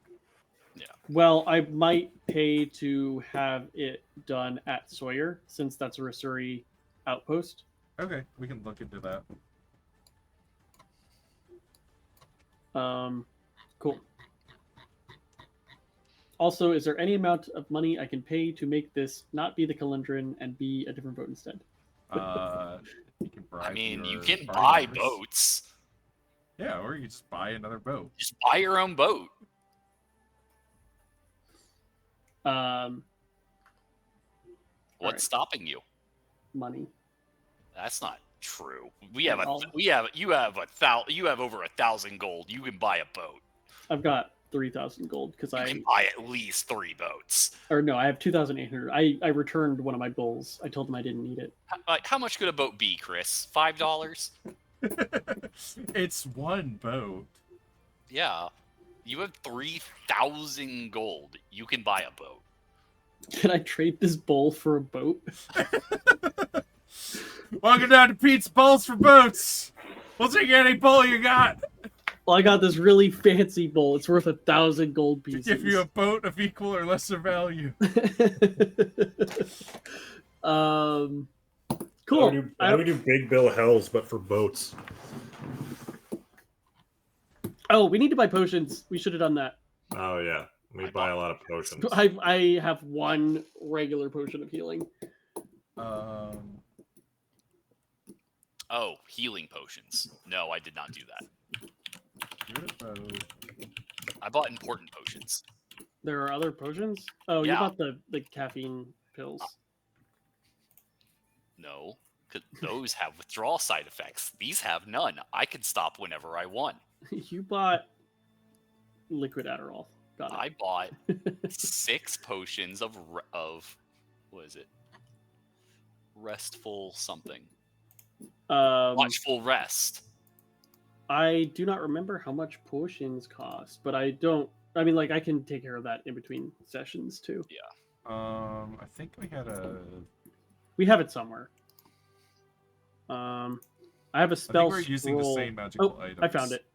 Speaker 5: Yeah.
Speaker 2: Well, I might pay to have it done at Sawyer, since that's a Rasuri outpost.
Speaker 1: Okay, we can look into that.
Speaker 2: Cool. Also, is there any amount of money I can pay to make this not be the Calendran and be a different boat instead?
Speaker 1: You can bribe
Speaker 5: I mean, you
Speaker 1: your
Speaker 5: can
Speaker 1: party
Speaker 5: buy
Speaker 1: members.
Speaker 5: boats.
Speaker 1: Yeah, or you can just buy another boat.
Speaker 5: Just buy your own boat. What's
Speaker 2: right.
Speaker 5: stopping you?
Speaker 2: Money.
Speaker 5: That's not true. You have over 1,000 gold. You can buy a boat.
Speaker 2: I've got 3,000 gold because
Speaker 5: You can buy at least 3 boats.
Speaker 2: Or no, I have 2,800. I returned one of my bowls. I told them I didn't need it.
Speaker 5: How much could a boat be, Chris? $5?
Speaker 1: It's one boat.
Speaker 5: Yeah. You have 3,000 gold. You can buy a boat.
Speaker 2: Can I trade this bowl for a boat?
Speaker 1: Welcome down to Pete's Bowls for Boats. We'll take any bowl you got.
Speaker 2: Well, I got this really fancy bowl. It's worth 1,000 gold pieces.
Speaker 1: Give you a boat of equal or lesser value.
Speaker 2: Cool.
Speaker 4: How do we do Big Bill Hells, but for boats?
Speaker 2: Oh, we need to buy potions. We should have done that.
Speaker 4: Oh, yeah. We buy a lot of potions.
Speaker 2: I have one regular potion of healing.
Speaker 5: Oh, healing potions. No, I did not do that. I bought important potions.
Speaker 2: There are other potions? Oh,
Speaker 5: Yeah.
Speaker 2: you bought the caffeine pills.
Speaker 5: No, because those have withdrawal side effects. These have none. I can stop whenever I want.
Speaker 2: You bought liquid Adderall. Got it.
Speaker 5: I bought 6 potions of what is it? Restful something. Watchful rest.
Speaker 2: I do not remember how much potions cost, but I don't. I mean, like, I can take care of that in between sessions too.
Speaker 5: Yeah.
Speaker 1: I think we had a.
Speaker 2: We have it somewhere. I have a spell.
Speaker 1: I think we're using the
Speaker 2: scroll.
Speaker 1: same magical
Speaker 2: Oh,
Speaker 1: items.
Speaker 2: I found it.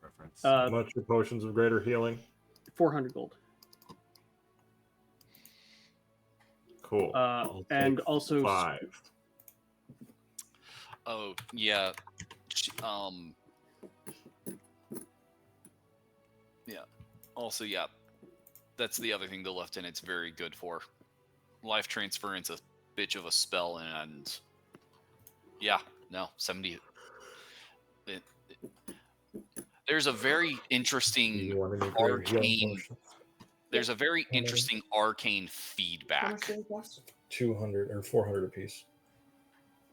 Speaker 1: Reference.
Speaker 4: How much are potions of greater healing?
Speaker 2: 400 gold.
Speaker 4: Cool.
Speaker 2: And also
Speaker 4: 5.
Speaker 5: Oh yeah. Yeah. Also, yeah. That's the other thing the lieutenant's very good for. Life transference, a bitch of a spell, and yeah, no, 70. There's a very interesting arcane. There's a very interesting arcane feedback.
Speaker 4: 200 or 400 apiece.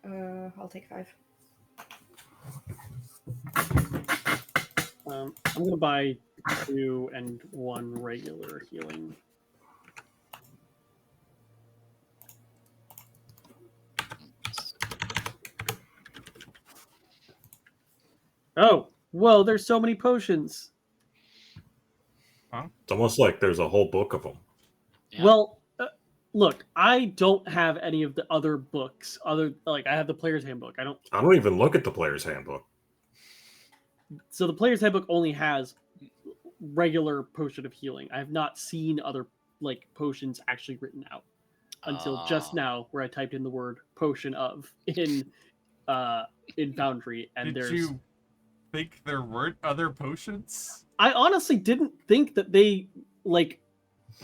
Speaker 3: I'll take 5.
Speaker 2: I'm gonna buy 2 and 1 regular healing. Oh, whoa! There's so many potions.
Speaker 4: It's almost like there's a whole book of them.
Speaker 5: Yeah.
Speaker 2: Well, look, I don't have any of the other books. I have the player's handbook. I don't
Speaker 4: even look at the player's handbook.
Speaker 2: So the player's handbook only has regular potion of healing. I have not seen other potions actually written out until just now, where I typed in the word "potion of" in Foundry, and
Speaker 1: Did you think there weren't other potions?
Speaker 2: I honestly didn't think that they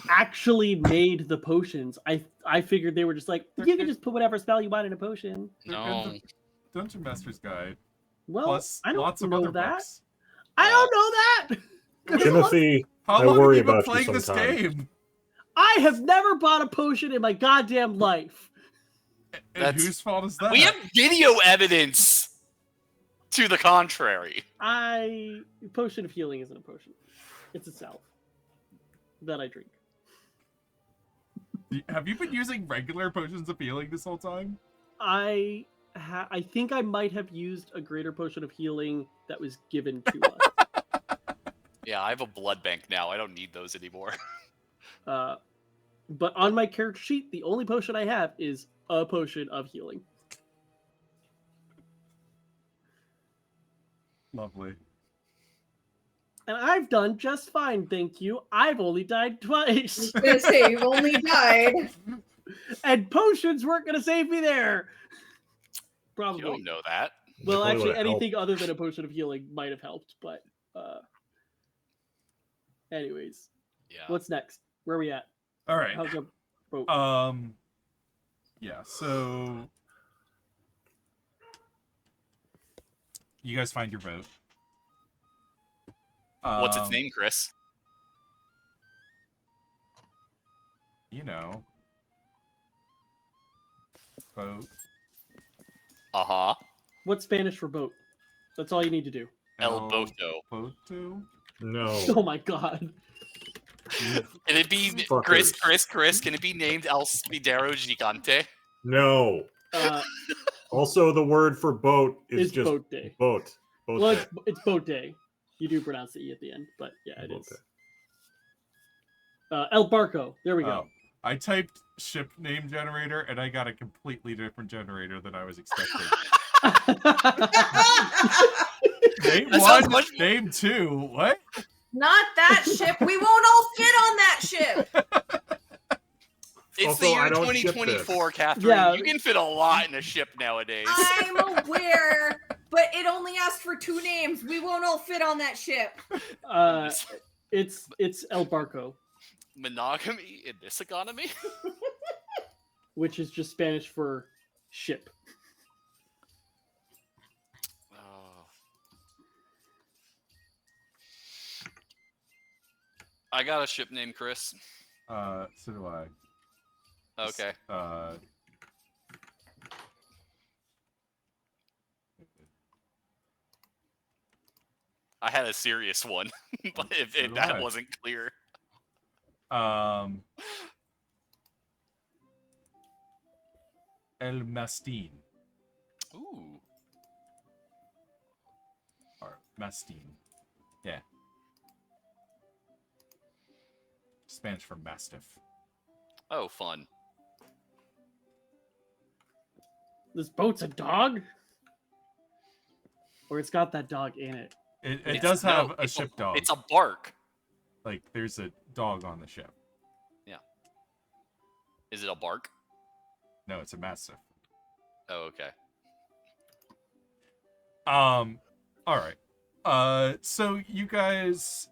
Speaker 2: actually made the potions. I figured they were just like, you can just put whatever spell you want in a potion.
Speaker 5: No.
Speaker 1: Dungeon Master's Guide.
Speaker 2: Well,
Speaker 1: Plus
Speaker 2: I don't
Speaker 1: lots of
Speaker 2: know
Speaker 1: other
Speaker 2: that.
Speaker 1: books.
Speaker 2: I don't know that.
Speaker 4: Timothy,
Speaker 1: How
Speaker 4: I
Speaker 1: long
Speaker 4: worry
Speaker 1: have you been
Speaker 4: about you
Speaker 1: playing this
Speaker 4: sometimes.
Speaker 1: game?
Speaker 2: I have never bought a potion in my goddamn life.
Speaker 1: And whose fault is that?
Speaker 5: We have video evidence to the contrary.
Speaker 2: Potion of healing isn't a potion. It's a salve that I drink.
Speaker 1: Have you been using regular potions of healing this whole time?
Speaker 2: I think I might have used a greater potion of healing that was given to us.
Speaker 5: Yeah, I have a blood bank now. I don't need those anymore.
Speaker 2: But on my character sheet, the only potion I have is a potion of healing.
Speaker 1: Lovely.
Speaker 2: And I've done just fine, thank you. I've only died twice.
Speaker 3: I was gonna say, you've only died.
Speaker 2: And potions weren't going to save me there. Probably.
Speaker 5: You don't know that.
Speaker 2: Well,
Speaker 4: They probably
Speaker 2: actually,
Speaker 4: would've
Speaker 2: anything other than a potion of healing might have helped. But anyways,
Speaker 5: Yeah.
Speaker 2: what's next? Where are we at?
Speaker 1: All right.
Speaker 2: How's our boat?
Speaker 1: Yeah, so you guys find your boat.
Speaker 5: What's its name, Chris?
Speaker 1: You know. Boat.
Speaker 5: Uh-huh.
Speaker 2: What's Spanish for boat? That's all you need to do.
Speaker 5: El Boto.
Speaker 1: Boto?
Speaker 4: No.
Speaker 2: Oh my god.
Speaker 5: Can it be
Speaker 4: Fuckers.
Speaker 5: Chris? Can it be named El Spidero Gigante?
Speaker 4: No. Also, the word for boat is
Speaker 2: It's
Speaker 4: just
Speaker 2: boat day.
Speaker 4: boat. Boat
Speaker 2: Well,
Speaker 4: day.
Speaker 2: it's boat day. You do pronounce the E at the end, but yeah, it
Speaker 4: Boat
Speaker 2: is.
Speaker 4: day.
Speaker 2: El Barco. There we go.
Speaker 1: Oh, I typed ship name generator and I got a completely different generator than I was expecting. Name
Speaker 5: That sounds
Speaker 1: one,
Speaker 5: much-
Speaker 1: name two. What?
Speaker 3: Not that ship. We won't all fit on that ship.
Speaker 5: It's
Speaker 4: Also,
Speaker 5: the year
Speaker 4: I don't ship
Speaker 5: 2024, Catherine.
Speaker 2: Yeah.
Speaker 5: You can fit a lot in a ship nowadays.
Speaker 3: I'm aware, but it only asked for 2 names. We won't all fit on that ship.
Speaker 2: It's El Barco,
Speaker 5: Monogamy in this economy?
Speaker 2: which is just Spanish for ship.
Speaker 5: Oh. I got a ship named Chris.
Speaker 1: So do I.
Speaker 5: Okay. I had a serious one, but if
Speaker 1: So do
Speaker 5: that
Speaker 1: I.
Speaker 5: wasn't clear.
Speaker 1: El Mastin.
Speaker 5: Ooh.
Speaker 1: Or Mastin. Yeah. Spanish for mastiff.
Speaker 5: Oh, fun.
Speaker 2: This boat's a dog? Or it's got that dog in it.
Speaker 1: It does have a
Speaker 5: it's
Speaker 1: ship dog.
Speaker 5: It's a bark.
Speaker 1: Like, there's a dog on the ship.
Speaker 5: Is it a bark?
Speaker 1: No, it's a mastiff.
Speaker 5: Oh, okay.
Speaker 1: All right. So you guys,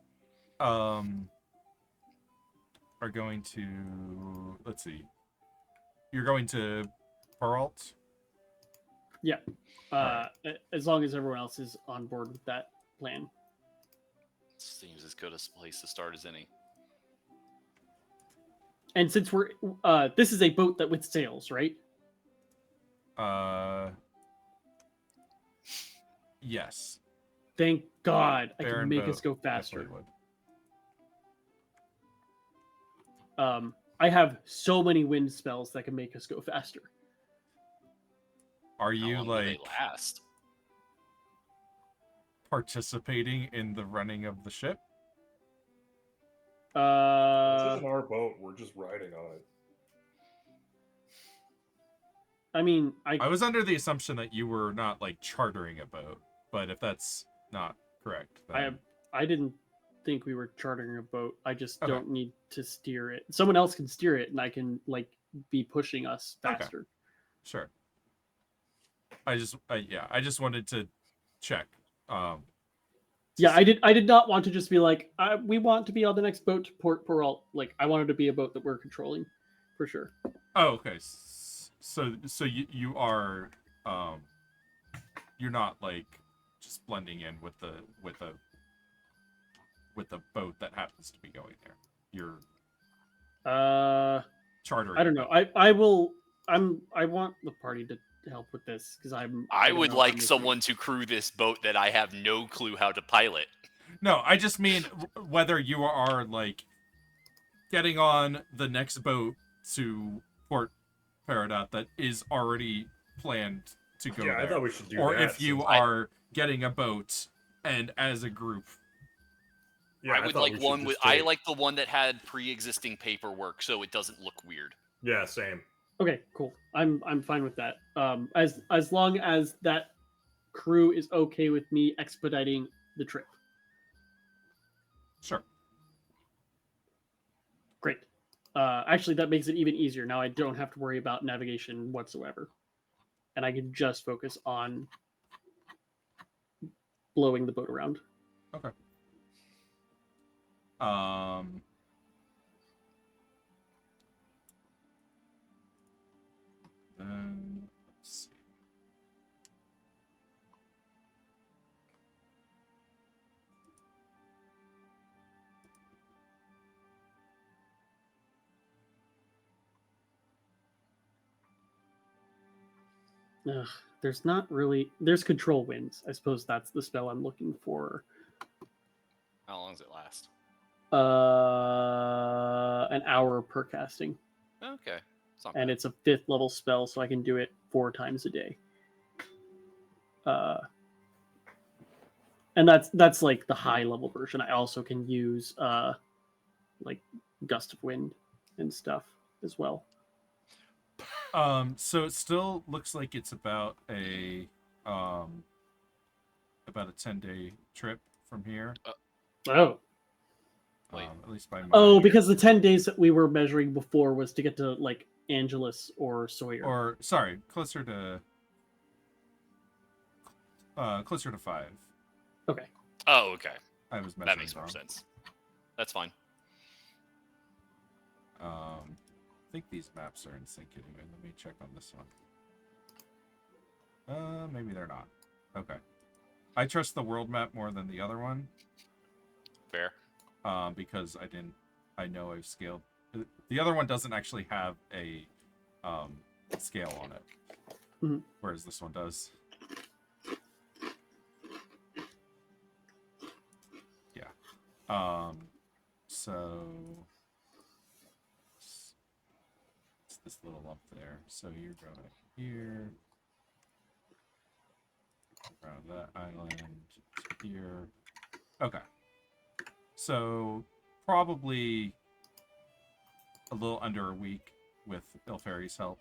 Speaker 1: are going to, let's see. You're going to Peralt?
Speaker 2: As long as everyone else is on board with that plan.
Speaker 5: Seems as good a place to start as any.
Speaker 2: And since we're this is a boat that with sails, right?
Speaker 1: Yes.
Speaker 2: Thank God I
Speaker 1: Baron
Speaker 2: can make
Speaker 1: boat
Speaker 2: us go
Speaker 1: definitely
Speaker 2: faster.
Speaker 1: would.
Speaker 2: I have so many wind spells that can make us go faster.
Speaker 1: Are
Speaker 5: How
Speaker 1: you
Speaker 5: long do they
Speaker 1: like
Speaker 5: last?
Speaker 1: participating in the running of the ship?
Speaker 4: This isn't our boat. We're just riding on it.
Speaker 2: I mean,
Speaker 1: I was under the assumption that you were not like chartering a boat, but if that's not correct, then
Speaker 2: I didn't think we were chartering a boat. I just
Speaker 1: Okay.
Speaker 2: don't need to steer it. Someone else can steer it, and I can like be pushing us
Speaker 1: Okay.
Speaker 2: faster.
Speaker 1: sure. I just wanted to check.
Speaker 2: Yeah, I did not want to just be like, we want to be on the next boat to Port Peralt. Like, I wanted to be a boat that we're controlling, for sure.
Speaker 1: Oh, okay. So you are you're not like just blending in with the boat that happens to be going there. You're chartering.
Speaker 2: I don't know. I want the party to help with this because I
Speaker 5: I
Speaker 2: don't
Speaker 5: would
Speaker 2: know if
Speaker 5: like
Speaker 2: I'm
Speaker 5: someone to crew this boat that I have no clue how to pilot.
Speaker 1: No, I just mean whether you are like getting on the next boat to Port Peridot that is already planned to go
Speaker 4: Yeah,
Speaker 1: there.
Speaker 4: I thought we should do
Speaker 1: or
Speaker 4: that.
Speaker 1: if you
Speaker 4: since-
Speaker 1: are getting a boat and as a group.
Speaker 4: Yeah,
Speaker 5: I would
Speaker 4: thought
Speaker 5: like
Speaker 4: we should
Speaker 5: one with.
Speaker 4: just
Speaker 5: I
Speaker 4: take-
Speaker 5: like the one that had pre-existing paperwork, so it doesn't look weird.
Speaker 4: Yeah, same.
Speaker 2: Okay, cool. I'm fine with that. As long as that crew is okay with me expediting the trip.
Speaker 1: Sure.
Speaker 2: Great. Actually, that makes it even easier. Now I don't have to worry about navigation whatsoever, and I can just focus on blowing the boat around.
Speaker 1: Okay. Then let's see.
Speaker 2: Ugh, there's not really. There's control winds. I suppose that's the spell I'm looking for.
Speaker 5: How long does it last?
Speaker 2: An hour per casting,
Speaker 5: Okay. It's not
Speaker 2: and
Speaker 5: bad.
Speaker 2: it's a 5th level spell, so I can do it 4 times a day. And that's like the high level version. I also can use like gust of wind and stuff as well.
Speaker 1: So it still looks like it's about a 10-day trip from here.
Speaker 2: Oh.
Speaker 5: Wait.
Speaker 1: At least by my
Speaker 2: Oh, because the 10 days that we were measuring before was to get to like Angelus or Sawyer.
Speaker 1: or sorry, closer to 5.
Speaker 2: Okay.
Speaker 5: Oh, okay.
Speaker 1: I was measuring
Speaker 5: That makes more
Speaker 1: wrong.
Speaker 5: sense. That's fine.
Speaker 1: I think these maps are in sync anyway. Let me check on this one. Maybe they're not. Okay. I trust the world map more than the other one.
Speaker 5: Fair.
Speaker 1: Because I know I've scaled. The other one doesn't actually have a scale on it,
Speaker 2: Mhm.
Speaker 1: whereas this one does. Yeah. So it's this little lump there. So you're going here, around that island, here. Okay. So probably a little under a week with Elfaivar's help.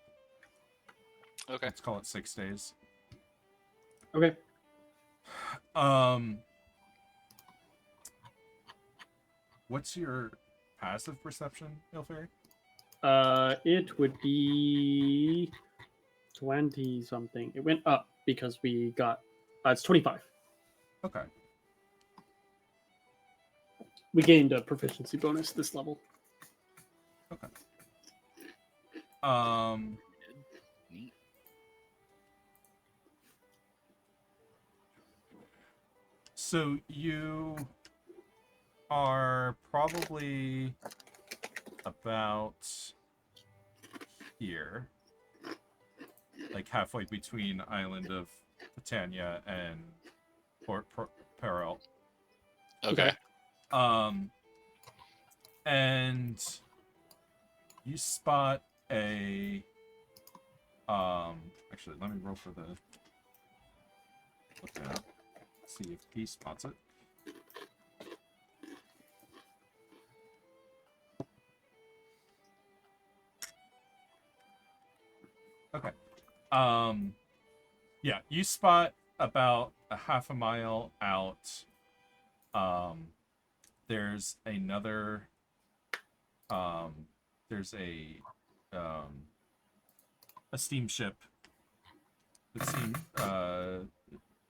Speaker 5: Okay.
Speaker 1: Let's call it 6 days.
Speaker 2: Okay.
Speaker 1: What's your passive perception, Elfairy?
Speaker 2: It would be 20 something. It went up because we got. It's 25.
Speaker 1: Okay.
Speaker 2: We gained a proficiency bonus this level.
Speaker 1: Okay.
Speaker 5: Neat.
Speaker 1: So you are probably about here, like halfway between Island of Titania and Port Peril.
Speaker 5: Okay.
Speaker 1: And you spot a actually let me roll for the look it up, see if he spots it. Okay. Yeah, you spot about a half a mile out. There's another there's a steamship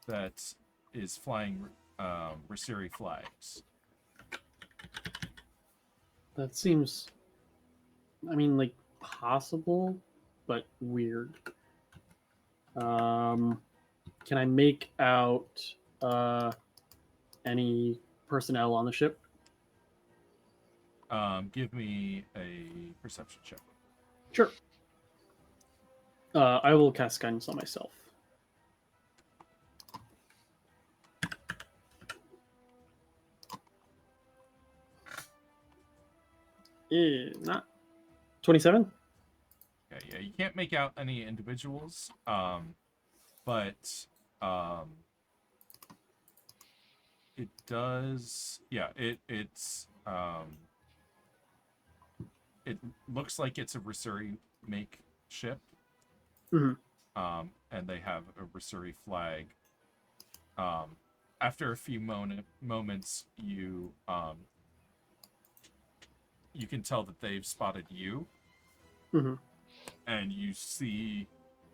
Speaker 1: that is flying Rasiri flags.
Speaker 2: That seems, I mean, like possible, but weird. Can I make out any personnel on the ship?
Speaker 1: Give me a perception check.
Speaker 2: Sure. I will cast guidance on myself. Not 27.
Speaker 1: Yeah, you can't make out any individuals, but it does. Yeah, it's it looks like it's a Rasuri make ship.
Speaker 2: Mhm.
Speaker 1: And they have a Rasuri flag. After a few moments, you can tell that they've spotted you, and you see,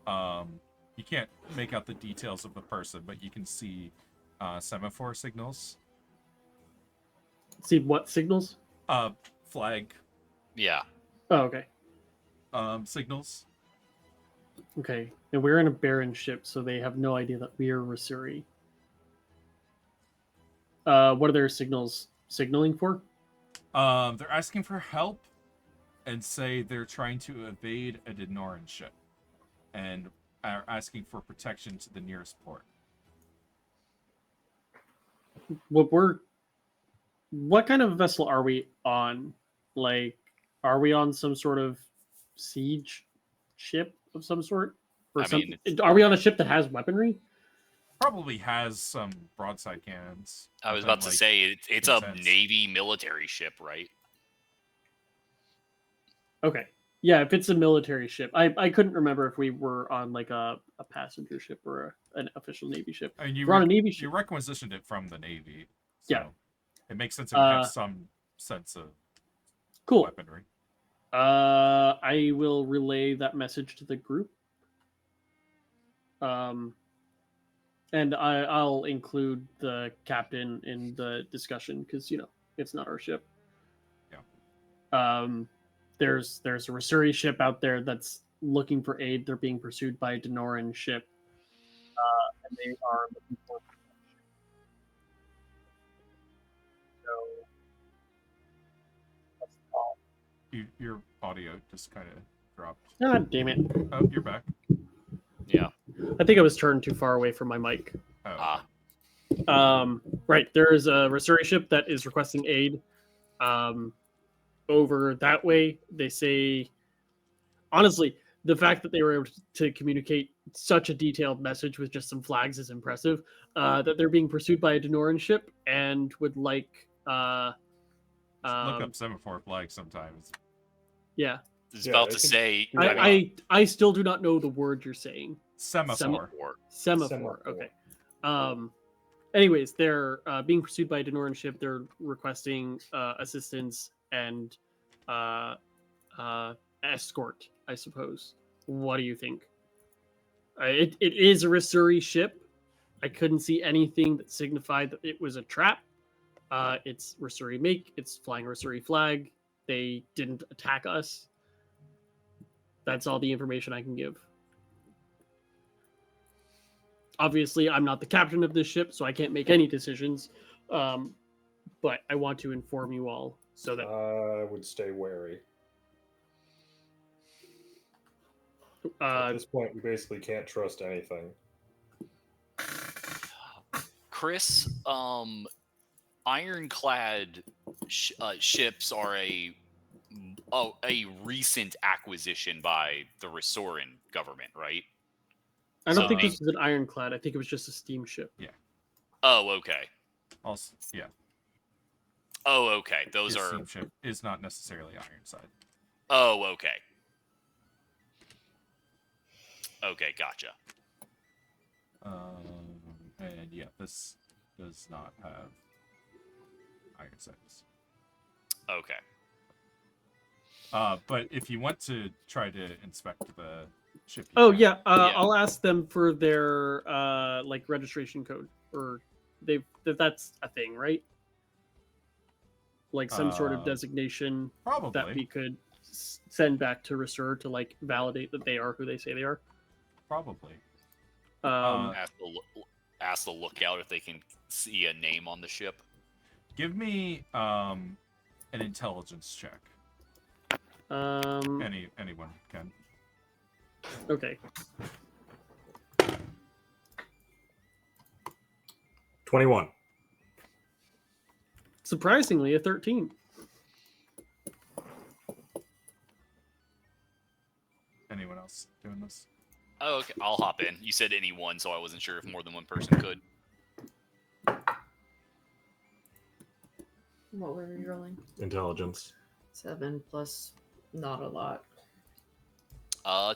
Speaker 1: you can't make out the details of the person, but you can see semaphore signals.
Speaker 2: See what signals?
Speaker 1: Flag
Speaker 5: Yeah.
Speaker 2: Oh, okay.
Speaker 1: signals.
Speaker 2: Okay. And we're in a barren ship, so they have no idea that we are Rasuri. What are their signals signaling for?
Speaker 1: They're asking for help and say they're trying to evade a Denoran ship and are asking for protection to the nearest port.
Speaker 2: What kind of vessel are we on? Like, are we on some sort of siege ship of some sort? Or
Speaker 5: I mean,
Speaker 2: are we on a ship that has weaponry?
Speaker 1: Probably has some broadside cannons.
Speaker 5: I was
Speaker 1: within,
Speaker 5: about to
Speaker 1: like,
Speaker 5: say it's a
Speaker 1: 10 cents.
Speaker 5: Navy military ship, right?
Speaker 2: Okay. Yeah, if it's a military ship. I couldn't remember if we were on like a passenger ship or an official Navy ship.
Speaker 1: I mean,
Speaker 2: If we're on a Navy
Speaker 1: you
Speaker 2: ship.
Speaker 1: requisitioned it from the Navy. So
Speaker 2: Yeah.
Speaker 1: it makes sense it would have some sense of
Speaker 2: Cool.
Speaker 1: weaponry.
Speaker 2: I will relay that message to the group. And I'll include the captain in the discussion because, it's not our ship. There's a Rasuri ship out there that's looking for aid. They're being pursued by a Denoran ship, and they are looking for. So that's all.
Speaker 1: Your audio just kind of dropped.
Speaker 2: God damn it!
Speaker 1: Oh, you're back.
Speaker 5: Yeah.
Speaker 2: I think I was turned too far away from my mic.
Speaker 1: Oh,
Speaker 2: Right, there is a Rasuri ship that is requesting aid. Over that way, they say, honestly, the fact that they were able to communicate such a detailed message with just some flags is impressive. That they're being pursued by a Denoran ship and would like,
Speaker 1: look up semaphore flag sometimes.
Speaker 2: yeah.
Speaker 5: I was
Speaker 4: Yeah,
Speaker 5: about
Speaker 4: I
Speaker 5: to
Speaker 4: think-
Speaker 5: say.
Speaker 2: I still do not know the word you're saying.
Speaker 1: Semaphore.
Speaker 2: Semaphore. Okay. Anyways, they're being pursued by a Denoran ship. They're requesting assistance and escort, I suppose. What do you think? It is a Rasuri ship. I couldn't see anything that signified that it was a trap. It's Rasuri make. It's flying Rasuri flag. They didn't attack us. That's all the information I can give. Obviously, I'm not the captain of this ship, so I can't make any decisions. But I want to inform you all so that
Speaker 6: I would stay wary. At this point, we basically can't trust anything.
Speaker 5: Chris, ironclad ships are a recent acquisition by the Resoran government, right?
Speaker 2: I don't
Speaker 5: So
Speaker 2: think
Speaker 5: they-
Speaker 2: this was an ironclad. I think it was just a steamship.
Speaker 5: Oh, okay.
Speaker 1: Also, yeah,
Speaker 5: Oh, okay. Those
Speaker 1: his
Speaker 5: are.
Speaker 1: steamship is not necessarily Ironside.
Speaker 5: Oh, okay. Okay, gotcha.
Speaker 1: And yeah, this does not have Ironsides.
Speaker 5: Okay.
Speaker 1: But if you want to try to inspect the ship, you
Speaker 2: Oh
Speaker 1: can.
Speaker 2: yeah,
Speaker 5: Yeah.
Speaker 2: I'll ask them for their like registration code, or that's a thing, right? Like some sort of designation
Speaker 1: probably.
Speaker 2: that we could send back to Resur to like validate that they are who they say they are.
Speaker 1: Probably.
Speaker 5: Ask the lookout if they can see a name on the ship.
Speaker 1: Give me an intelligence check. Anyone can.
Speaker 2: Okay.
Speaker 4: 21.
Speaker 2: Surprisingly, a 13.
Speaker 1: Anyone else doing this?
Speaker 5: Oh, okay. I'll hop in. You said anyone, so I wasn't sure if more than one person could.
Speaker 3: What were we rolling?
Speaker 4: Intelligence.
Speaker 3: 7 plus not a lot.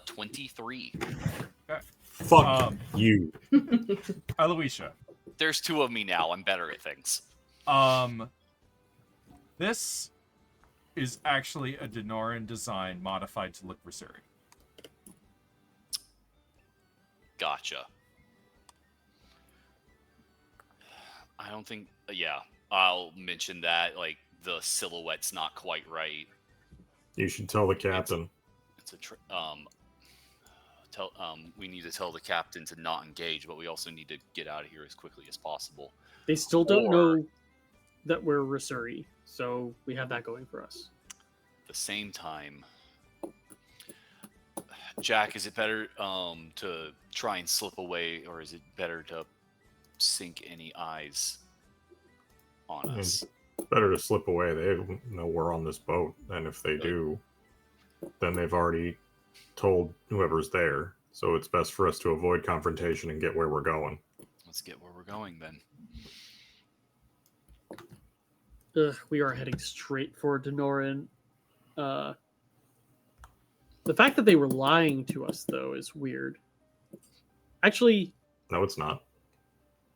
Speaker 5: 23.
Speaker 4: Fuck you.
Speaker 1: Aloysia.
Speaker 5: There's two of me now. I'm better at things.
Speaker 1: This is actually a Denoran design modified to look Rasuri.
Speaker 5: Gotcha. I don't think. Yeah, I'll mention that. Like the silhouette's not quite right.
Speaker 4: You should tell the captain.
Speaker 5: It's a we need to tell the captain to not engage, but we also need to get out of here as quickly as possible.
Speaker 2: They still don't
Speaker 5: Or-
Speaker 2: know that we're Rasuri, so we have that going for us.
Speaker 5: At the same time, Jack, is it better to try and slip away, or is it better to sink any eyes on us?
Speaker 4: Better to slip away. They know we're on this boat, and if they do, then they've already told whoever's there. So it's best for us to avoid confrontation and get where we're going.
Speaker 5: Let's get where we're going then.
Speaker 2: We are heading straight for Denoran. The fact that they were lying to us, though, is weird. Actually,
Speaker 4: No, it's not.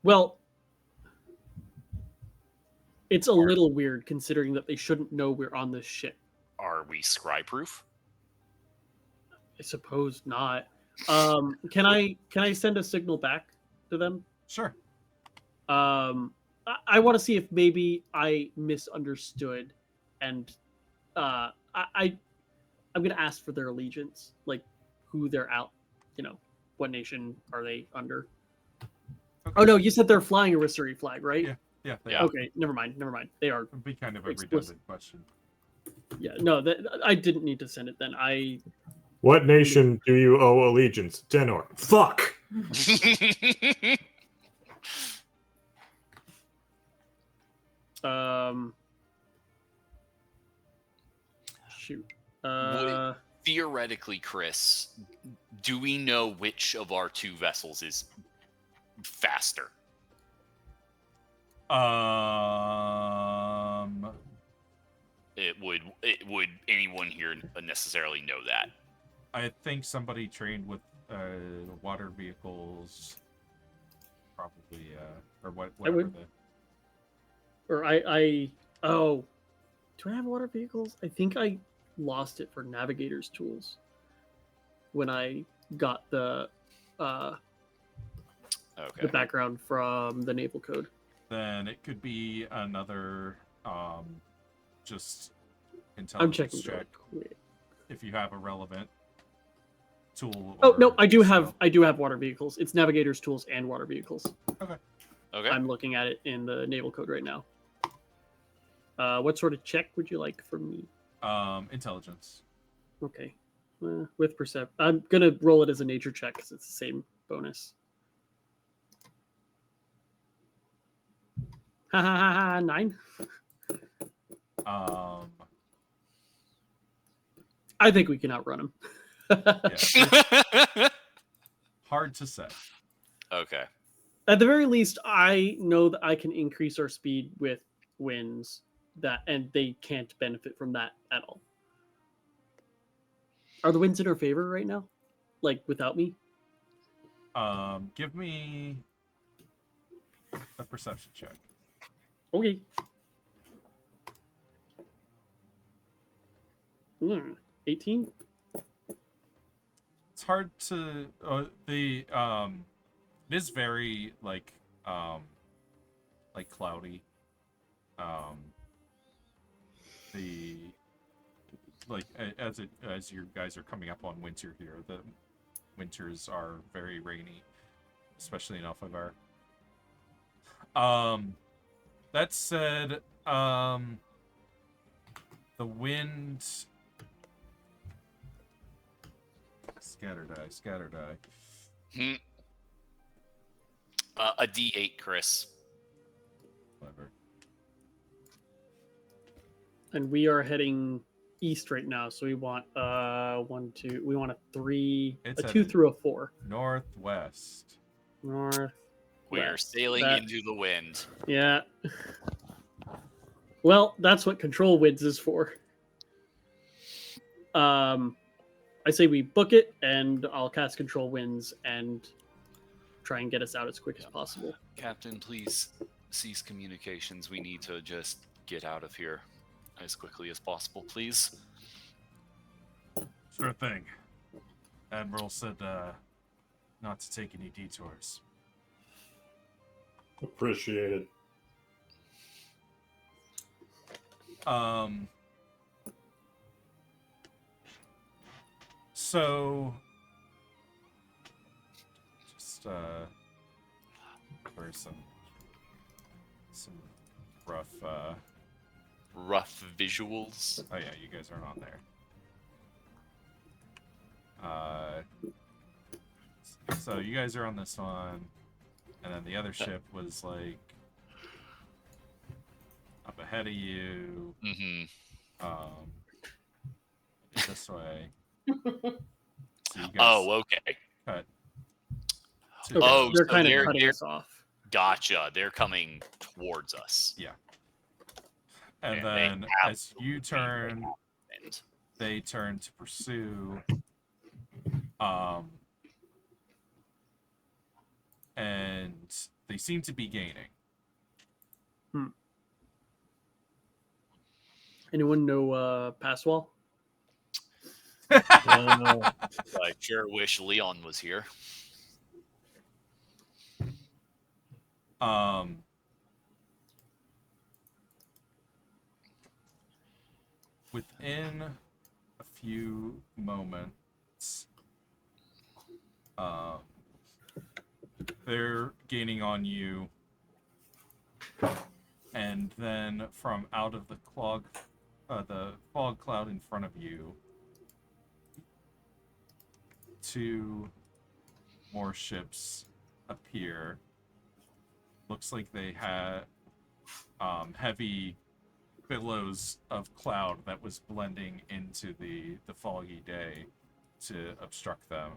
Speaker 2: well, it's a little weird considering that they shouldn't know we're on this ship.
Speaker 5: Are we scry-proof?
Speaker 2: I suppose not. Can I send a signal back to them?
Speaker 1: Sure.
Speaker 2: I want to see if maybe I misunderstood and I'm gonna ask for their allegiance, like who they're out. What nation are they under?
Speaker 1: Okay.
Speaker 2: Oh no, you said they're flying a Rissuri flag, right?
Speaker 1: Yeah. Yeah. They
Speaker 5: Yeah.
Speaker 2: Okay, never mind. They are.
Speaker 1: Would be kind of a
Speaker 2: Explicit.
Speaker 1: redundant question.
Speaker 2: Yeah, no, I didn't need to send it then.
Speaker 4: What nation do you owe allegiance? Tenor. Fuck!
Speaker 2: Shoot.
Speaker 5: Theoretically, Chris, do we know which of our two vessels is faster? Would anyone here necessarily know that?
Speaker 1: I think somebody trained with water vehicles, probably, or whatever.
Speaker 2: would. Or oh, do I have water vehicles? I think I lost it for navigator's tools when I got the
Speaker 5: Okay.
Speaker 2: background from the naval code.
Speaker 1: Then it could be another just
Speaker 2: I'm
Speaker 1: intelligence
Speaker 2: checking real
Speaker 1: check
Speaker 2: quick.
Speaker 1: if you have a relevant tool.
Speaker 2: Oh no,
Speaker 1: or
Speaker 2: I do have
Speaker 1: skill.
Speaker 2: water vehicles. It's navigator's tools and water vehicles.
Speaker 5: Okay.
Speaker 2: I'm looking at it in the naval code right now. What sort of check would you like from me?
Speaker 1: Intelligence.
Speaker 2: Okay. With percept, I'm gonna roll it as a nature check because it's the same bonus. Ha ha ha ha! 9. I think we can outrun him.
Speaker 1: Yeah, hard to say.
Speaker 5: Okay.
Speaker 2: At the very least, I know that I can increase our speed with winds and they can't benefit from that at all. Are the winds in our favor right now? Like without me?
Speaker 1: Give me a perception check.
Speaker 2: Okay. 18.
Speaker 1: It's hard to it is very like cloudy. As you guys are coming up on winter here, the winters are very rainy, especially in Elfaivar. That said, the wind. Scatter die.
Speaker 5: A D8, Chris.
Speaker 1: Clever.
Speaker 2: And we are heading east right now, so we want 1, 2. We want a 3,
Speaker 1: It's
Speaker 2: a 2
Speaker 1: headed
Speaker 2: through a 4.
Speaker 1: Northwest.
Speaker 2: North.
Speaker 5: We are
Speaker 2: West.
Speaker 5: sailing
Speaker 2: That-
Speaker 5: into the wind.
Speaker 2: Yeah. Well, that's what control winds is for. I say we book it, and I'll cast control winds and try and get us out as quick as possible.
Speaker 5: Captain, please cease communications. We need to just get out of here as quickly as possible, please.
Speaker 1: Sure thing. Admiral said not to take any detours.
Speaker 6: Appreciate it.
Speaker 1: So just for some rough
Speaker 5: Rough visuals.
Speaker 1: oh yeah, you guys aren't on there. So you guys are on this one, and then the other ship was like up ahead of you.
Speaker 5: Mm-hmm.
Speaker 1: This way. So you guys
Speaker 5: Oh, okay.
Speaker 1: cut.
Speaker 2: Okay,
Speaker 5: Oh,
Speaker 2: they're
Speaker 5: so
Speaker 2: kind
Speaker 5: they're-
Speaker 2: of cutting
Speaker 5: they're-
Speaker 2: us off.
Speaker 5: Gotcha. They're coming towards us.
Speaker 1: And
Speaker 5: And they
Speaker 1: then
Speaker 5: have
Speaker 1: as you turn,
Speaker 5: And
Speaker 1: they turn to pursue. And they seem to be gaining.
Speaker 2: Anyone know pass wall?
Speaker 5: I sure wish Leon was here.
Speaker 1: within a few moments, they're gaining on you, and then from out of the fog cloud in front of you, 2 more ships appear. Looks like they had heavy billows of cloud that was blending into the foggy day to obstruct them.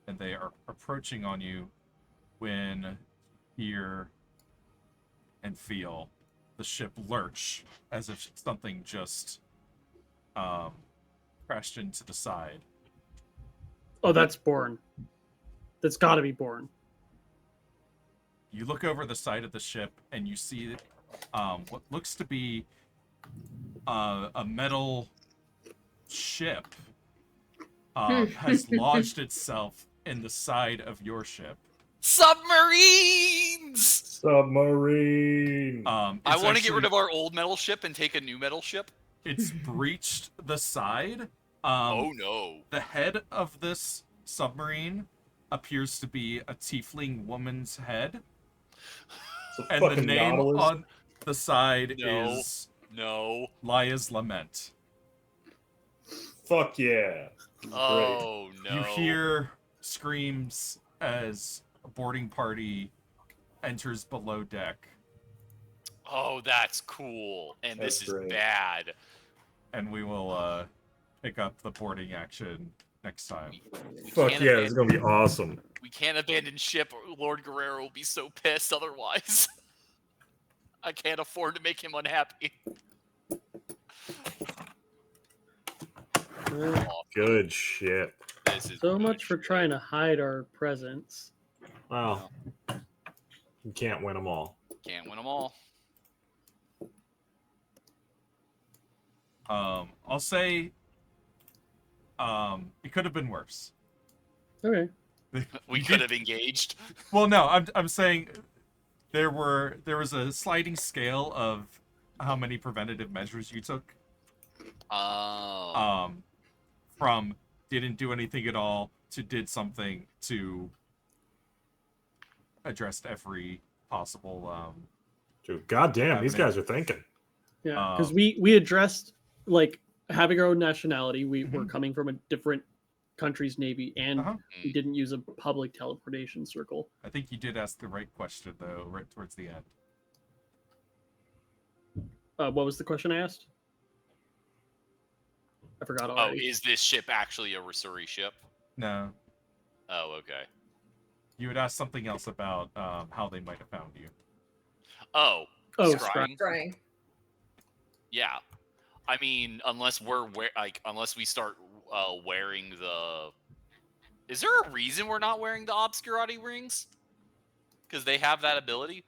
Speaker 1: And they are approaching on you when you hear and feel the ship lurch as if something just crashed into the side.
Speaker 2: Oh, that's Born. That's got to be Born.
Speaker 1: You look over the side of the ship and you see what looks to be a metal ship has lodged itself in the side of your ship.
Speaker 5: Submarines!
Speaker 6: Submarine.
Speaker 5: I want to get rid of our old metal ship and take a new metal ship.
Speaker 1: It's breached the side.
Speaker 5: Oh no.
Speaker 1: The head of this submarine appears to be a tiefling woman's head.
Speaker 6: It's a
Speaker 1: And the
Speaker 6: fucking
Speaker 1: name
Speaker 6: Nautilus.
Speaker 1: on the side
Speaker 5: No.
Speaker 1: is
Speaker 5: No.
Speaker 1: Laya's Lament.
Speaker 6: Fuck yeah.
Speaker 5: Oh no.
Speaker 1: You hear screams as a boarding party enters below deck,
Speaker 5: Oh, that's cool. And
Speaker 6: That's
Speaker 5: this is
Speaker 6: great.
Speaker 5: bad.
Speaker 1: and we will pick up the boarding action next time.
Speaker 5: We
Speaker 4: Fuck
Speaker 5: can't
Speaker 4: yeah, this is gonna be awesome.
Speaker 5: We can't abandon ship or Lord Guerrero will be so pissed otherwise. I can't afford to make him unhappy. Oh,
Speaker 4: Good shit.
Speaker 5: this is
Speaker 2: So
Speaker 5: good
Speaker 2: much for
Speaker 5: shit.
Speaker 2: trying to hide our presence.
Speaker 4: Well, you can't win them all.
Speaker 5: Can't win them all.
Speaker 1: I'll say it could have been worse.
Speaker 2: Okay.
Speaker 5: We could have engaged.
Speaker 1: Well, no, I'm saying there was a sliding scale of how many preventative measures you took.
Speaker 5: Oh.
Speaker 1: From didn't do anything at all to did something to addressed every possible
Speaker 4: Dude, goddamn, these guys are thinking.
Speaker 2: Yeah, because we addressed like having our own nationality. We were
Speaker 1: Mhm.
Speaker 2: coming from a different country's navy, and
Speaker 1: Uh-huh.
Speaker 2: we didn't use a public teleportation circle.
Speaker 1: I think you did ask the right question though, right towards the end.
Speaker 2: What was the question I asked? I forgot
Speaker 5: Oh,
Speaker 2: already.
Speaker 5: is this ship actually a Rasuri ship?
Speaker 1: No,
Speaker 5: Oh, okay.
Speaker 1: you had asked something else about how they might have found you.
Speaker 5: Oh,
Speaker 2: Oh,
Speaker 5: scrying?
Speaker 3: Trying.
Speaker 5: Yeah. I mean, unless we start wearing the. Is there a reason we're not wearing the obscurity rings? Because they have that ability.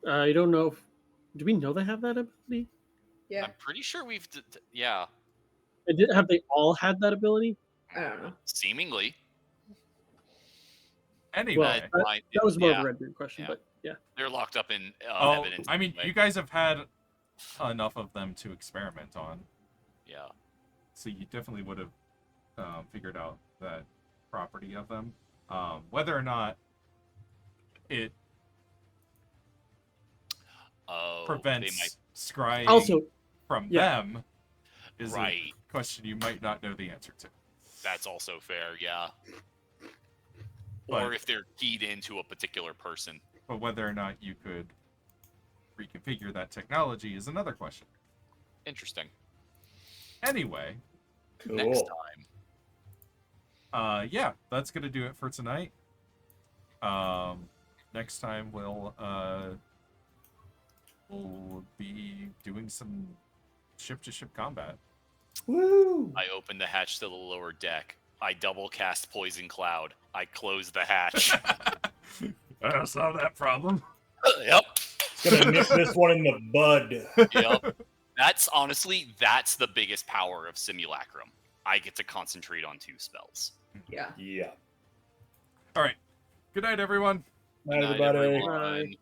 Speaker 2: I don't know. Do we know they have that ability?
Speaker 3: Yeah,
Speaker 5: I'm pretty sure we've. Yeah.
Speaker 2: Have they all had that ability?
Speaker 3: I don't know.
Speaker 5: Seemingly.
Speaker 1: Anyway,
Speaker 2: That was more of
Speaker 5: yeah,
Speaker 2: a Red Beard question,
Speaker 5: yeah.
Speaker 2: but yeah.
Speaker 5: They're locked up in
Speaker 1: oh,
Speaker 5: evidence.
Speaker 1: I mean,
Speaker 5: anyway.
Speaker 1: you guys have had enough of them to experiment on,
Speaker 5: Yeah.
Speaker 1: so you definitely would have figured out that property of them. Whether or not it
Speaker 5: Oh,
Speaker 1: prevents
Speaker 5: they might.
Speaker 1: scrying
Speaker 2: Also,
Speaker 1: from
Speaker 2: yeah.
Speaker 1: them is
Speaker 5: Right.
Speaker 1: a question you might not know the answer to.
Speaker 5: That's also fair. Yeah.
Speaker 1: But-
Speaker 5: Or if they're keyed into a particular person.
Speaker 1: But whether or not you could reconfigure that technology is another question.
Speaker 5: Interesting.
Speaker 1: Anyway,
Speaker 6: Cool.
Speaker 5: Next time.
Speaker 1: yeah, that's gonna do it for tonight. Next time we'll be doing some ship-to-ship combat.
Speaker 6: Woo!
Speaker 5: I open the hatch to the lower deck. I double cast Poison Cloud. I close the hatch.
Speaker 1: I solved that problem.
Speaker 5: Yep.
Speaker 6: Gonna nip this one in the bud.
Speaker 5: Yep. That's the biggest power of Simulacrum. I get to concentrate on 2 spells.
Speaker 3: Yeah.
Speaker 6: Yeah.
Speaker 1: All right. Good night, everyone.
Speaker 6: Night,
Speaker 5: Good night,
Speaker 6: everybody.
Speaker 5: everyone.
Speaker 2: Bye.